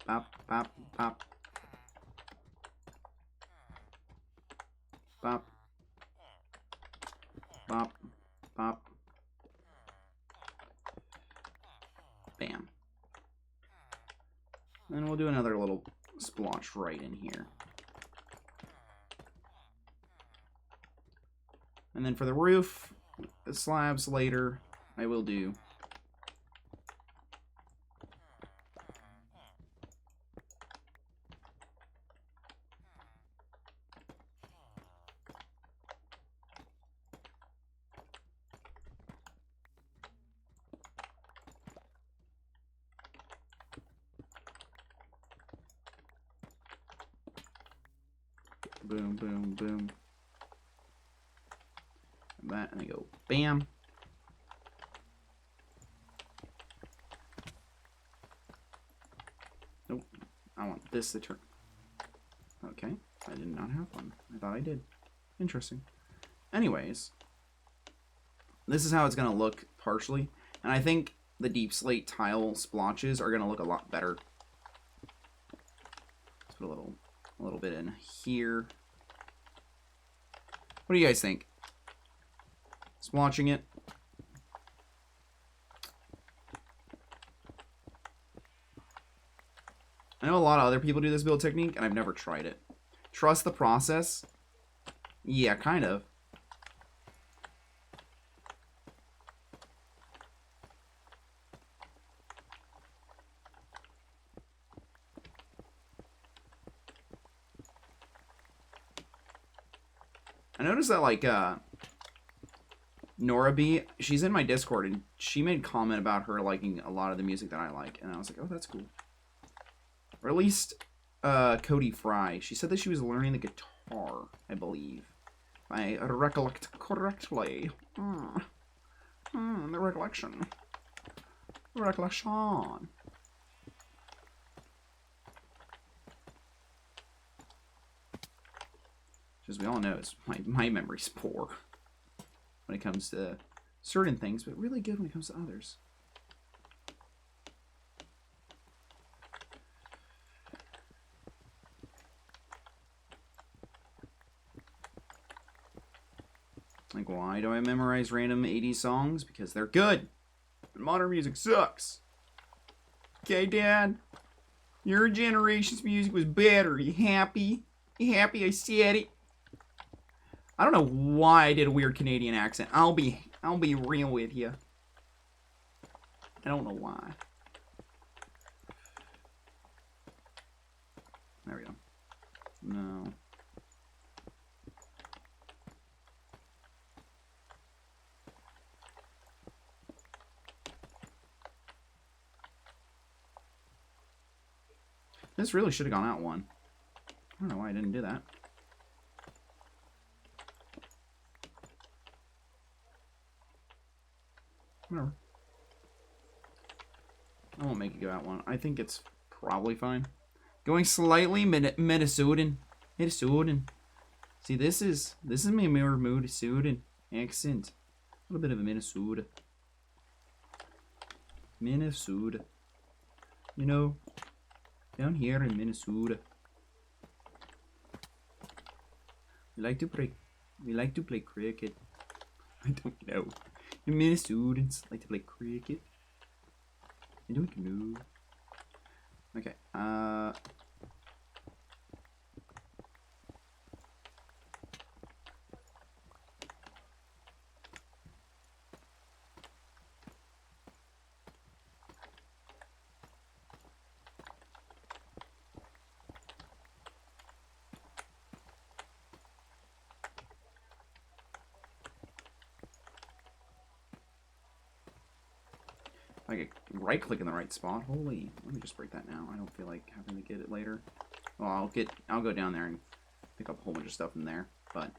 Speaker 1: Bop, bop, bop. Bop. Bop, pop. Bam. And we'll do another little splotch right in here. And then for the roof, the slabs later, I will do. Boom, boom, boom. And that, and I go bam. Nope. I want this to turn. Okay. I did not have one. I thought I did. Interesting. Anyways. This is how it's going to look partially. And I think the deep slate tile splotches are going to look a lot better. Let's put a little bit in here. What do you guys think? Splotching it. I know a lot of other people do this build technique, and I've never tried it. Trust the process? Yeah, kind of. I noticed that, like, Nora B, she's in my Discord, and she made a comment about her liking a lot of the music that I like, and I was like, oh, that's cool. Or at least, Cody Fry. She said that she was learning the guitar, I believe. If I recollect correctly. The recollection. The recollection. As we all know, my memory's poor when it comes to certain things, but really good when it comes to others. Like, why do I memorize random 80s songs? Because they're good. And modern music sucks. Okay, Dad? Your generation's music was better. You happy? You happy I said it? I don't know why I did a weird Canadian accent. I'll be real with you. I don't know why. There we go. No. This really should have gone out one. I don't know why I didn't do that. Whatever. I won't make it go out one. I think it's probably fine. Going slightly Minnesotan. See, this is my more Minnesotan accent. A little bit of a Minnesota. Minnesota. You know, down here in Minnesota, we like to play cricket. I don't know. The Minnesotans like to play cricket. I don't know. Okay. I could right click in the right spot. Holy, let me just break that now. I don't feel like having to get it later. Well, I'll go down there and pick up a whole bunch of stuff in there, but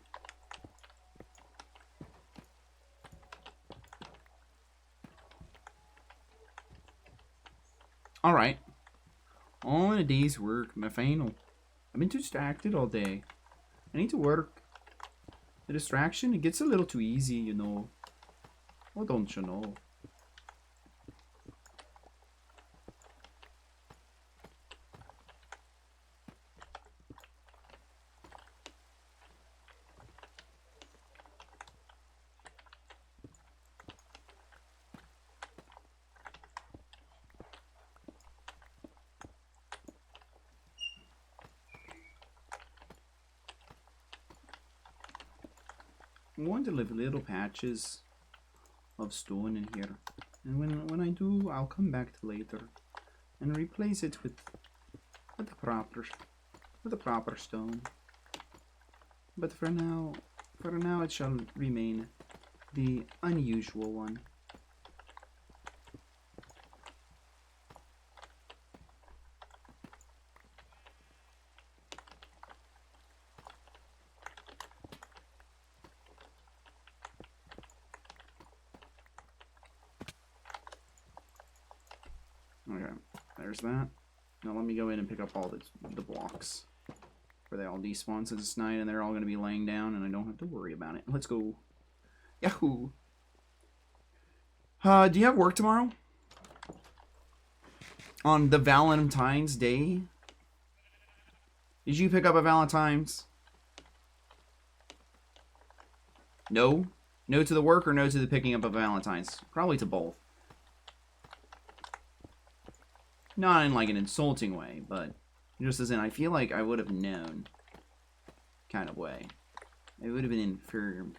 Speaker 1: all right. All in a day's work, my final. I've been too distracted all day. I need to work. The distraction, it gets a little too easy, you know. Oh, don't you know? I'm going to leave little patches of stone in here. And when I do, I'll come back to later and replace it with the proper stone. But for now it shall remain the unusual one. Okay, there's that. Now let me go in and pick up all the blocks. Where they all despawn since it's night and they're all going to be laying down and I don't have to worry about it. Let's go. Yahoo! Do you have work tomorrow? On the Valentine's Day? Did you pick up a Valentine's? No? No to the work or no to the picking up of Valentine's? Probably to both. Not in like an insulting way, but just as in I feel like I would have known kind of way. It would have been infirm.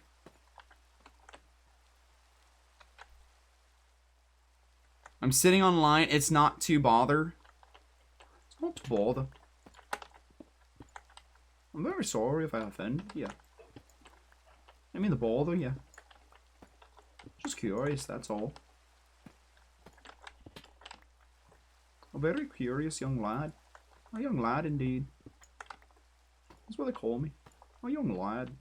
Speaker 1: I'm sitting online. It's not to bother. It's not to bother. I'm very sorry if I offended you. I mean the bother, yeah. Just curious, that's all. A very curious young lad. A young lad indeed. That's what they call me. A young lad.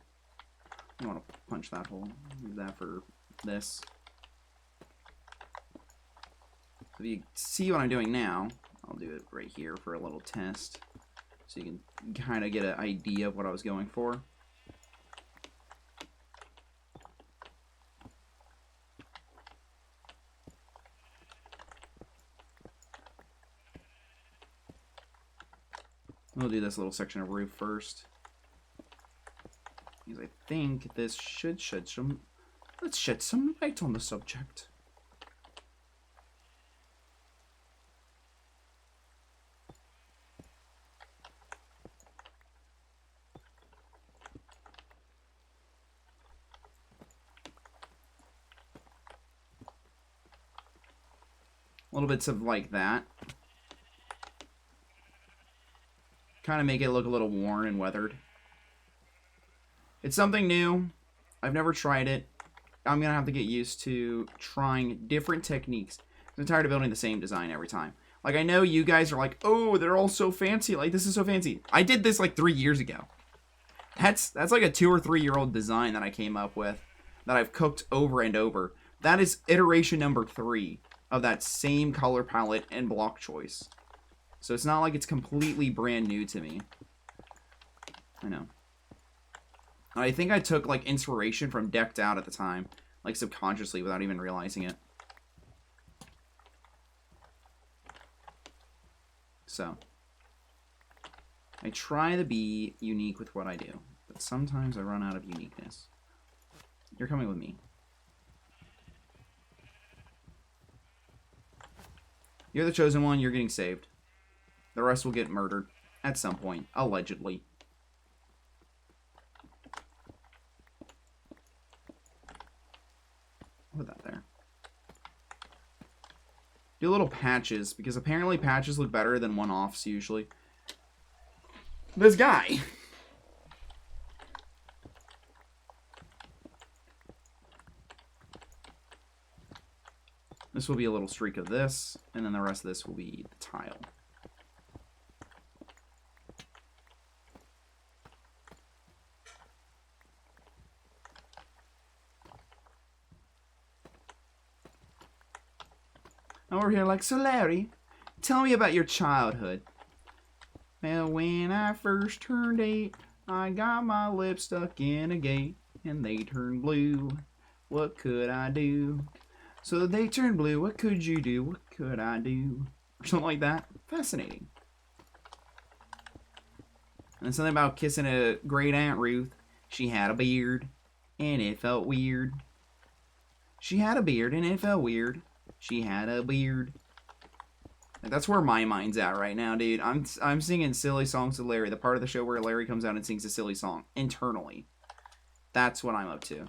Speaker 1: I want to punch that hole. Use that for this. So if you see what I'm doing now, I'll do it right here for a little test. So you can kind of get an idea of what I was going for. We'll do this little section of roof first. Because I think this should shed some... Let's shed some light on the subject. Little bits of like that. Kind of make it look a little worn and weathered. It's something new. I've never tried it. I'm going to have to get used to trying different techniques. I'm tired of building the same design every time. Like, I know you guys are like, oh, they're all so fancy. Like, this is so fancy. I did this like 3 years ago. That's like a 2 or 3 year old design that I came up with that I've cooked over and over. That is iteration number 3 of that same color palette and block choice. So it's not like it's completely brand new to me. I know. I think I took like inspiration from Decked Out at the time. Like subconsciously without even realizing it. So. I try to be unique with what I do. But sometimes I run out of uniqueness. You're coming with me. You're the chosen one, you're getting saved. The rest will get murdered at some point, allegedly. Put that there. Do little patches, because apparently patches look better than one-offs usually. This guy! This will be a little streak of this, and then the rest of this will be the tile. Over here like, so Larry, tell me about your childhood. Well, when I first turned 8, I got my lips stuck in a gate, and they turned blue. What could I do? So they turned blue, what could you do? What could I do? Or something like that. Fascinating. And then something about kissing a great Aunt Ruth. She had a beard, and it felt weird. She had a beard, and it felt weird. She had a beard. That's where my mind's at right now, dude. I'm singing silly songs to Larry. The part of the show where Larry comes out and sings a silly song internally. That's what I'm up to. Did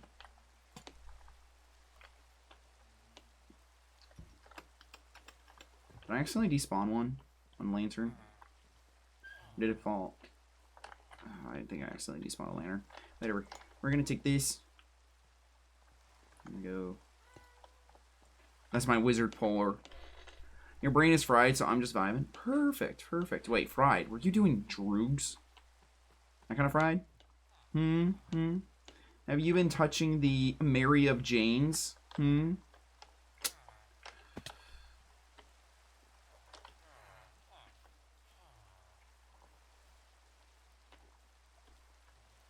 Speaker 1: I accidentally despawn one on lantern? Did it fall? Oh, I think I accidentally despawned a lantern. Whatever. We're gonna take this. And go. That's my wizard polar. Your brain is fried, so I'm just vibing. Perfect, perfect. Wait, fried? Were you doing droogs? That kind of fried? Have you been touching the Mary of Janes?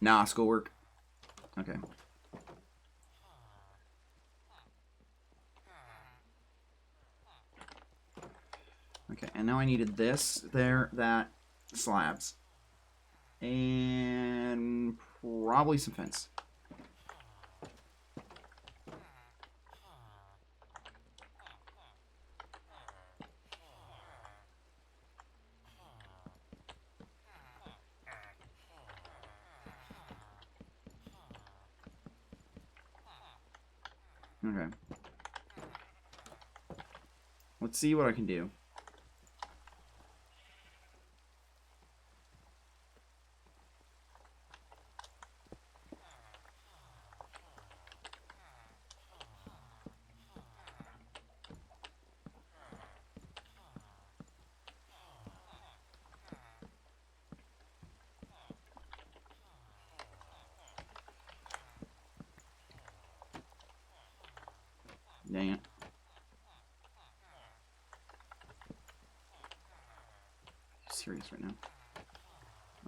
Speaker 1: Nah, schoolwork. Okay. Okay, and now I needed this, there, that, slabs. And probably some fence. Okay. Let's see what I can do. Dang it. Serious right now.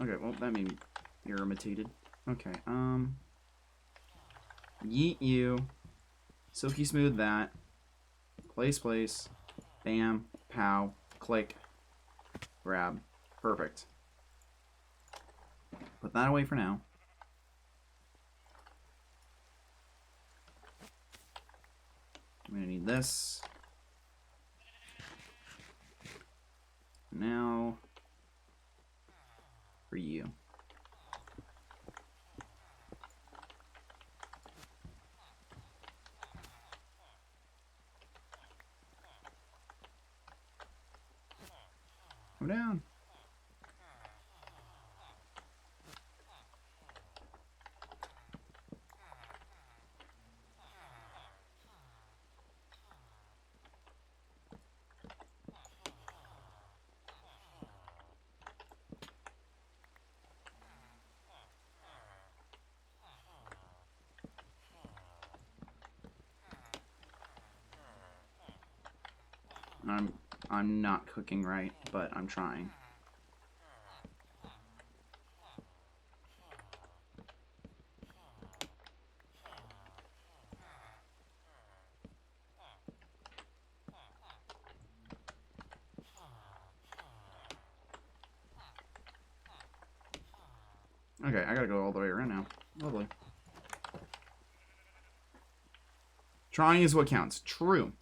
Speaker 1: Okay, well, that made me irritated. Okay, yeet you. Silky smooth that. Place. Bam. Pow. Click. Grab. Perfect. Put that away for now. I'm gonna need this. Now, for you. Come down. I'm not cooking right, but I'm trying. Okay, I gotta go all the way around now. Lovely. Trying is what counts. True.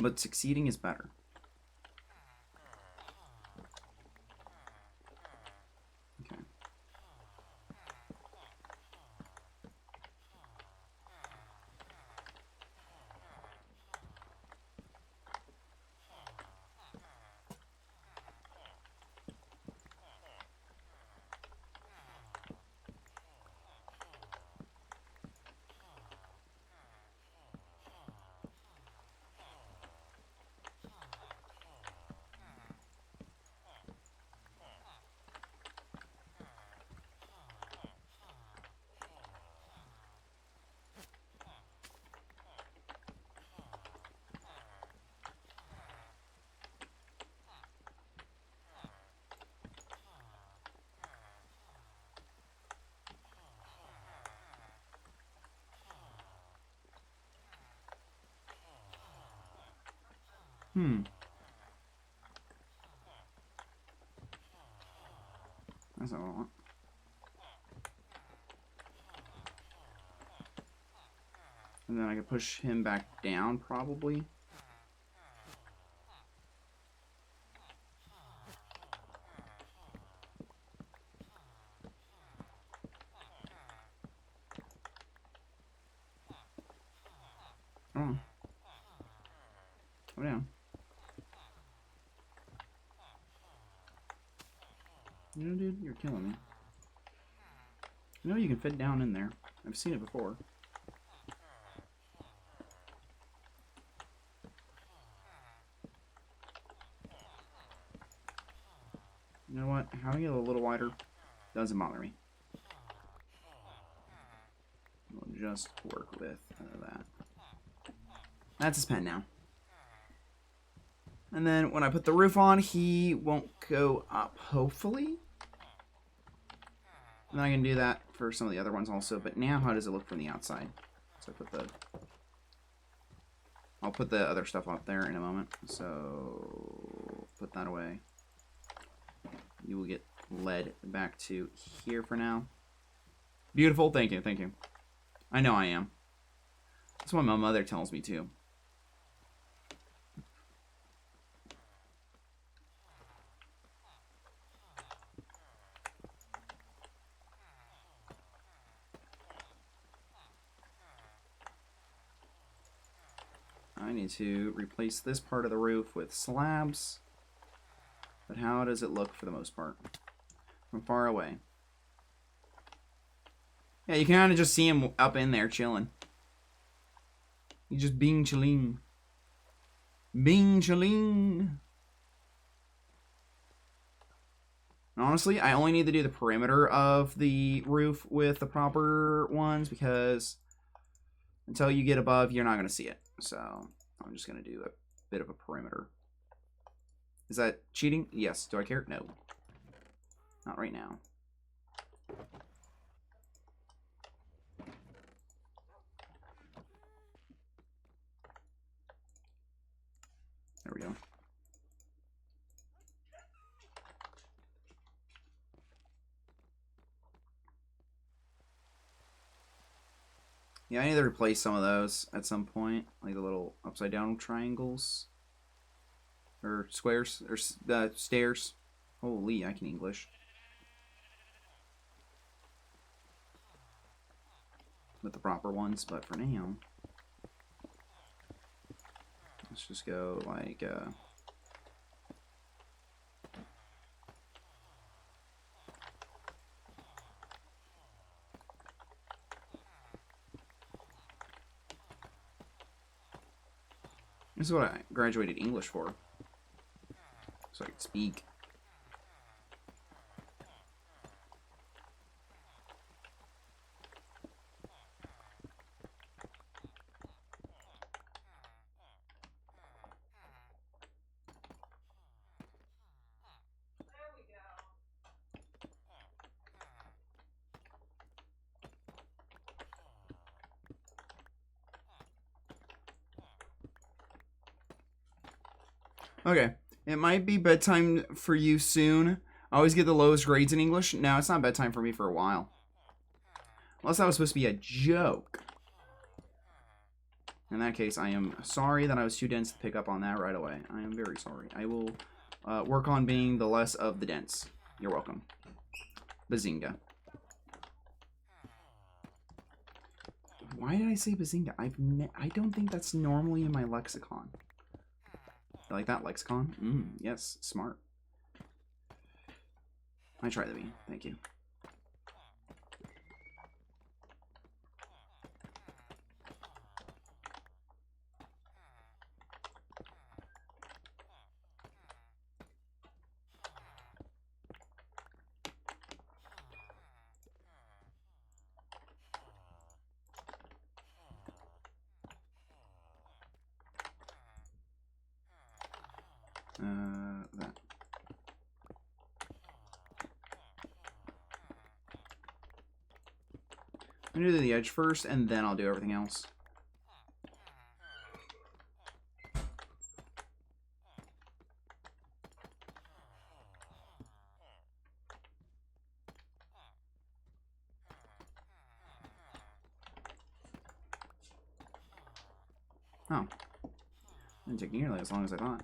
Speaker 1: But succeeding is better. Okay. That's not what I want. And then I can push him back down, probably. Come down. You know, dude, you're killing me. You know you can fit down in there. I've seen it before. You know what? Having it a little wider doesn't bother me. We'll just work with that. That's his pen now. And then when I put the roof on, he won't go up, hopefully. And I can do that for some of the other ones also. But now, how does it look from the outside? So I'll put the other stuff up there in a moment. So put that away. You will get led back to here for now. Beautiful. Thank you. Thank you. I know I am. That's what my mother tells me too. I need to replace this part of the roof with slabs. But how does it look for the most part? From far away. Yeah, you can kind of just see him up in there chilling. He's just being chilling. Being chilling. Honestly, I only need to do the perimeter of the roof with the proper ones because until you get above, you're not going to see it. So I'm just going to do a bit of a perimeter. Is that cheating? Yes. Do I care? No. Not right now. There we go. Yeah, I need to replace some of those at some point. Like the little upside down triangles. Or squares. Or stairs. Holy, I can English. With the proper ones, but for now. Let's just go like, this is what I graduated English for. So I could speak. Okay, it might be bedtime for you soon. I always get the lowest grades in English. No, it's not bedtime for me for a while. Unless that was supposed to be a joke. In that case, I am sorry that I was too dense to pick up on that right away. I am very sorry. I will work on being the less of the dense. You're welcome. Bazinga. Why did I say bazinga? I don't think that's normally in my lexicon. You like that lexicon? Yes, smart. I try the B. Thank you. That. I'm gonna do the edge first, and then I'll do everything else. Oh. Didn't take nearly as long as I thought.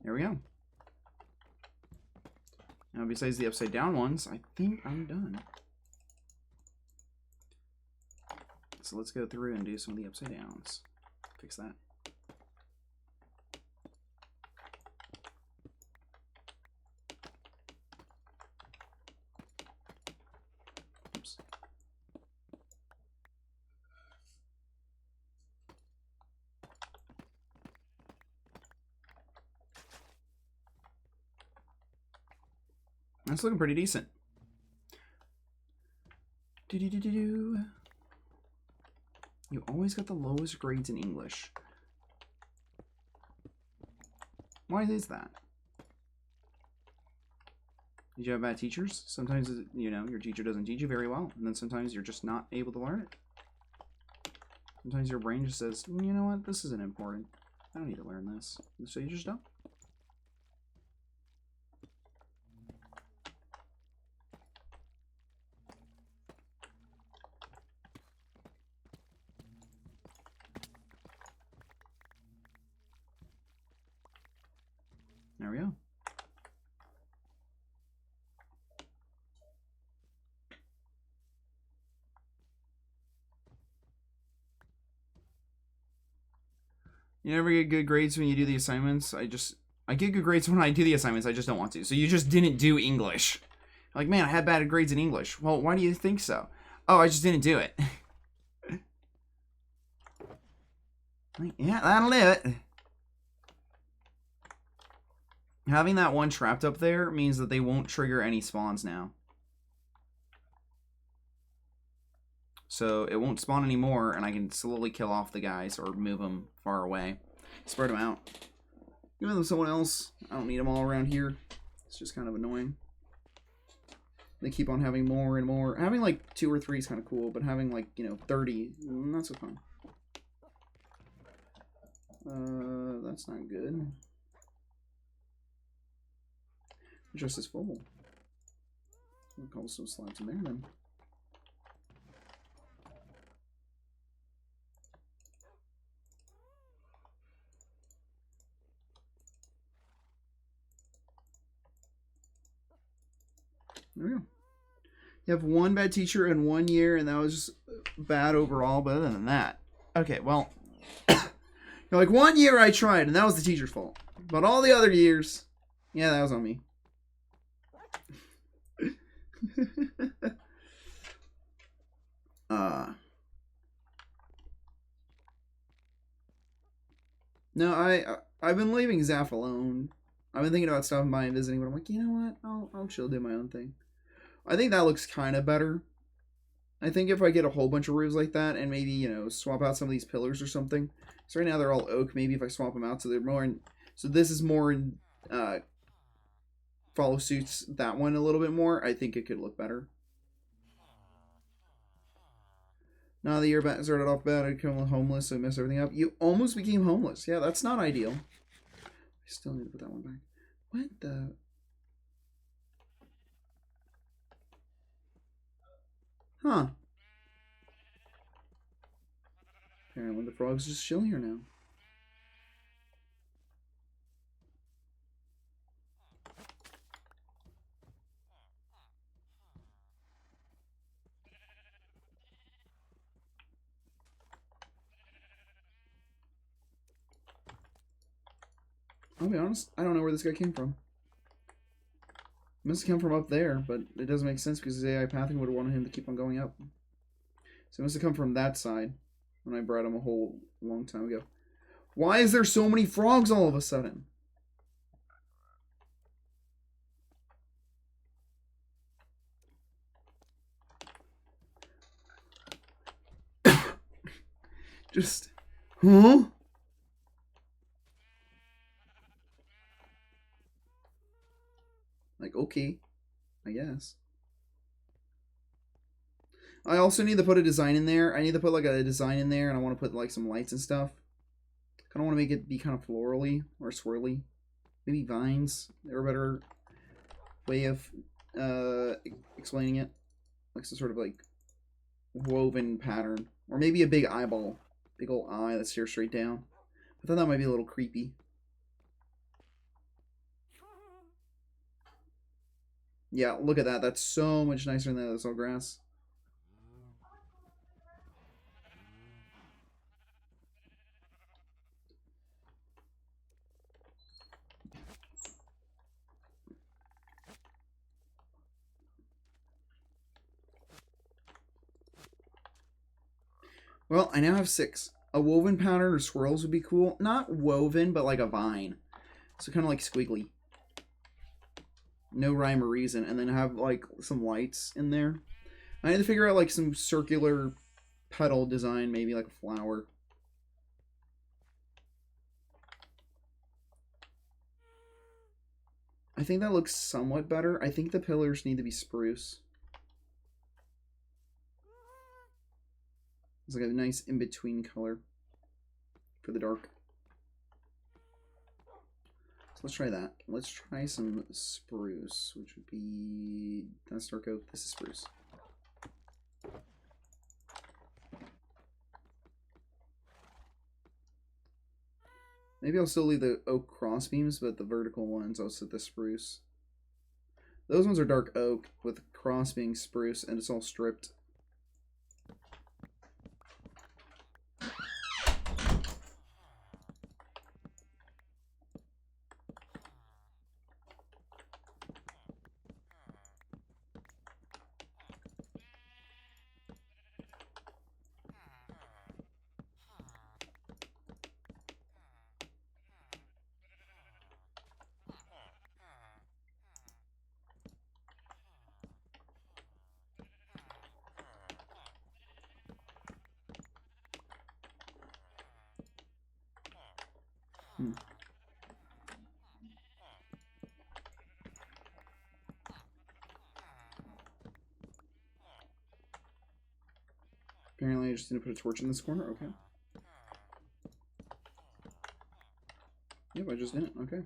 Speaker 1: There we go. Now, besides the upside down ones, I think I'm done. So let's go through and do some of the upside downs. Fix that. Oops. That's looking pretty decent. Do-do-do-do-do. You always got the lowest grades in English. Why is that? Did you have bad teachers? Sometimes, you know, your teacher doesn't teach you very well, and then sometimes you're just not able to learn it. Sometimes your brain just says, you know what, this isn't important. I don't need to learn this. So you just don't. There we go. You never get good grades when you do the assignments. I get good grades when I do the assignments. I just don't want to. So you just didn't do English. Like, man, I had bad grades in English. Well, why do you think so? Oh, I just didn't do it. Like, yeah, that'll do it. Having that one trapped up there means that they won't trigger any spawns now. So it won't spawn anymore, and I can slowly kill off the guys or move them far away. Spread them out. Even though someone else, I don't need them all around here. It's just kind of annoying. They keep on having more and more. Having like 2 or 3 is kind of cool, but having like, you know, 30, not so fun. That's not good. Just as full. We'll call some slabs in there then. There we go. You have one bad teacher in 1 year, and that was just bad overall, but other than that. Okay, well, you're like, 1 year I tried, and that was the teacher's fault. But all the other years, yeah, that was on me. No, I've been leaving Zaf alone. I've been thinking about stopping by and visiting, but I'm like, you know what? I'll chill, do my own thing. I think that looks kind of better. I think if I get a whole bunch of roofs like that and maybe, you know, swap out some of these pillars or something. So right now they're all oak. Maybe if I swap them out so they're more in, so this is more in, follow suits that one a little bit more, I think it could look better. Now the year started off bad, I became homeless, so I messed everything up. You almost became homeless. Yeah, that's not ideal. I still need to put that one back. What the? Huh. Apparently the frog's just chilling here now. I'll be honest, I don't know where this guy came from. It must have come from up there, but it doesn't make sense because his AI pathing would have wanted him to keep on going up. So it must have come from that side when I brought him a whole long time ago. Why is there so many frogs all of a sudden? Just, huh? Like, okay, I guess. I also need to put a design in there. I need to put like a design in there, and I want to put like some lights and stuff.
Speaker 2: Kind of want to make it be kind of florally or swirly. Maybe vines. They're a better way of explaining it. Like some sort of like woven pattern. Or maybe a big eyeball. Big old eye that stares straight down. I thought that might be a little creepy. Yeah, look at that. That's so much nicer than this all grass. Well, I now have 6. A woven pattern or swirls would be cool. Not woven, but like a vine. So kind of like squiggly. No rhyme or reason. And then have like some lights in there. I need to figure out like some circular petal design, maybe like a flower. I think that looks somewhat better. I think the pillars need to be spruce. It's like a nice in-between color for the dark. So let's try that. Let's try some spruce, which would be... That's dark oak. This is spruce. Maybe I'll still leave the oak cross beams, but the vertical ones I'll set the spruce. Those ones are dark oak with cross being spruce, and it's all stripped. Apparently I just need to put a torch in this corner. Okay. Yep, I just did it. Okay.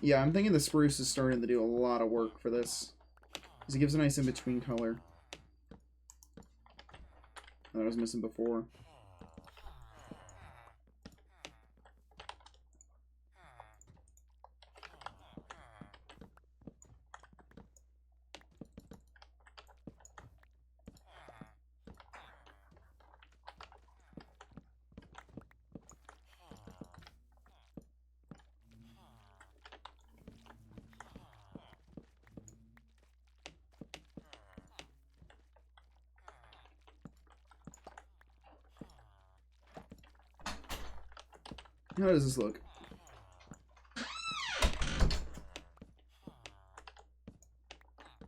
Speaker 2: Yeah, I'm thinking the spruce is starting to do a lot of work for this. Because it gives a nice in-between color that I was missing before. How does this look?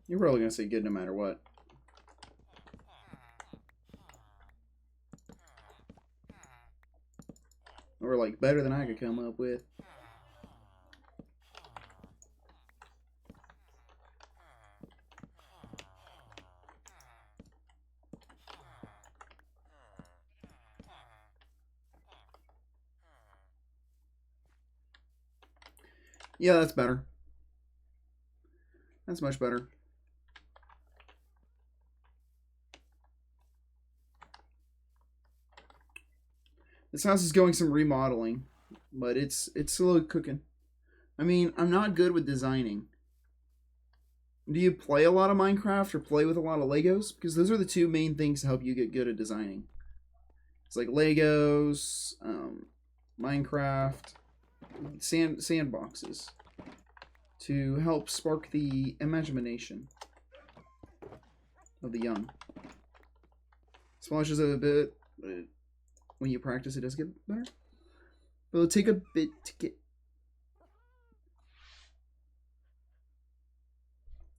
Speaker 2: You're probably going to say good no matter what. Or like better than I could come up with. Yeah, that's better. That's much better. This house is going some remodeling, but it's slowly cooking. I mean, I'm not good with designing. Do you play a lot of Minecraft or play with a lot of Legos? Because those are the two main things to help you get good at designing. It's like Legos, Minecraft, sandboxes to help spark the imagination of the young. Splashes a bit, but when you practice it does get better. But it'll take a bit to get...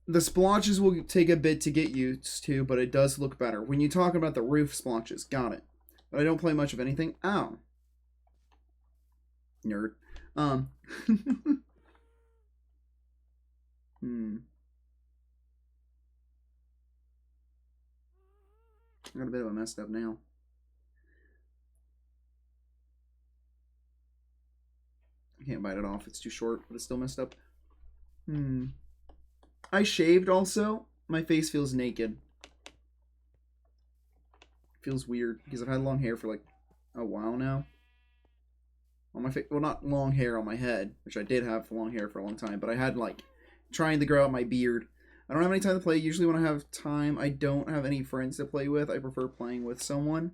Speaker 2: The splotches will take a bit to get used to, but it does look better. When you talk about the roof splotches, got it. But I don't play much of anything. Ow. Nerd. Hmm. I got a bit of a messed up nail. I can't bite it off. It's too short, but it's still messed up. Hmm. I shaved also. My face feels naked. Feels weird because I've had long hair for like a while now. On my face, well, not long hair on my head, which I did have long hair for a long time, but I had like trying to grow out my beard. I don't have any time to play. Usually when I have time, I don't have any friends to play with. I prefer playing with someone.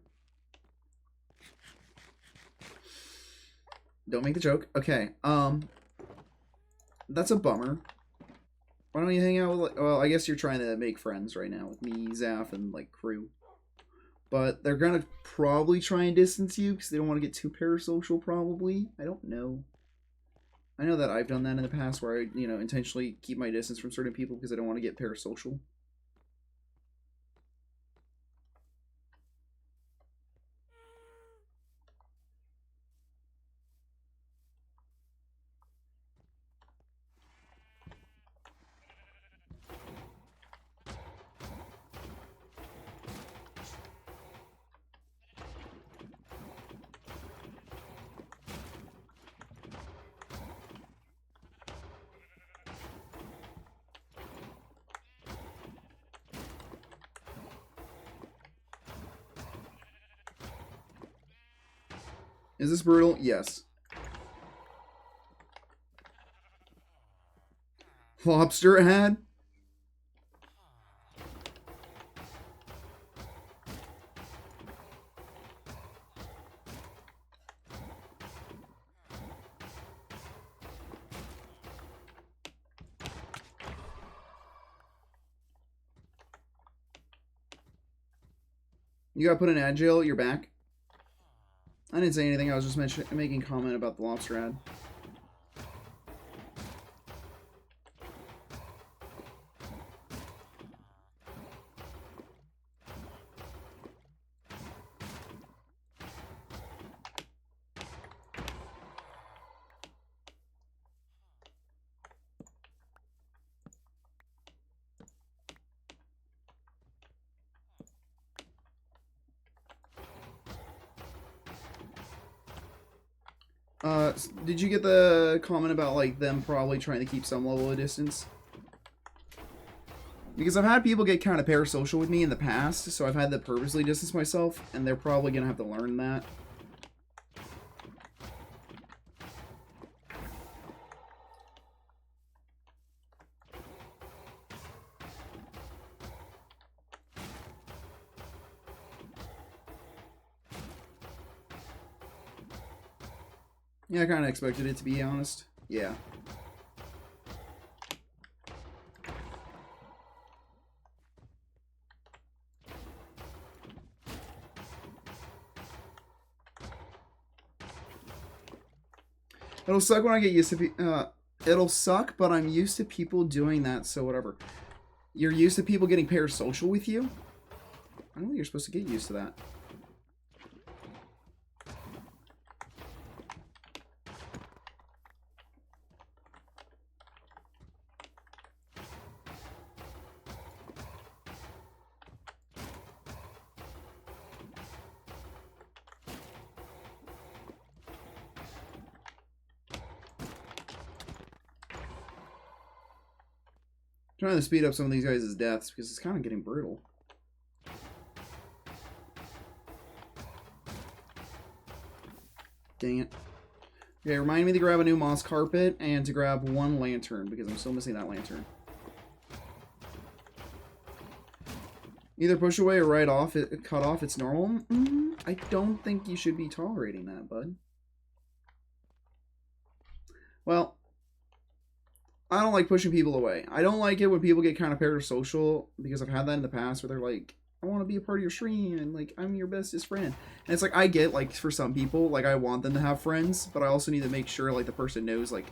Speaker 2: Don't make the joke. Okay. That's a bummer. Why don't you hang out with, like, well, I guess you're trying to make friends right now with me, Zaf, and, like, crew. But they're gonna probably try and distance you because they don't want to get too parasocial, probably. I don't know. I know that I've done that in the past where I, intentionally keep my distance from certain people because I don't want to get parasocial. Is this brutal? Yes. Lobster ad? You got put in ad jail? You're back? I didn't say anything. I was just making a comment about the lobster ad. Did you get the comment about, like, them probably trying to keep some level of distance? Because I've had people get kind of parasocial with me in the past, so I've had to purposely distance myself, and they're probably going to have to learn that. Yeah, I kind of expected it, to be honest. Yeah. It'll suck when I get used to it'll suck, but I'm used to people doing that, so whatever. You're used to people getting parasocial with you? I don't think you're supposed to get used to that. Trying to speed up some of these guys' deaths because it's kind of getting brutal. Dang it. Okay, remind me to grab a new moss carpet and to grab one lantern because I'm still missing that lantern. Either push away or right off, cut off, it's normal. I don't think you should be tolerating that, bud. Well, I don't like pushing people away. I don't like it when people get kind of parasocial because I've had that in the past where they're like, I want to be a part of your stream and like I'm your bestest friend. And it's like I get like for some people like I want them to have friends, but I also need to make sure like the person knows like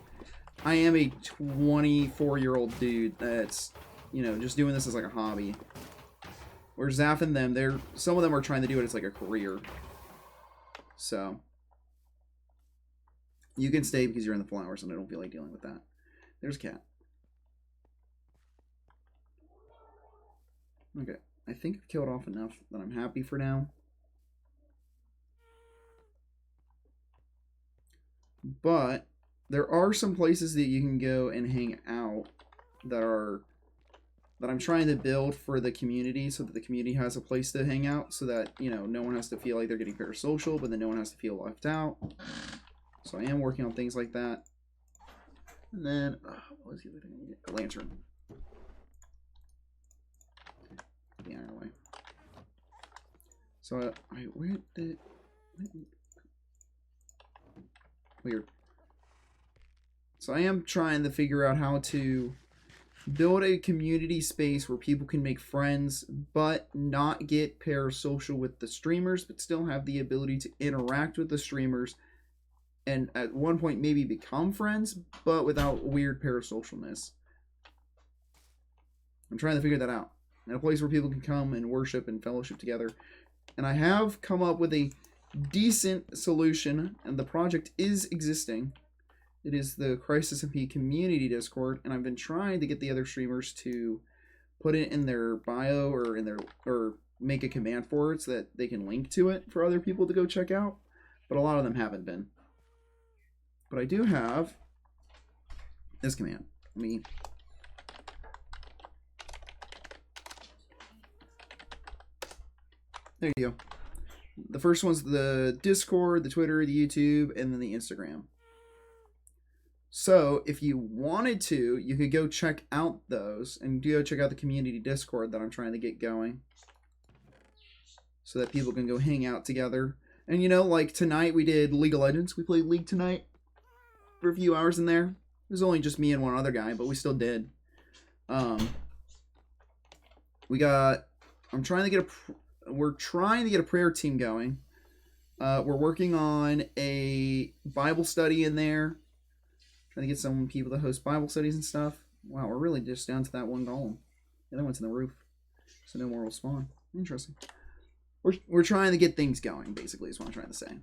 Speaker 2: I am a 24-year-old dude that's just doing this as like a hobby. Where Zaf and them, some of them are trying to do it as like a career. So You can stay because you're in the flowers and I don't feel like dealing with that. There's a cat. Okay. I think I've killed off enough that I'm happy for now. But there are some places that you can go and hang out that I'm trying to build for the community so that the community has a place to hang out so that, you know, no one has to feel like they're getting parasocial, but then no one has to feel left out. So I am working on things like that. And then, what was the other thing? A lantern. Put the iron away. So where did... Weird. So I am trying to figure out how to build a community space where people can make friends, but not get parasocial with the streamers, but still have the ability to interact with the streamers and at one point maybe become friends, but without weird parasocialness. I'm trying to figure that out. And a place where people can come and worship and fellowship together. And I have come up with a decent solution, and the project is existing. It is the Crisis MP community Discord, and I've been trying to get the other streamers to put it in their bio or in their make a command for it so that they can link to it for other people to go check out. But a lot of them haven't been. But I do have this command. There you go. The first one's the Discord, the Twitter, the YouTube, and then the Instagram. So if you wanted to, you could go check out those and go check out the community Discord that I'm trying to get going so that people can go hang out together. And you know, like tonight we did League of Legends. We played League tonight for a few hours in there. It was only just me and one other guy, but we still did. We're trying to get a prayer team going. We're working on a Bible study in there. Trying to get some people to host Bible studies and stuff. Wow, we're really just down to that one golem. The other one's in the roof. So no more will spawn. Interesting. We're trying to get things going, basically, is what I'm trying to say.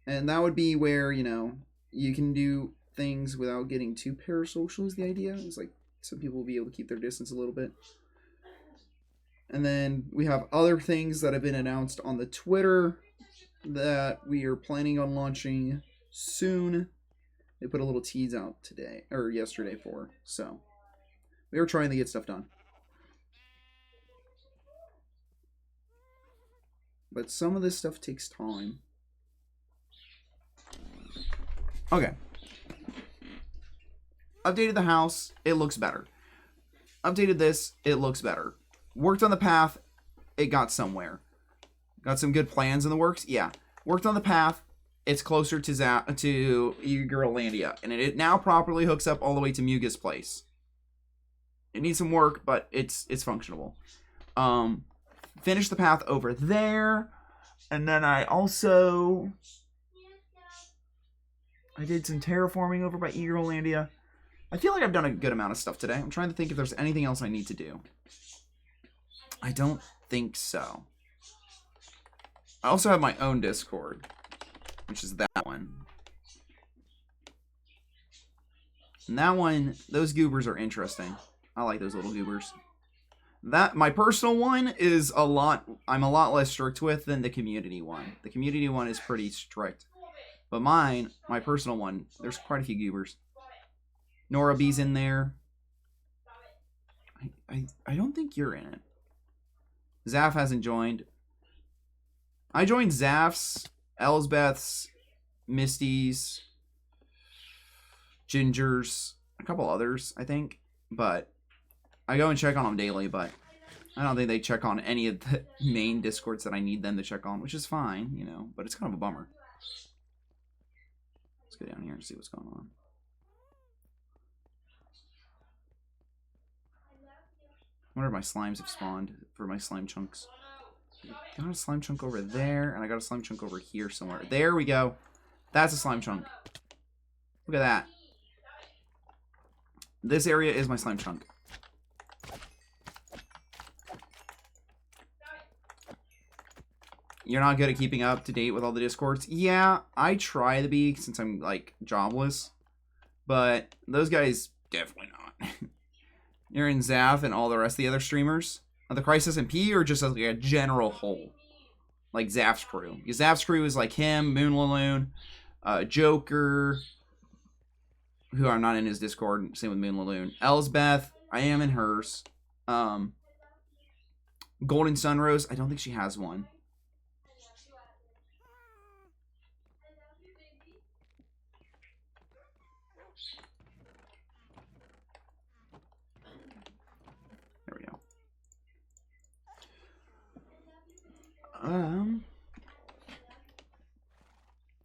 Speaker 2: And that would be where, you know, you can do things without getting too parasocial is the idea. It's like some people will be able to keep their distance a little bit. And then we have other things that have been announced on the Twitter that we are planning on launching soon. They put a little tease out today, or yesterday for, so we are trying to get stuff done. But some of this stuff takes time. Okay. Updated the house, it looks better. Updated this, it looks better. Worked on the path, it got somewhere. Got some good plans in the works, yeah. Worked on the path, it's closer to Ugerlandia, and it now properly hooks up all the way to Muga's place. It needs some work, but it's functional. Finished the path over there, and then I did some terraforming over by Ugerlandia. I feel like I've done a good amount of stuff today. I'm trying to think if there's anything else I need to do. I don't think so. I also have my own Discord, which is that one. And that one, those goobers are interesting. I like those little goobers. My personal one is I'm a lot less strict with than the community one. The community one is pretty strict. But my personal one, there's quite a few goobers. Nora B's in there. I don't think you're in it. Zaf hasn't joined. I joined Zaf's, Elsbeth's, Misty's, Ginger's, a couple others, I think. But I go and check on them daily, but I don't think they check on any of the main Discords that I need them to check on, which is fine, you know, but it's kind of a bummer. Let's go down here and see what's going on. I wonder if my slimes have spawned for my slime chunks. I got a slime chunk over there, and I got a slime chunk over here somewhere. There we go. That's a slime chunk. Look at that. This area is my slime chunk.
Speaker 1: you're not good at keeping up to date with all the Discords. Yeah, I try to be since I'm like jobless, but those guys definitely not. You're in Zaf and all the rest of the other streamers. Are the Crisis MP or just like a general whole? Like Zaf's crew. Because Zaf's crew is like him, Moonlaloon, Joker, who I'm not in his Discord, same with Moonlaloon. Elsbeth, I am in hers. Golden Sunrose, I don't think she has one. There we go.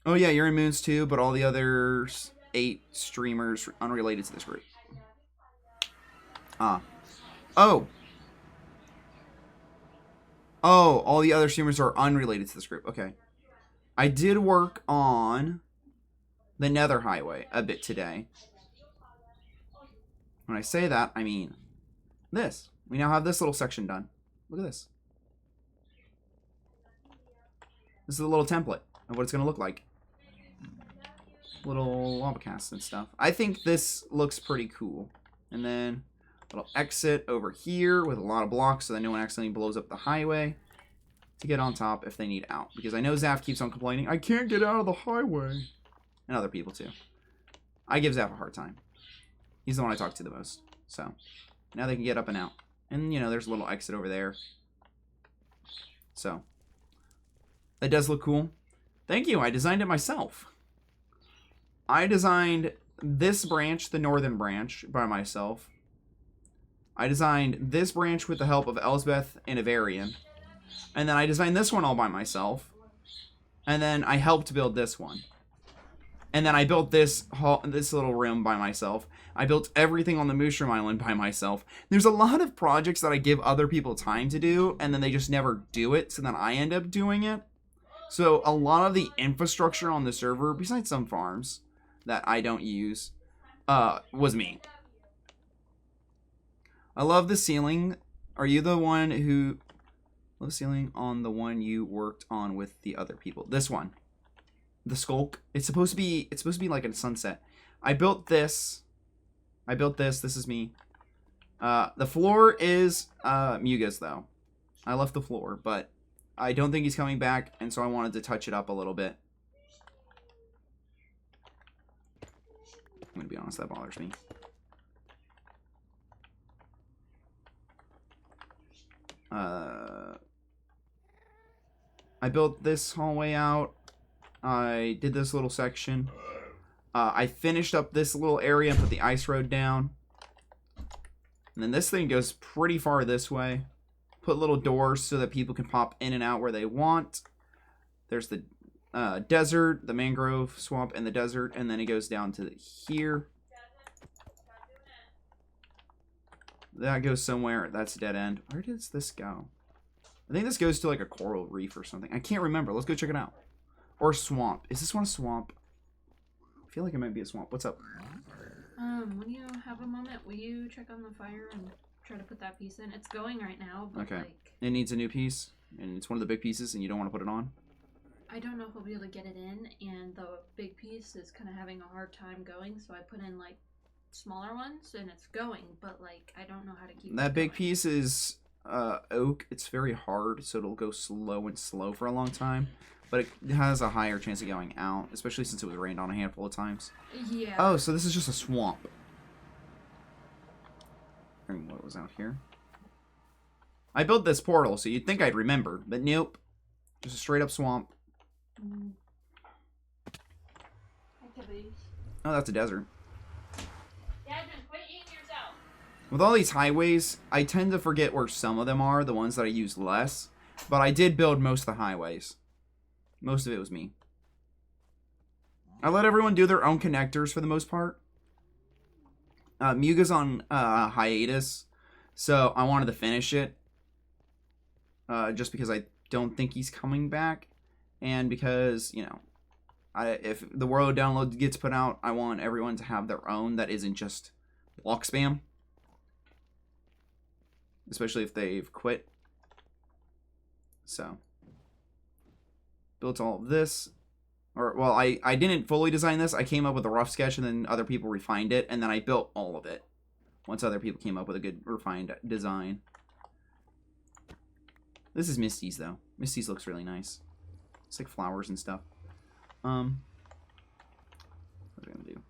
Speaker 1: Oh yeah, you're in Moons too, but all the other 8 streamers unrelated to this group. Oh, all the other streamers are unrelated to this group. Okay. I did work on the Nether Highway a bit today. When I say that, I mean this. We now have this little section done. Look at this. This is a little template of what it's going to look like. Little lava casts and stuff. I think this looks pretty cool. And then a little exit over here with a lot of blocks so that no one accidentally blows up the highway to get on top if they need out. Because I know Zaf keeps on complaining, I can't get out of the highway. And other people too. I give Zaf a hard time. He's the one I talk to the most. So now they can get up and out. And you know, there's a little exit over there. So it does look cool. Thank you. I designed it myself. I designed this branch, the northern branch, by myself. I designed this branch with the help of Elsbeth and Avarian. And then I designed this one all by myself. And then I helped build this one. And then I built this little room by myself. I built everything on the Mushroom Island by myself. There's a lot of projects that I give other people time to do, and then they just never do it, so then I end up doing it. So a lot of the infrastructure on the server, besides some farms that I don't use, was me. I love the ceiling. Are you the one who... the ceiling on the one you worked on with the other people? This one. The Skulk. It's supposed to be like a sunset. I built this. This is me. The floor is Muga's though. I left the floor, but I don't think he's coming back, and so I wanted to touch it up a little bit. I'm gonna be honest, that bothers me. I built this hallway out. I did this little section. I finished up this little area and put the ice road down. And then this thing goes pretty far this way. Put little doors so that people can pop in and out where they want. There's the desert, the mangrove swamp, and the desert. And then it goes down to here. That goes somewhere. That's a dead end. Where does this go? I think this goes to like a coral reef or something. I can't remember. Let's go check it out. Or swamp. Is this one a swamp? I feel like it might be a swamp. What's up?
Speaker 3: When you have a moment, will you check on the fire and try to put that piece in? It's going right now, but
Speaker 1: okay.
Speaker 3: like...
Speaker 1: It needs a new piece, and it's one of the big pieces, and you don't want to put it on?
Speaker 3: I don't know if we'll be able to get it in, and the big piece is kind of having a hard time going, so I put in, like, smaller ones, and it's going, but, like, I don't know how to keep
Speaker 1: that
Speaker 3: it
Speaker 1: big
Speaker 3: going.
Speaker 1: piece is oak. It's very hard, so it'll go slow for a long time. But it has a higher chance of going out, especially since it was rained on a handful of times.
Speaker 3: Yeah.
Speaker 1: Oh, so this is just a swamp. And what was out here? I built this portal, so you'd think I'd remember, but nope. Just a straight up swamp.
Speaker 3: Activities.
Speaker 1: Oh, that's a desert.
Speaker 3: Yasmin, quit eating yourself.
Speaker 1: With all these highways, I tend to forget where some of them are, the ones that I use less. But I did build most of the highways. Most of it was me. I let everyone do their own connectors for the most part. Muga's on hiatus, so I wanted to finish it. Just because I don't think he's coming back. And because, you know, if the world download gets put out, I want everyone to have their own that isn't just block spam. Especially if they've quit. So, built all of this. Or, well, I didn't fully design this. I came up with a rough sketch, and then other people refined it, and then I built all of it. Once other people came up with a good refined design. This is Misty's, though. Misty's looks really nice. It's like flowers and stuff. What are we gonna do?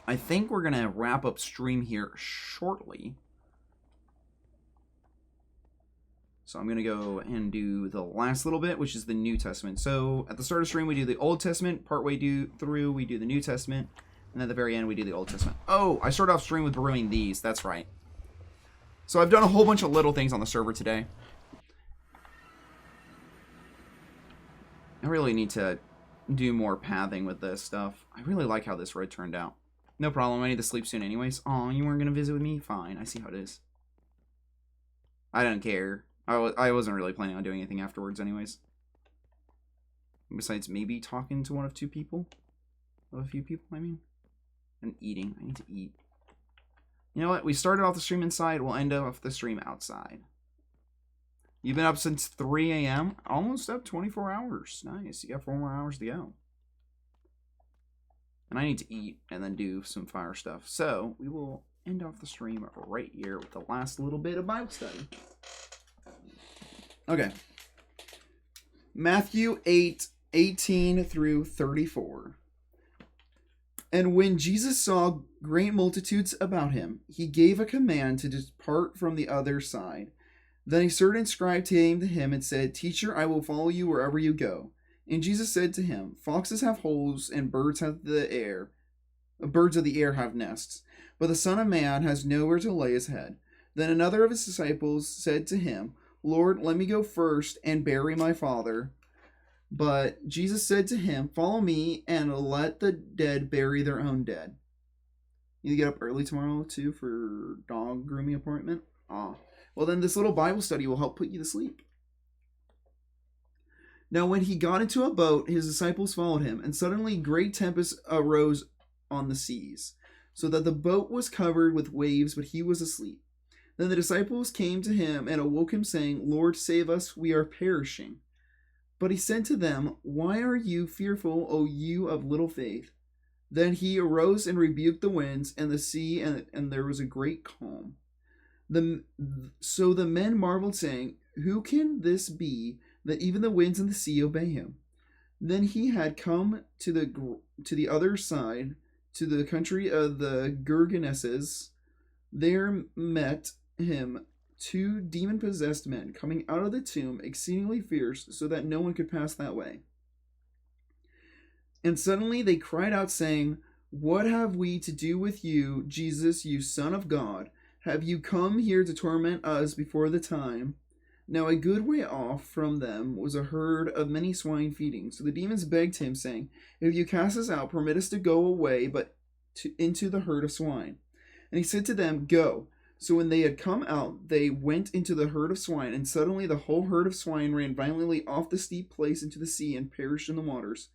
Speaker 1: I think we're gonna wrap up stream here shortly. So I'm going to go and do the last little bit, which is the New Testament. So at the start of stream, we do the Old Testament. Partway through, we do the New Testament. And at the very end, we do the Old Testament. Oh, I started off stream with brewing these. That's right. So I've done a whole bunch of little things on the server today. I really need to do more pathing with this stuff. I really like how this road turned out. No problem. I need to sleep soon anyways. Aw, you weren't going to visit with me? Fine. I see how it is. I don't care. I wasn't really planning on doing anything afterwards anyways. Besides maybe talking to one of two people. Of a few people, I mean. And eating. I need to eat. You know what? We started off the stream inside. We'll end off the stream outside. You've been up since 3 a.m.? Almost up 24 hours. Nice. You got 4 more hours to go. And I need to eat and then do some fire stuff. So, we will end off the stream right here with the last little bit of Bible study. Okay. Matthew 8:18 through 34. And when Jesus saw great multitudes about him, he gave a command to depart from the other side. Then a certain scribe came to him and said, Teacher, I will follow you wherever you go. And Jesus said to him, Foxes have holes and birds of the air have nests, but the Son of Man has nowhere to lay his head. Then another of his disciples said to him, Lord, let me go first and bury my father. But Jesus said to him, Follow me and let the dead bury their own dead. You get up early tomorrow, too, for dog grooming appointment? Ah. Well, then this little Bible study will help put you to sleep. Now, when he got into a boat, his disciples followed him, and suddenly great tempest arose on the seas, so that the boat was covered with waves, but he was asleep. Then the disciples came to him and awoke him, saying, Lord, save us, we are perishing. But he said to them, Why are you fearful, O you of little faith? Then he arose and rebuked the winds and the sea, and there was a great calm. So the men marveled, saying, Who can this be, that even the winds and the sea obey him? Then he had come to the other side, to the country of the Gergeneses. There met him 2 demon-possessed men coming out of the tomb, exceedingly fierce, so that no one could pass that way. And suddenly they cried out, saying, What have we to do with you, Jesus, you Son of God? Have you come here to torment us before the time? Now a good way off from them was a herd of many swine feeding. So the demons begged him, saying, If you cast us out, permit us to go away, but into the herd of swine. And he said to them, Go. So when they had come out, they went into the herd of swine, and suddenly the whole herd of swine ran violently off the steep place into the sea and perished in the waters.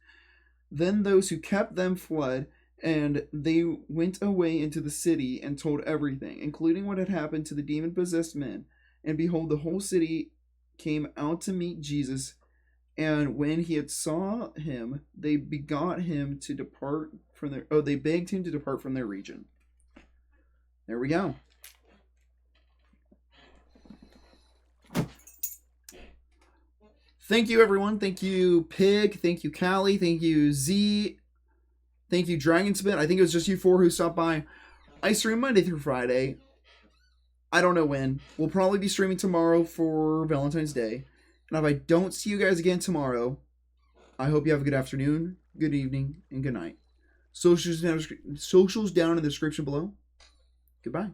Speaker 1: Then those who kept them fled, and they went away into the city and told everything, including what had happened to the demon-possessed men. And behold, the whole city came out to meet Jesus, and when he had saw him, they begged him to depart from their region. There we go. Thank you, everyone. Thank you, Pig. Thank you, Callie. Thank you, Z. Thank you, Dragonspit. I think it was just you 4 who stopped by. I stream Monday through Friday. I don't know when. We'll probably be streaming tomorrow for Valentine's Day. And if I don't see you guys again tomorrow, I hope you have a good afternoon, good evening, and good night. Socials down in the description below. Goodbye.